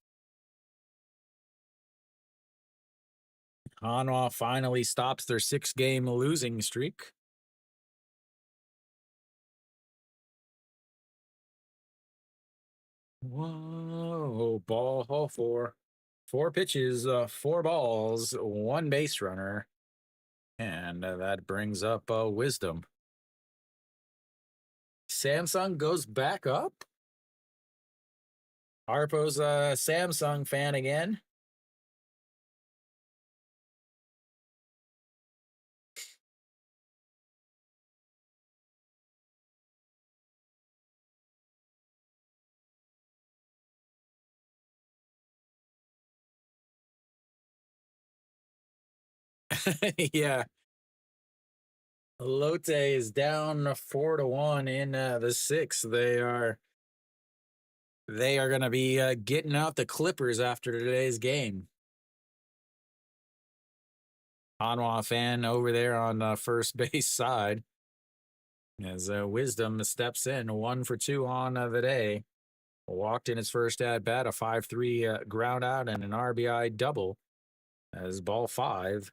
Hanwha finally stops their 6-game losing streak. Whoa, ball 4. 4 pitches, 4 balls, 1 base runner. And that brings up Wisdom. Samsung goes back up. Harpo's a Samsung fan again. Yeah. Lotte is down 4-1 in the 6th. They are going to be getting out the Clippers after today's game. Hanwha fan over there on the first base side as Wisdom steps in 1 for 2 on the day. Walked in his first at bat, a 5-3 ground out and an RBI double as ball 5.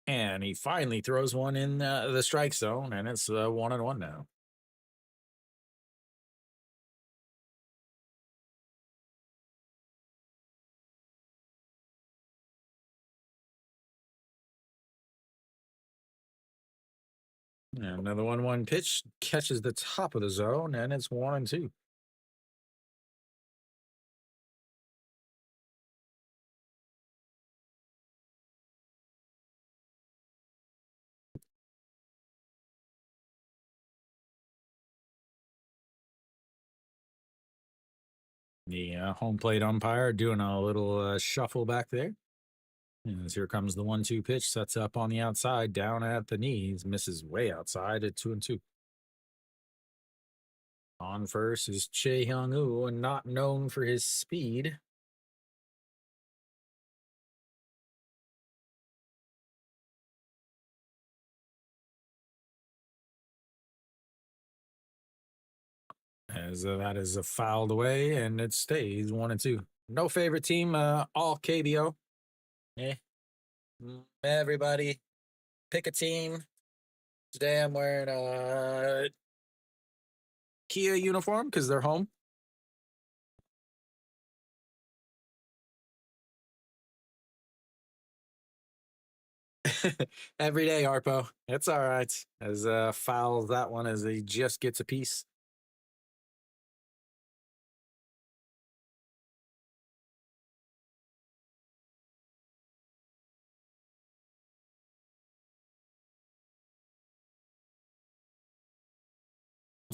And he finally throws one in the strike zone, and it's 1-1 now. And another 1-1 pitch catches the top of the zone, and it's 1-2. The home plate umpire doing a little shuffle back there. As here comes the 1-2 pitch, sets up on the outside, down at the knees, misses way outside at 2-2. On first is Che Hyung Woo, not known for his speed. As that is fouled away, and it stays 1-2. No favorite team, all KBO. Eh. Everybody pick a team. Today I'm wearing a Kia uniform because they're home. Every day, Arpo. It's all right. As fouls that one as he just gets a piece.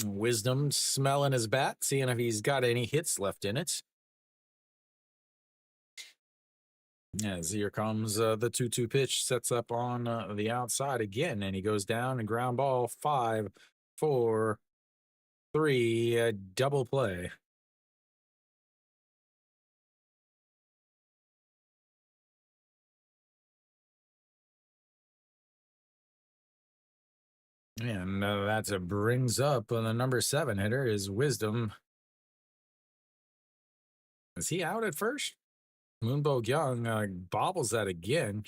Wisdom smelling his bat, seeing if he's got any hits left in it. As here comes the 2-2 pitch, sets up on the outside again, and he goes down and ground ball 5, 4, 3, double play. And that brings up the number 7 hitter is Wisdom. Is he out at first? Moonbo Young bobbles that again.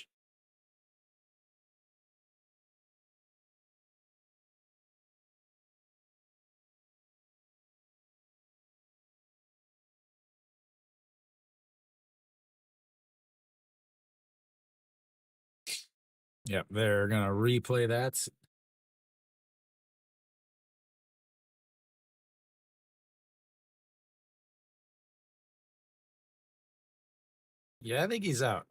Yep, they're gonna replay that. Yeah, I think he's out.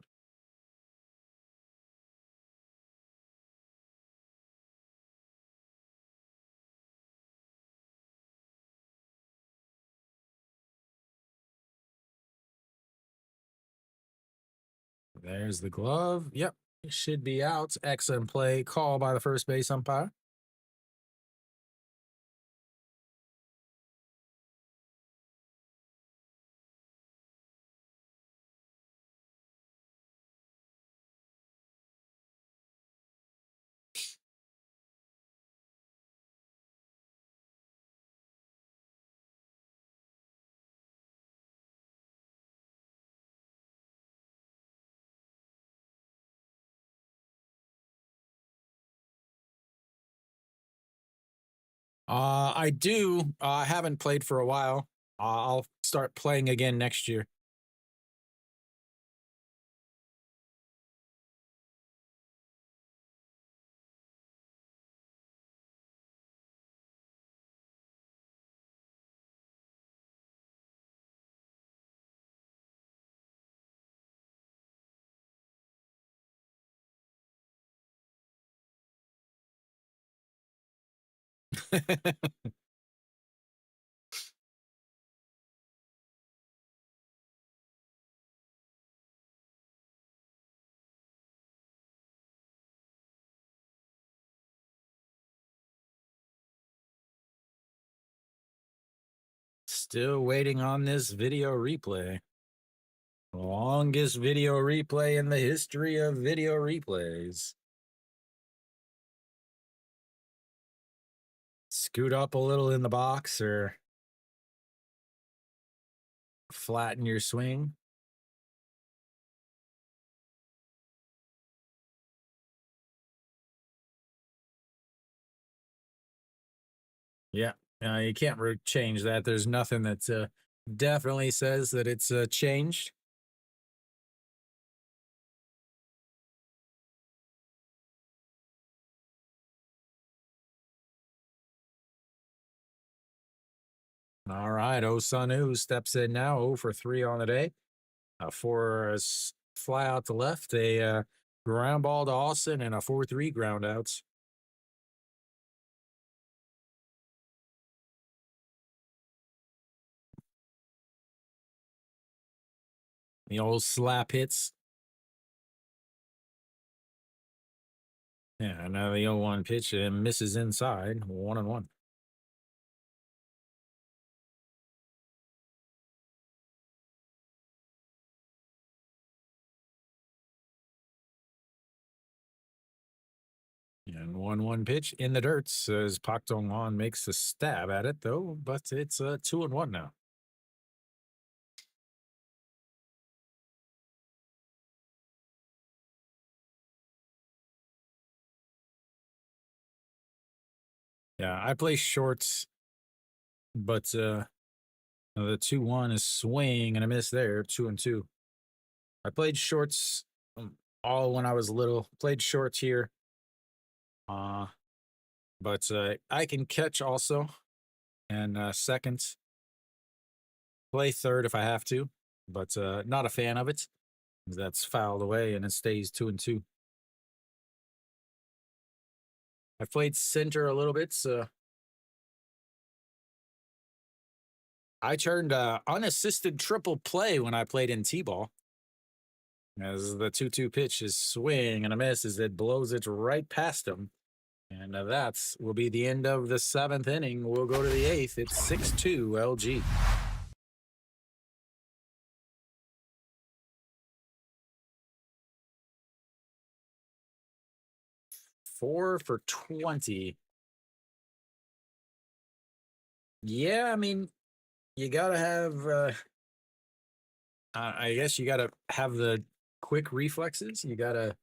There's the glove. Yep, he should be out. Excellent play. Call by the first base umpire. I do. I haven't played for a while. I'll start playing again next year. Still waiting on this video replay. Longest video replay in the history of video replays. Scoot up a little in the box or flatten your swing. Yeah, you can't change that. There's nothing that definitely says that it's changed. All right, Osanu steps in now, 0 for 3 on the day. For a fly out to left, a ground ball to Austin, and a 4-3 ground outs. The old slap hits. Yeah, now the 0-1 pitch and misses inside, 1-1. And 1-1 pitch in the dirt as Pak Dong Hwan makes a stab at it, though, but it's 2-1 now. 'I play shorts, but the 2-1 is swing and a miss there, 2-2. I played shorts all when I was little. Played shorts here. But I can catch also, and second, play third if I have to, but not a fan of it. That's fouled away and it stays 2-2. I've played center a little bit, so I turned unassisted triple play when I played in T-ball. As the 2-2 pitch is swing and a miss as it blows it right past him. And that's will be the end of the 7th inning. We'll go to the 8th. It's 6-2 LG. 4 for 20. Yeah, I mean, you gotta have. I guess you gotta have the quick reflexes. You gotta.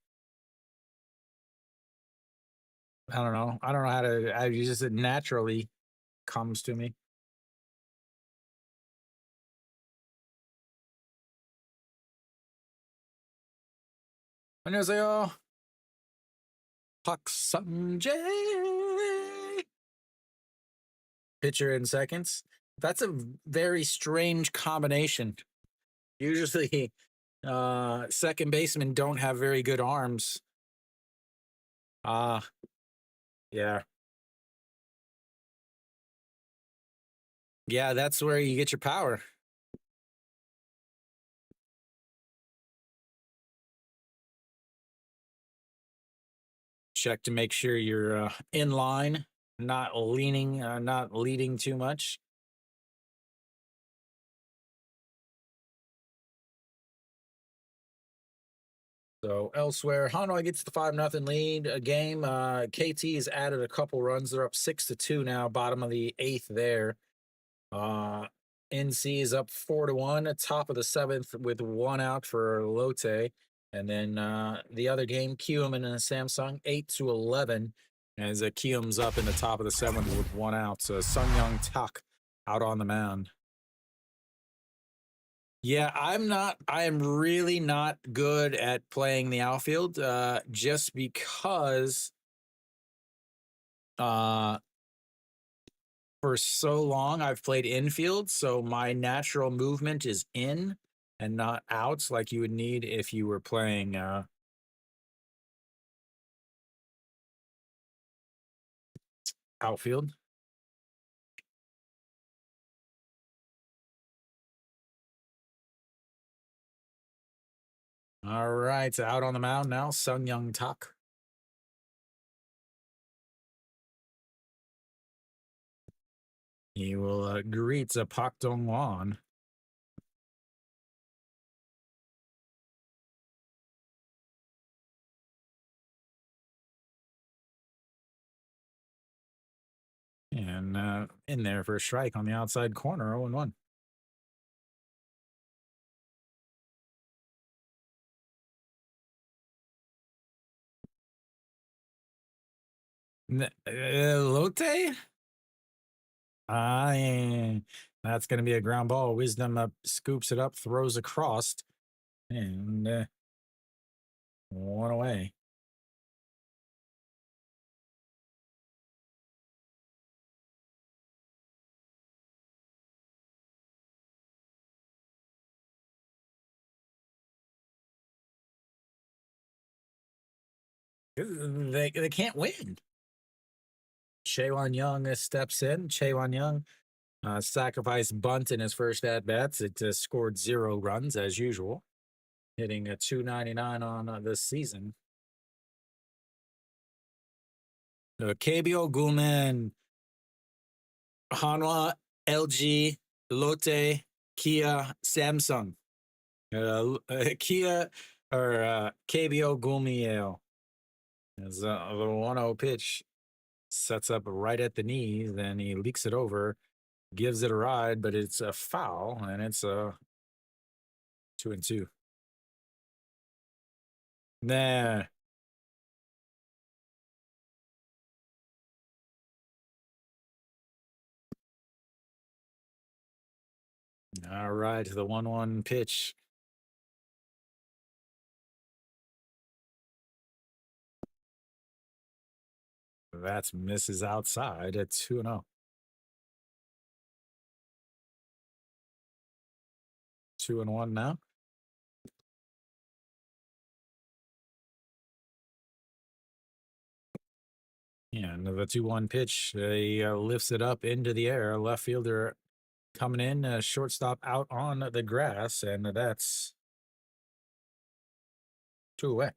I don't know. I don't know how to. I just it naturally comes to me. And I was like, oh, Puck Sanjay. Pitcher in seconds. That's a very strange combination. Usually, second basemen don't have very good arms. Yeah. Yeah, that's where you get your power. Check to make sure you're in line, not leaning, not leading too much. So elsewhere, Hanoi gets the 5-0 lead. A game. KT has added a couple runs. They're up 6-2 now. Bottom of the eighth there. NC is up 4-1. Top of the seventh with one out for Lotte. And then the other game, Kium and Samsung 8-11. As Kium's up in the top of the seventh with one out. So Sung Young Tak out on the mound. Yeah, I am really not good at playing the outfield just because for so long I've played infield, so my natural movement is in and not out like you would need if you were playing outfield. All right, out on the mound now, Sung Young Tak. He will greet Pak Dong Wan. And in there for a strike on the outside corner, 0-1. Lotte? Yeah. That's going to be a ground ball. Wisdom scoops it up, throws across, and one away. They can't win. Chaewon Young steps in. Chaewon Young sacrificed bunt in his first at bats. It scored 0 runs as usual, hitting a 299 on this season. KBO Gulman, Hanwha, LG, Lotte, Kia, Samsung. Kia or KBO Gumiel as the 1-0 pitch sets up right at the knee. Then he leaks it over, gives it a ride, but it's a foul, and it's a 2-2. Nah. All right, the 1-1 pitch. That's misses outside at 2-0. 2-1 now. Yeah, and the 2-1 pitch. He lifts it up into the air. Left fielder coming in, shortstop out on the grass, and that's 2 away.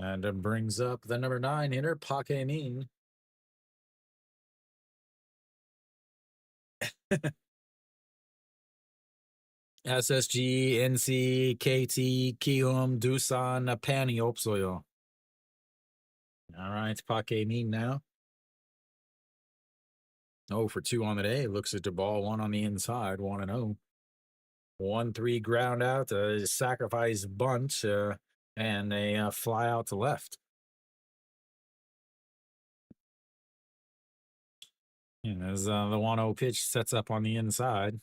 And it brings up the number 9 hitter, Pak Min. SSG, NC, KT, Kium, Dusan, Pani Opsoyo. All right, Pak Min now. 0 for 2 on the day. Looks at the ball, 1 on the inside, 1-0. 1-3 ground out, sacrifice bunt, and a fly out to left. And as the 1-0 pitch sets up on the inside.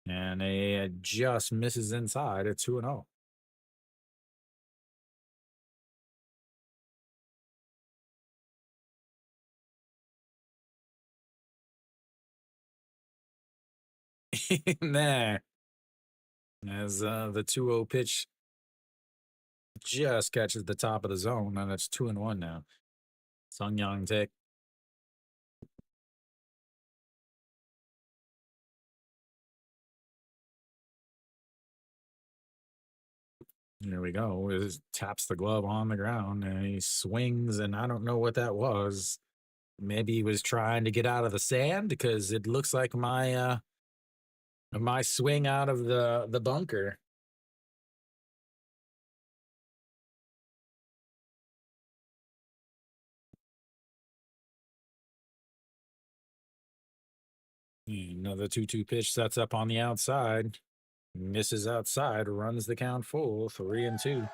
And he just misses inside at 2-0. There, as the 2-0 pitch just catches the top of the zone, and it's 2-1 now. Sung Yang take. Here we go. It taps the glove on the ground and he swings, and I don't know what that was. Maybe he was trying to get out of the sand because it looks like my swing out of the bunker. Another 2-2 pitch sets up on the outside. Misses outside, runs the count full, 3-2.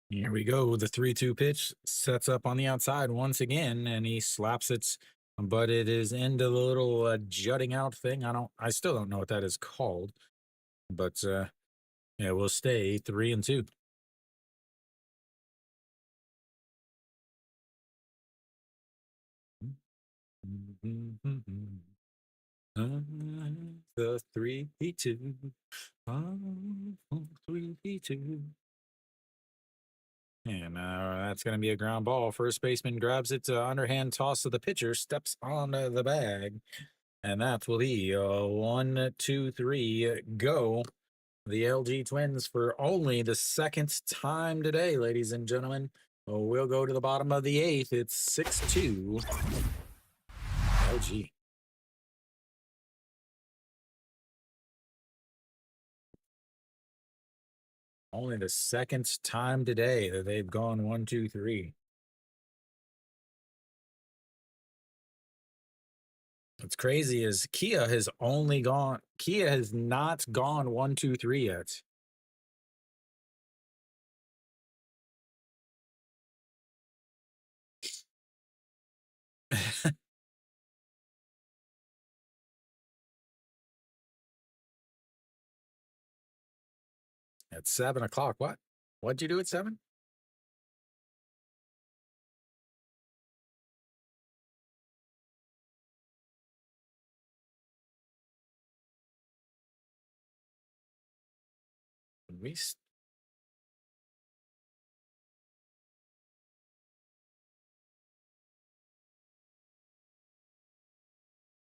Here we go. The 3-2 pitch sets up on the outside once again, and he slaps it, but it is into the little jutting out thing. I still don't know what that is called, but yeah, we'll stay 3-2. The 3-2. 3-2. And that's going to be a ground ball. First baseman grabs it, underhand toss to the pitcher, steps on the bag, and that will be 1-2-3 go. The LG Twins for only the second time today, ladies and gentlemen. We'll go to the bottom of the eighth. It's 6-2 LG. Only the second time today that they've gone 1-2-3. What's crazy is Kia has not gone 1-2-3 yet. At 7 o'clock. What? What'd you do at 7? We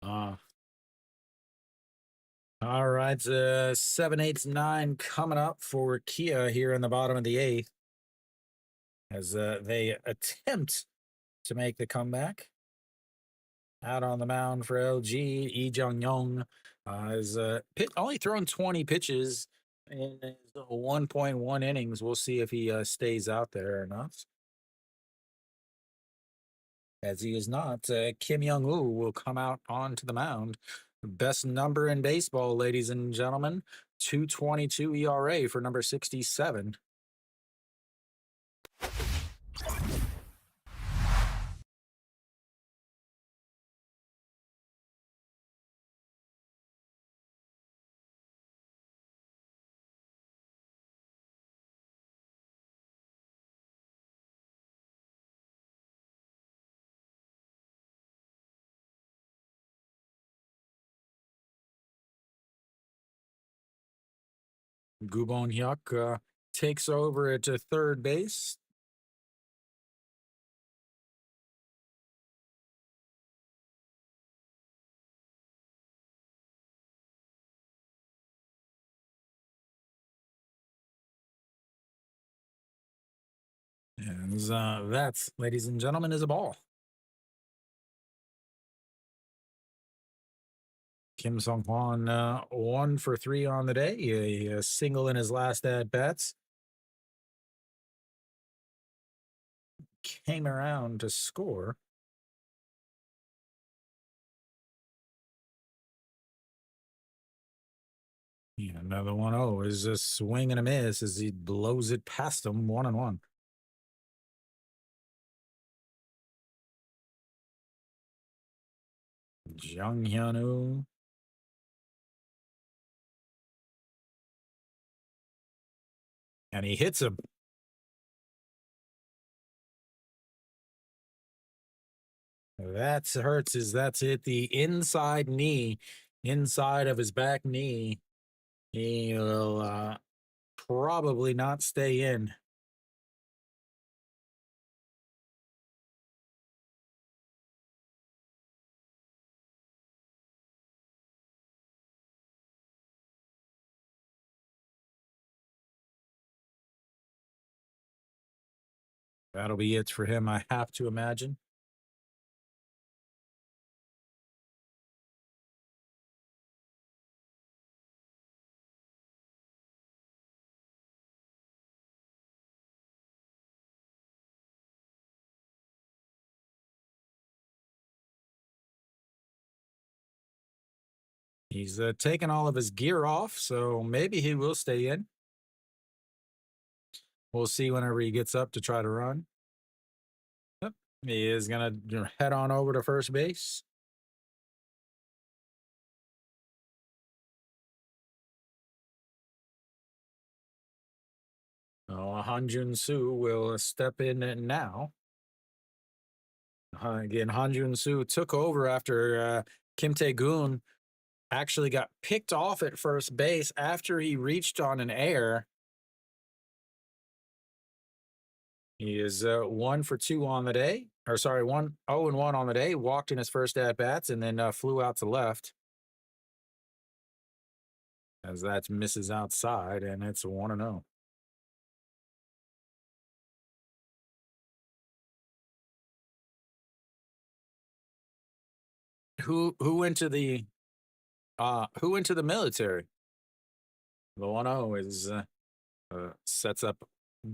uh all right, 7, 8, 9 coming up for Kia here in the bottom of the eighth as they attempt to make the comeback. Out on the mound for LG, Lee Jung Young is only thrown 20 pitches in his 1.1 innings. We'll see if he stays out there or not. As he is not, Kim Young-woo will come out onto the mound. Best number in baseball, ladies and gentlemen. 2.22 ERA for number 67. Gubon Hyuk takes over at third base. And that, ladies and gentlemen, is a ball. Kim Sung Hwan 1 for 3 on the day. A single in his last at bats. Came around to score. Yeah, another 1-0 is a swing and a miss as he blows it past him 1-1. Jung Hyun-woo. And he hits him. That hurts. That's it. The inside knee, inside of his back knee. He will probably not stay in. That'll be it for him, I have to imagine. He's taken all of his gear off, so maybe he will stay in. We'll see whenever he gets up to try to run. Yep. He is going to head on over to first base. Oh, Hanjun Soo will step in now. Again, Hanjun Soo took over after Kim Tae-gun actually got picked off at first base after he reached on an air. He is 1 for 2 on the day, or sorry, 0-1 on the day. Walked in his first at bats and then flew out to left as that misses outside, and it's 1-0. Who went to the military? The 1-0 is sets up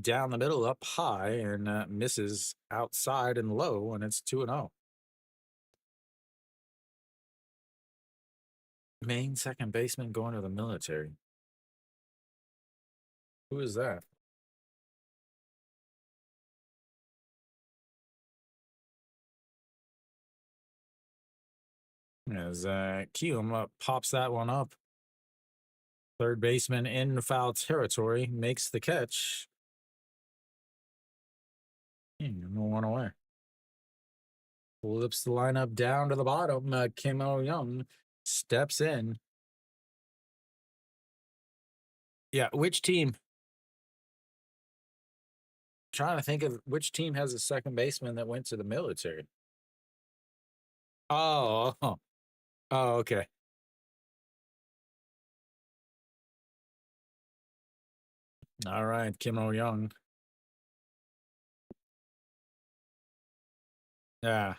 down the middle, up high, and misses outside and low, and it's 2-0. Main second baseman going to the military. Who is that? As Kium pops that one up. Third baseman in foul territory makes the catch. No one away. Flips the lineup down to the bottom. Kim Oh-young steps in. Yeah, which team? Trying to think of which team has a second baseman that went to the military. Oh, okay. All right, Kim Oh-young. Yeah.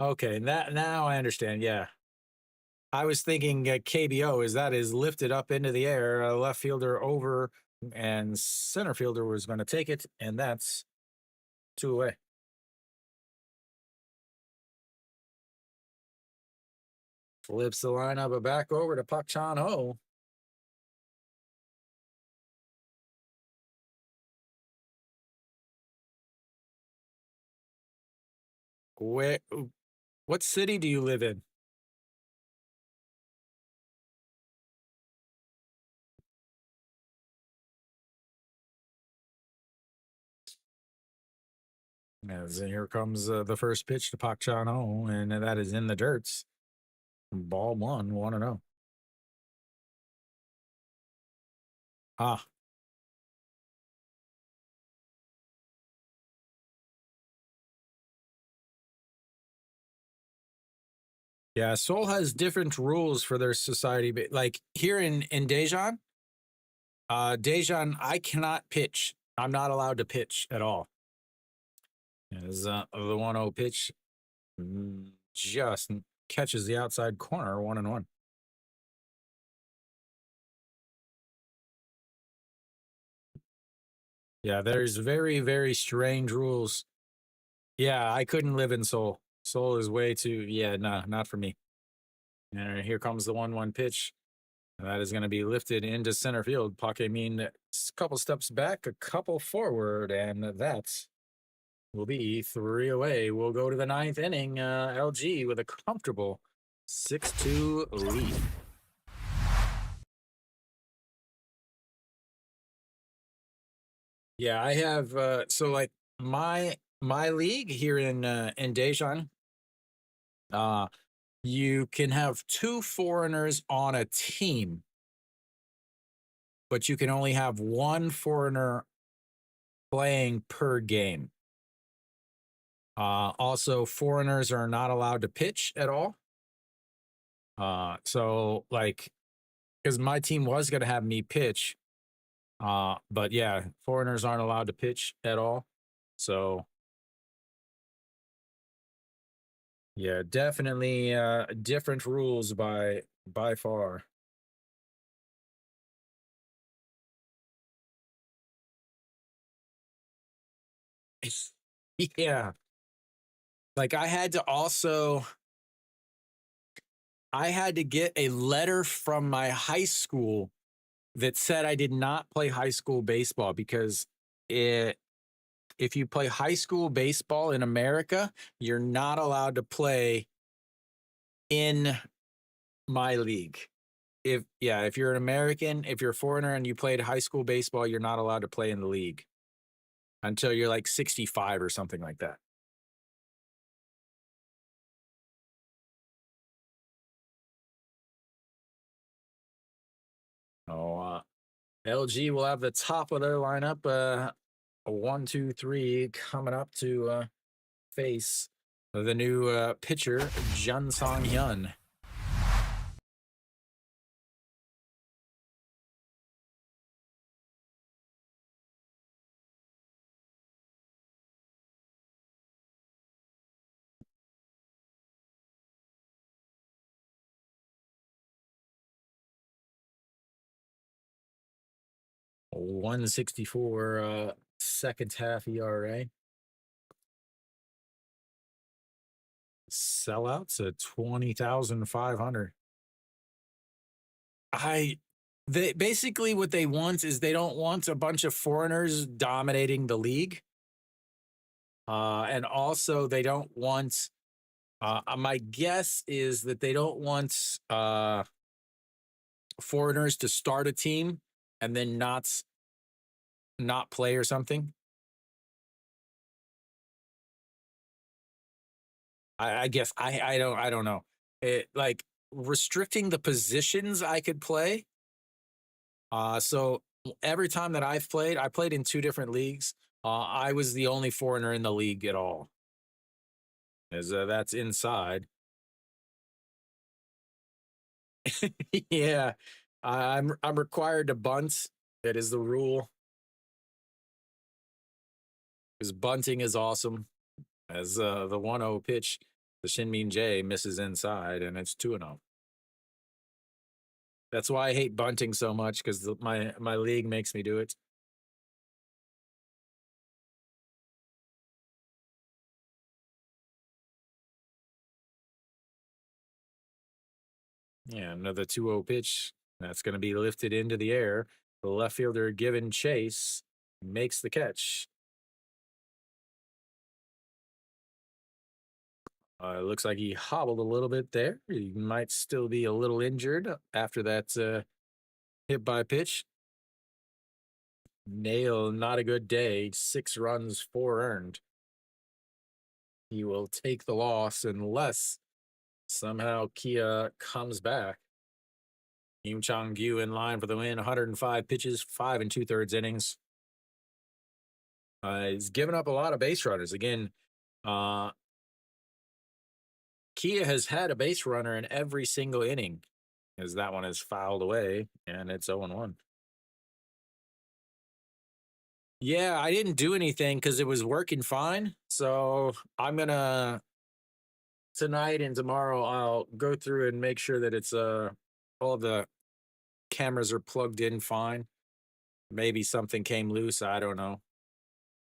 Okay, that now I understand. Yeah. I was thinking KBO is that is lifted up into the air, left fielder over, and center fielder was going to take it, and that's 2 away. Flips the lineup back over to Pak Chan Ho. Where, what city do you live in? As here comes the first pitch to Pak Chan Ho, and that is in the dirts. Ball 1-0. Ah, yeah. Seoul has different rules for their society, but like here in Daejeon, Daejeon, I cannot pitch. I'm not allowed to pitch at all. As the 1-0 pitch just catches the outside corner, 1-1. Yeah, there's very, very strange rules. Yeah, I couldn't live in Seoul. Seoul is way too, yeah, no, not for me. And here comes the 1-1 pitch. And that is going to be lifted into center field. Pake mean a couple steps back, a couple forward, and that will be 3 away. We'll go to the ninth inning. LG with a comfortable 6-2 lead. Yeah, I have so like my league here in Daejeon, uh you can have two foreigners on a team, but you can only have one foreigner playing per game. Also, foreigners are not allowed to pitch at all. So like, because my team was gonna have me pitch, but yeah, foreigners aren't allowed to pitch at all. So yeah, definitely different rules by far. Yeah. Like I had to get a letter from my high school that said I did not play high school baseball because it if you play high school baseball in America, you're not allowed to play in my league. If you're an American, if you're a foreigner and you played high school baseball, you're not allowed to play in the league until you're like 65 or something like that. Oh, LG will have the top of their lineup. A 1, 2, 3 coming up to face the new pitcher, Jun Song Hyun. A 164 second half ERA. Sellouts at 20,500. I they basically what they want is they don't want a bunch of foreigners dominating the league. And also they don't want my guess is that they don't want foreigners to start a team and then not play or something. I guess I don't know. It like restricting the positions I could play. So every time that I played in two different leagues. I was the only foreigner in the league at all, as that's inside. Yeah, I'm required to bunt. That is the rule. Because bunting is awesome. As the 1-0 pitch, the Shinmin J misses inside, and it's 2-0. That's why I hate bunting so much because my league makes me do it. Yeah, another 2-0 pitch. That's going to be lifted into the air. The left fielder given chase makes the catch. Looks like he hobbled a little bit there. He might still be a little injured after that hit by pitch. Nail, not a good day. 6 runs, 4 earned. He will take the loss unless somehow Kia comes back. Kim Chong-gyu in line for the win. 105 pitches, 5 2/3 innings. He's given up a lot of base runners. Again, uh, Kia has had a base runner in every single inning, as that one is fouled away, and it's 0-1. Yeah, I didn't do anything because it was working fine. So I'm gonna tonight and tomorrow I'll go through and make sure that it's all the cameras are plugged in fine. Maybe something came loose. I don't know.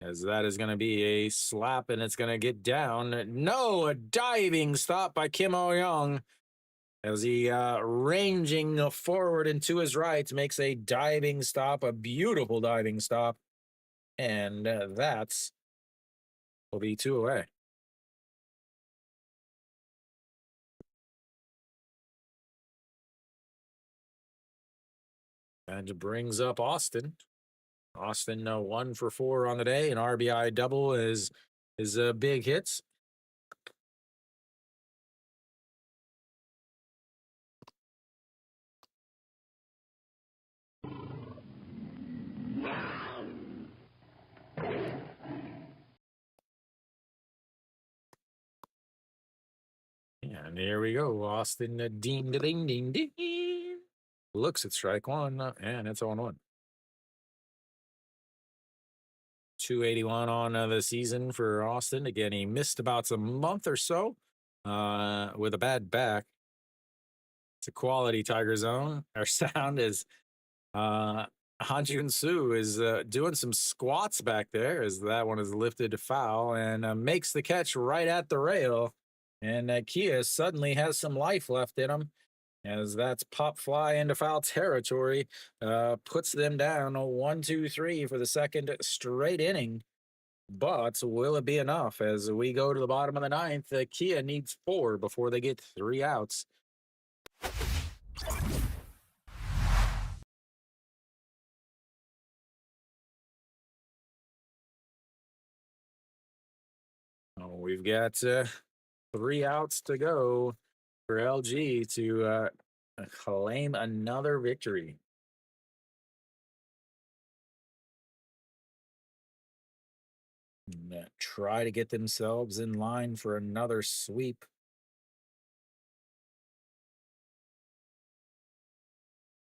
As that is going to be a slap and it's going to get down. No, a diving stop by Kim Oh Young as he ranging forward and to his right makes a diving stop, a beautiful diving stop, and that's will be two away. And brings up Austin. Austin 1 for 4 on the day, an RBI double is big hits. And here we go. Austin ding ding ding ding. Looks at strike one, and it's on 1. 281 on the season for Austin. Again, he missed about a month or so with a bad back. It's a quality Tiger Zone. Our sound is Hanjun Su is doing some squats back there as that one is lifted to foul and makes the catch right at the rail. And Kia suddenly has some life left in him as that's pop fly into foul territory. Puts them down 1-2-3 for the second straight inning. But will it be enough as we go to the bottom of the ninth? Kia needs 4 before they get 3 outs. We've got 3 outs to go for LG to claim another victory. And, try to get themselves in line for another sweep.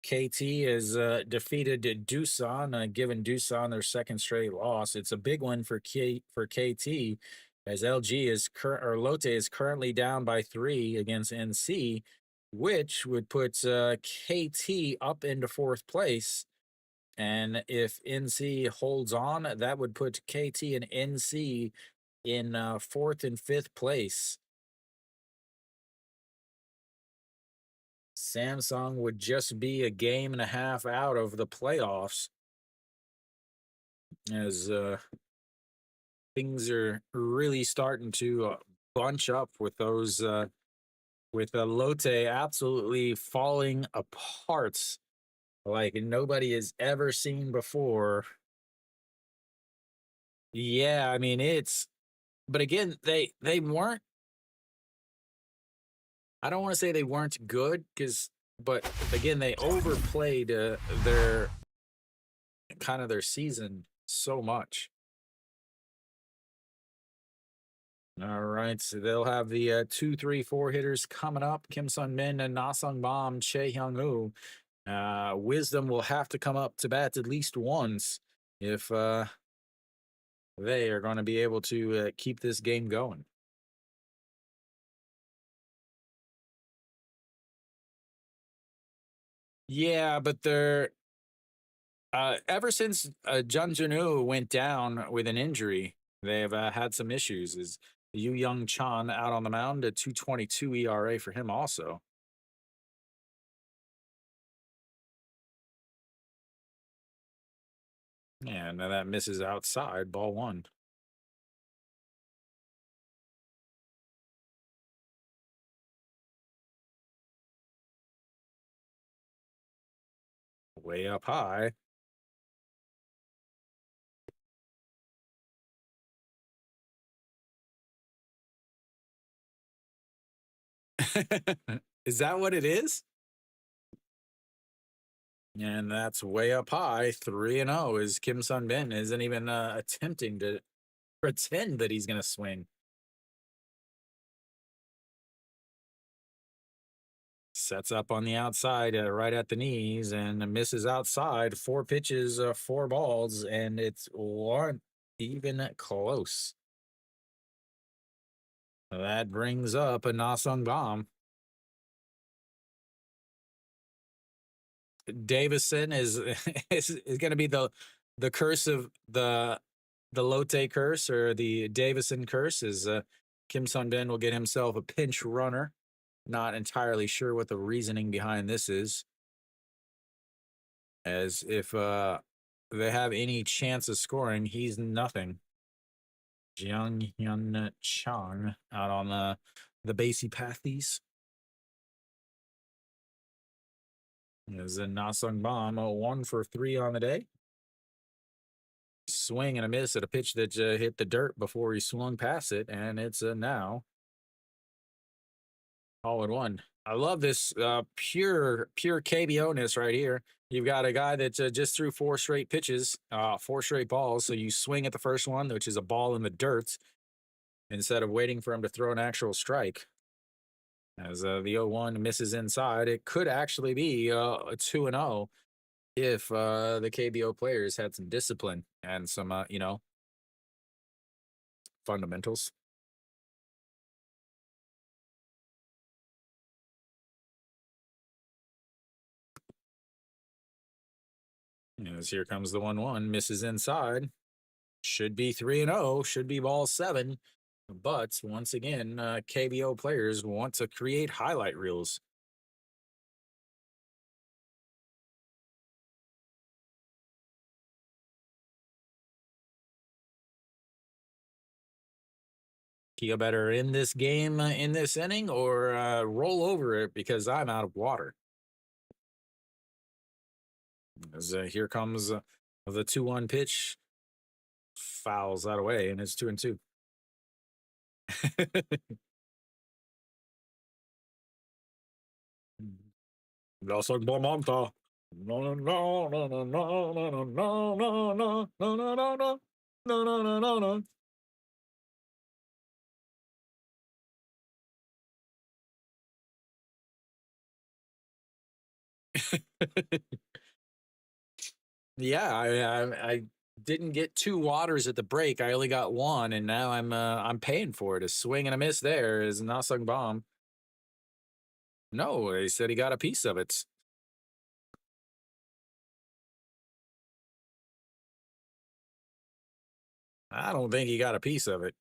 KT has defeated Doosan, given Doosan their second straight loss. It's a big one for KT, as LG is Lotte is currently down by 3 against NC, which would put KT up into 4th place. And if NC holds on, that would put KT and NC in 4th and 5th place. Samsung would just be a game and a half out of the playoffs as things are really starting to bunch up with those with Lotte absolutely falling apart like nobody has ever seen before. Yeah, I mean but again, they weren't, I don't want to say they weren't good but again, they overplayed their season so much. All right, so they'll have the 2, 3, 4 hitters coming up. Kim Sun Min and Na Sung Bam, Chae Hyung Woo. Wisdom will have to come up to bat at least once if they are going to be able to keep this game going. Yeah, but they're ever since Jun Junu went down with an injury, they've had some issues. Is Yu Young Chan out on the mound at 2.22 ERA for him also. And that misses outside, ball 1. Way up high. Is that what it is? And that's way up high. 3-0 is Kim Sun Bin. Isn't even attempting to pretend that he's going to swing. Sets up on the outside right at the knees and misses outside. 4 pitches, 4 balls, and it's one even close. That brings up a Na Sung Bam. Davison is going to be the curse of the Lotte curse, or the Davison curse, is Kim Sun Bin will get himself a pinch runner. Not entirely sure what the reasoning behind this is, as if they have any chance of scoring, he's nothing. Jiang Hyun Chang out on the basey pathies. Is a Nasung Bomb, a 1 for 3 on the day. Swing and a miss at a pitch that hit the dirt before he swung past it, and it's a now all in one. I love this pure KBO-ness right here. You've got a guy that just threw 4 straight pitches, 4 straight balls. So you swing at the first one, which is a ball in the dirt, instead of waiting for him to throw an actual strike. As the 0-1 misses inside, it could actually be a 2-0 if the KBO players had some discipline and some, fundamentals. As here comes the 1-1, misses inside. Should be 3-0, should be ball 7. But once again, KBO players want to create highlight reels. You better in this game, in this inning, or roll over it because I'm out of water. As here comes the 2-1 pitch, fouls that away, and it's 2-2. Lasag Bomanta. No, no, no, no, no, no, no, no, no, no, no, no, no, no, no, no, no, no, no. Yeah, I didn't get 2 waters at the break. I only got one, and now I'm paying for it. A swing and a miss there is Nasung Bomb. No, he said he got a piece of it. I don't think he got a piece of it.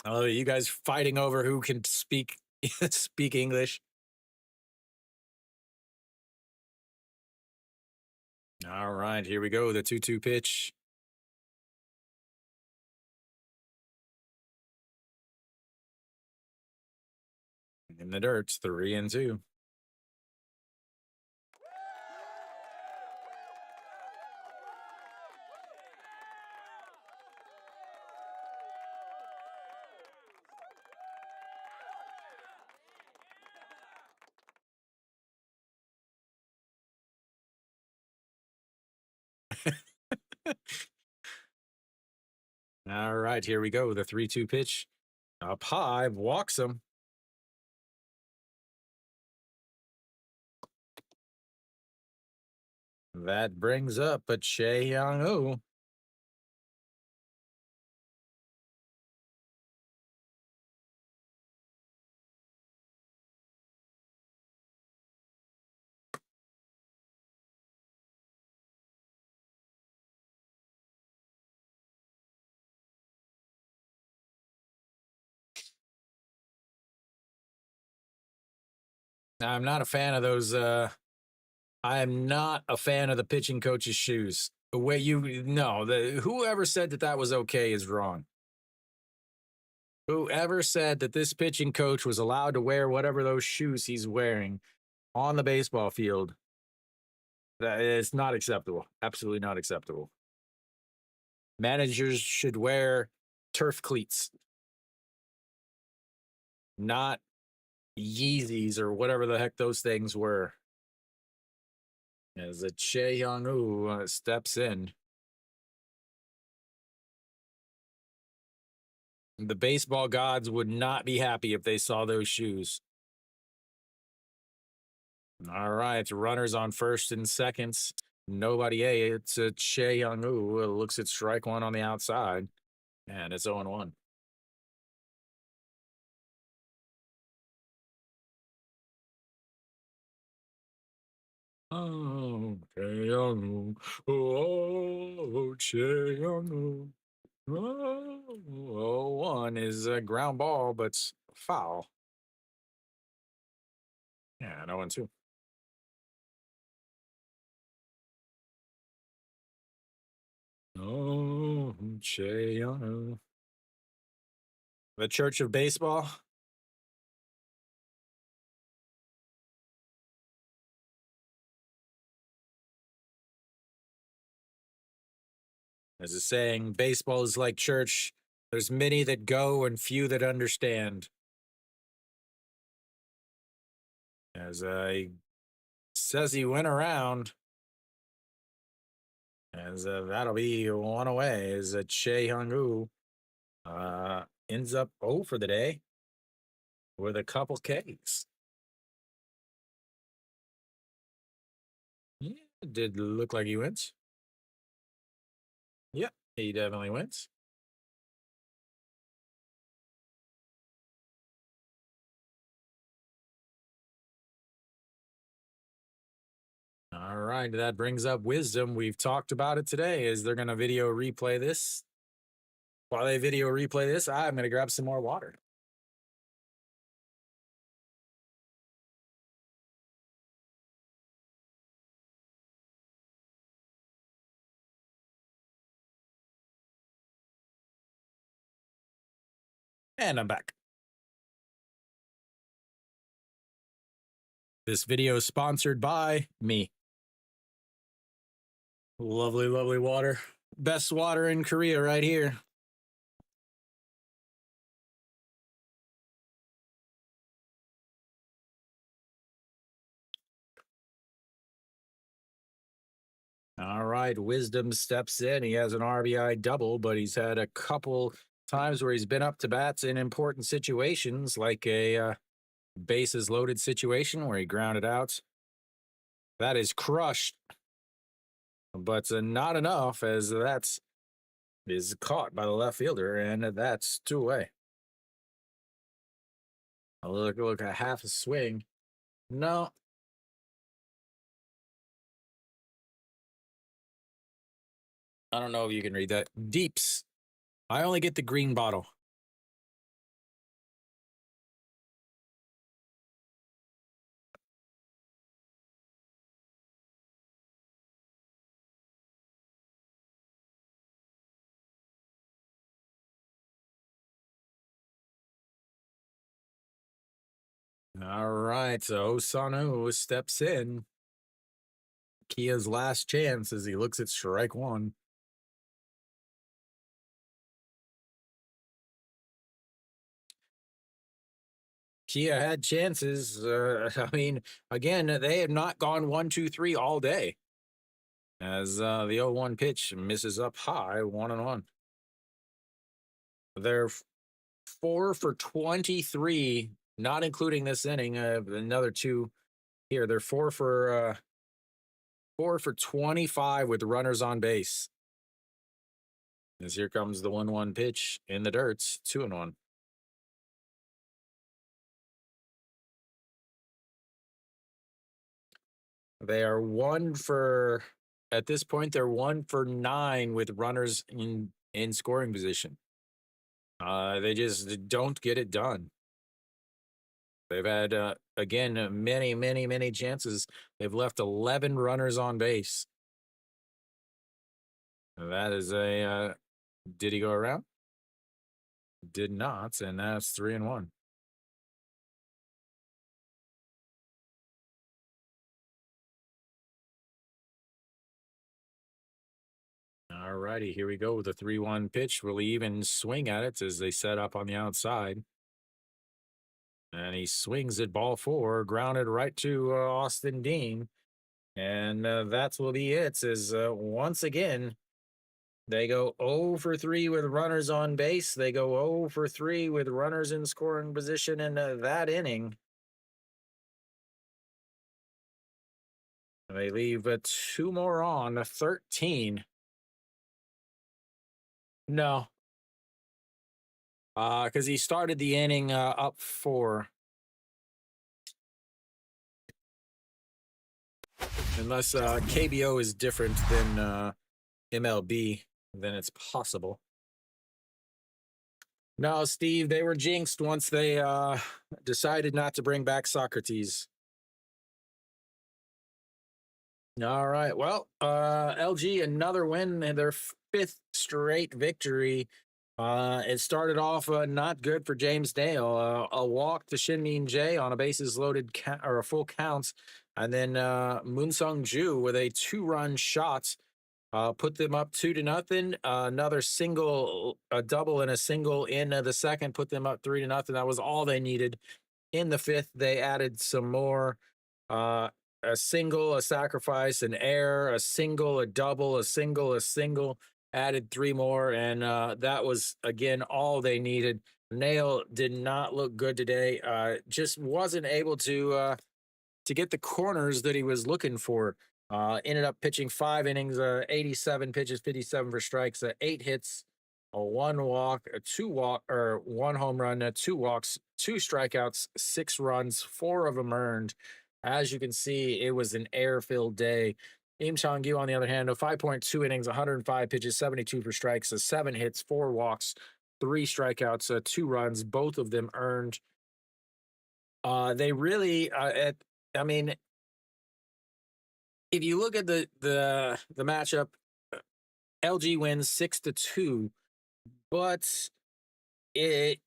Oh, you guys fighting over who can speak speak English? All right, here we go. The 2-2 pitch. In the dirt, 3-2. All right, here we go. The 3-2 pitch. Up high, walks him. That brings up a Che Young. I'm not a fan of those. I am not a fan of the pitching coach's shoes. The way you no, whoever said that was okay is wrong. Whoever said that this pitching coach was allowed to wear whatever those shoes he's wearing on the baseball field, that is not acceptable. Absolutely not acceptable. Managers should wear turf cleats, not Yeezys or whatever the heck those things were. As a Che Young steps in. The baseball gods would not be happy if they saw those shoes. All right, runners on first and seconds. Nobody A. It's a Che Young looks at strike one on the outside, and it's 0-1. Oh. Young. Oh, Che Young. Oh, 1 is a ground ball, but foul. Yeah, no 1-2. Oh, Che Young. The Church of Baseball. There's a saying, baseball is like church. There's many that go and few that understand. As he says he went around. As that'll be 1 away. As Che Hung ends up 0 for the day with a couple Ks. Yeah, it did look like he wins. Yep, he definitely wins. All right, that brings up wisdom. We've talked about it today. Is they're going to video replay this? While they video replay this, I'm going to grab some more water. And I'm back. This video is sponsored by me. Lovely, lovely water. Best water in Korea right here. All right, Wisdom steps in. He has an RBI double, but he's had a couple times where he's been up to bats in important situations, like a bases loaded situation where he grounded out. That is crushed, but not enough, as that's is caught by the left fielder, and that's 2 away. Look, a half a swing. No. I don't know if you can read that. Deeps. I only get the green bottle. All right, so Osano steps in. Kia's last chance as he looks at strike 1. Kia had chances. I mean, again, they have not gone 1-2-3 all day. As the 0-1 pitch misses up high, 1-1. They're 4 for 23, not including this inning. Another 2 here. They're 4 for 25 with runners on base. As here comes the 1-1 pitch in the dirts, 2-1. They are 1 for, at this point, they're 1 for 9 with runners in scoring position. They just don't get it done. They've had, again, many, many, many chances. They've left 11 runners on base. That is a, did he go around? Did not, and that's 3-1. All righty, here we go with the 3-1 pitch. Will he even swing at it as they set up on the outside? And he swings at ball 4, grounded right to Austin Dean. And that's will be it. Is once again, they go 0 for 3 with runners on base. They go 0 for 3 with runners in scoring position in that inning. They leave 2 more on 13. No. Because he started the inning up 4. Unless KBO is different than MLB, then it's possible. No, Steve, they were jinxed once they decided not to bring back Socrates. All right. Well, LG, another win and their fifth straight victory. It started off not good for James Dale. A walk to Shin-Min Jae on a bases loaded or a full counts. And then Moon Sung Ju with a 2-run shot put them up 2-0. Another single, a double and a single in the second put them up 3-0. That was all they needed. In the fifth, they added some more. A single, a sacrifice, an error, a single, a double, a single, added 3 more. And that was, again, all they needed. Nail did not look good today. Just wasn't able to get the corners that he was looking for. Ended up pitching 5 innings, 87 pitches, 57 for strikes, 8 hits, a 1 walk, a 1 home run, 2 walks, 2 strikeouts, 6 runs, 4 of them earned. As you can see, it was an air-filled day. Im Chang-gyu, on the other hand, 5.2 innings, 105 pitches, 72 for strikes, 7 hits, 4 walks, 3 strikeouts, 2 runs, both of them earned. They really, I mean, if you look at the matchup, LG wins 6-2, but it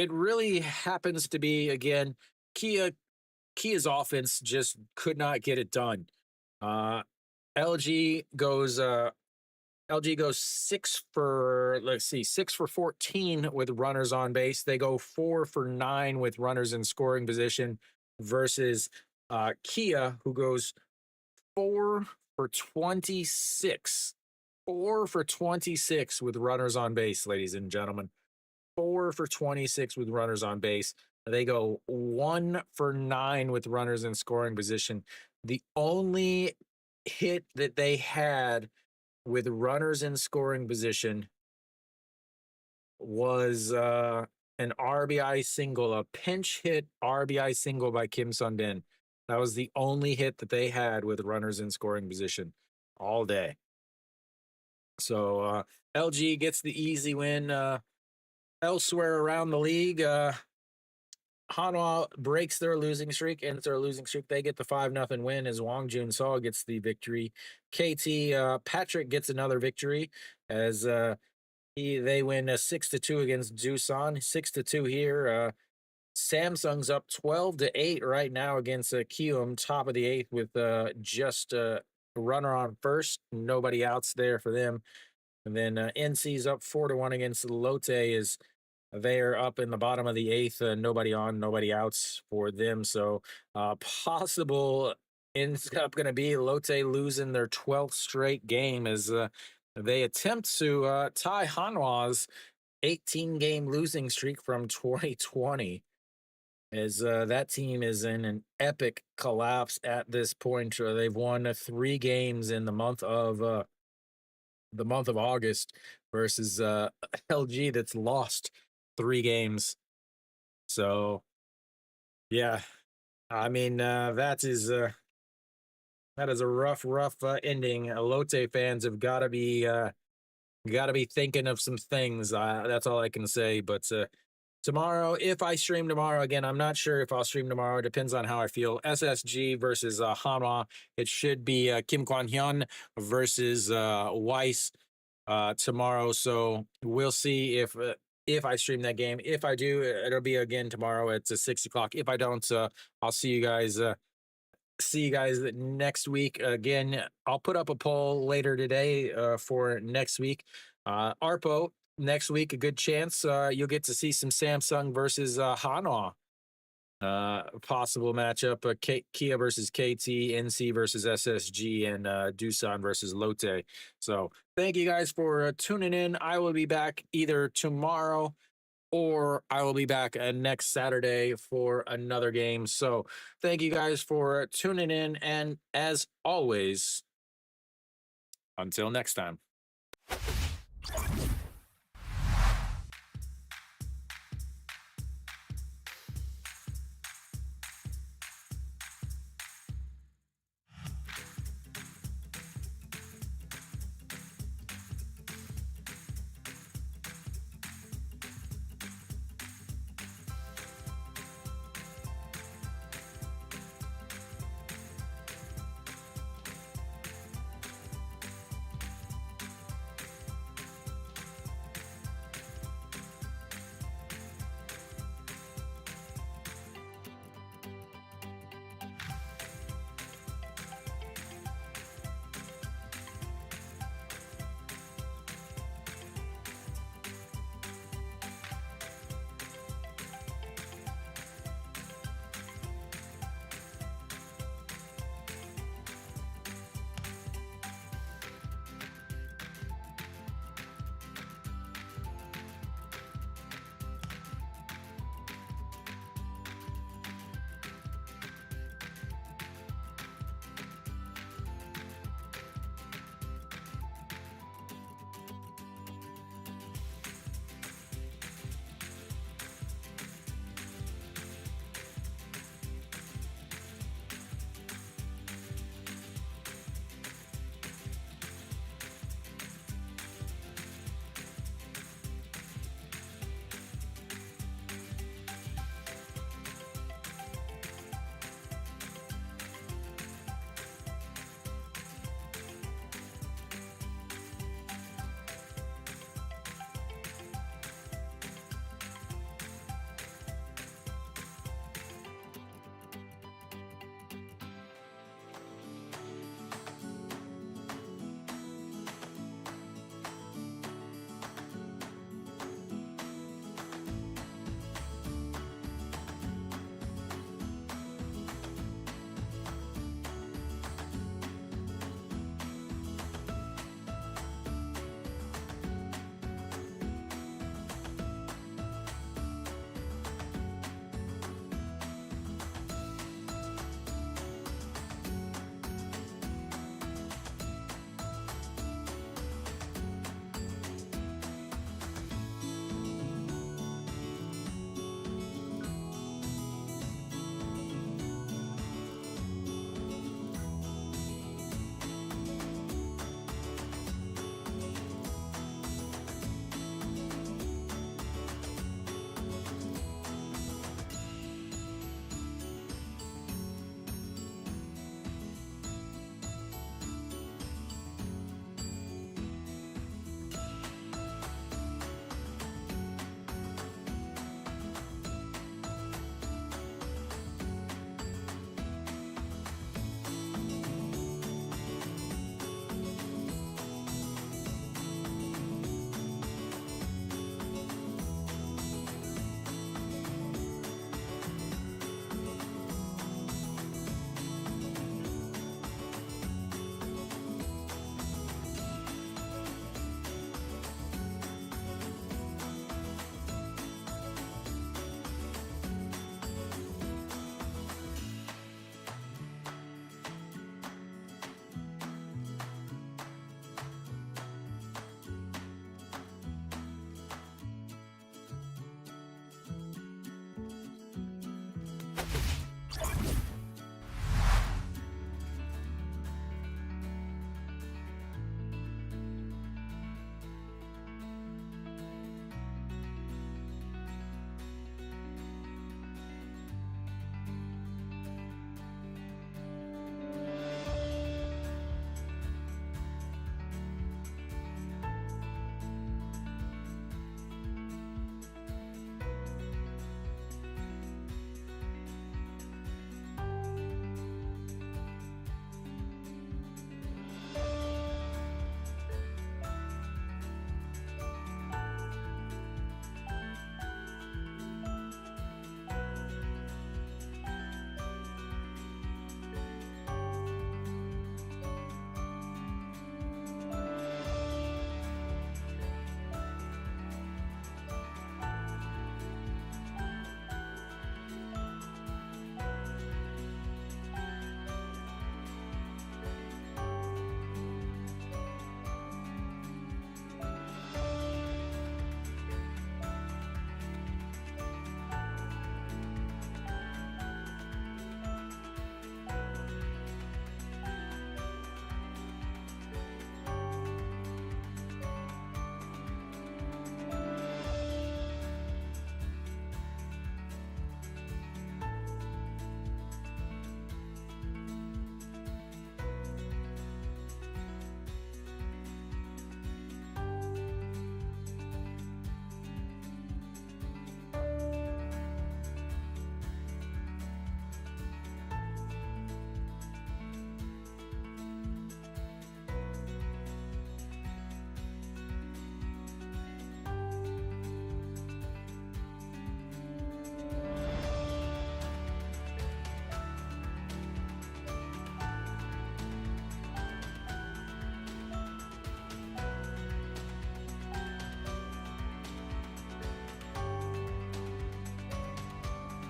really happens to be, again, Kia's offense just could not get it done. LG goes 6 for 14 with runners on base. They go 4 for 9 with runners in scoring position versus Kia, who goes 4 for 26. 4 for 26 with runners on base, ladies and gentlemen. 4 for 26 with runners on base. They go 1 for 9 with runners in scoring position. The only hit that they had with runners in scoring position was an RBI single, a pinch hit RBI single by Kim Sun-bin. That was the only hit that they had with runners in scoring position all day. So LG gets the easy win. Elsewhere around the league, Hanwha breaks their losing streak, ends their losing streak. They get the 5-0 win as Wang Jun-seo gets the victory. KT Patrick gets another victory as they win 6-2 against Doosan. 6-2 here. Samsung's up 12-8 right now against Kium, top of the 8th with just a runner on first. Nobody outs there for them. And then NC's up 4-1 against Lotte as they're up in the bottom of the 8th. Nobody on, nobody outs for them. So possible ends up going to be Lotte losing their 12th straight game as they attempt to tie Hanwha's 18-game losing streak from 2020. As that team is in an epic collapse at this point. They've won 3 games in the month of August versus LG that's lost 3 games. So yeah, I mean that is a rough ending. Lotte fans have got to be thinking of some things. That's all I can say. But tomorrow, if I stream tomorrow, again, I'm not sure if I'll stream tomorrow. It depends on how I feel. SSG versus Hanwha. It should be Kim Kwan-hyun versus Weiss tomorrow. So we'll see if I stream that game. If I do, it'll be again tomorrow at 6 o'clock. If I don't, I'll see you guys. See you guys next week. Again, I'll put up a poll later today for next week. Arpo, next week, a good chance you'll get to see some Samsung versus Hanwha. Possible matchup, Kia versus KT, NC versus SSG, and Doosan versus Lotte. So thank you guys for tuning in. I will be back either tomorrow or I will be back next Saturday for another game. So thank you guys for tuning in. And as always, until next time.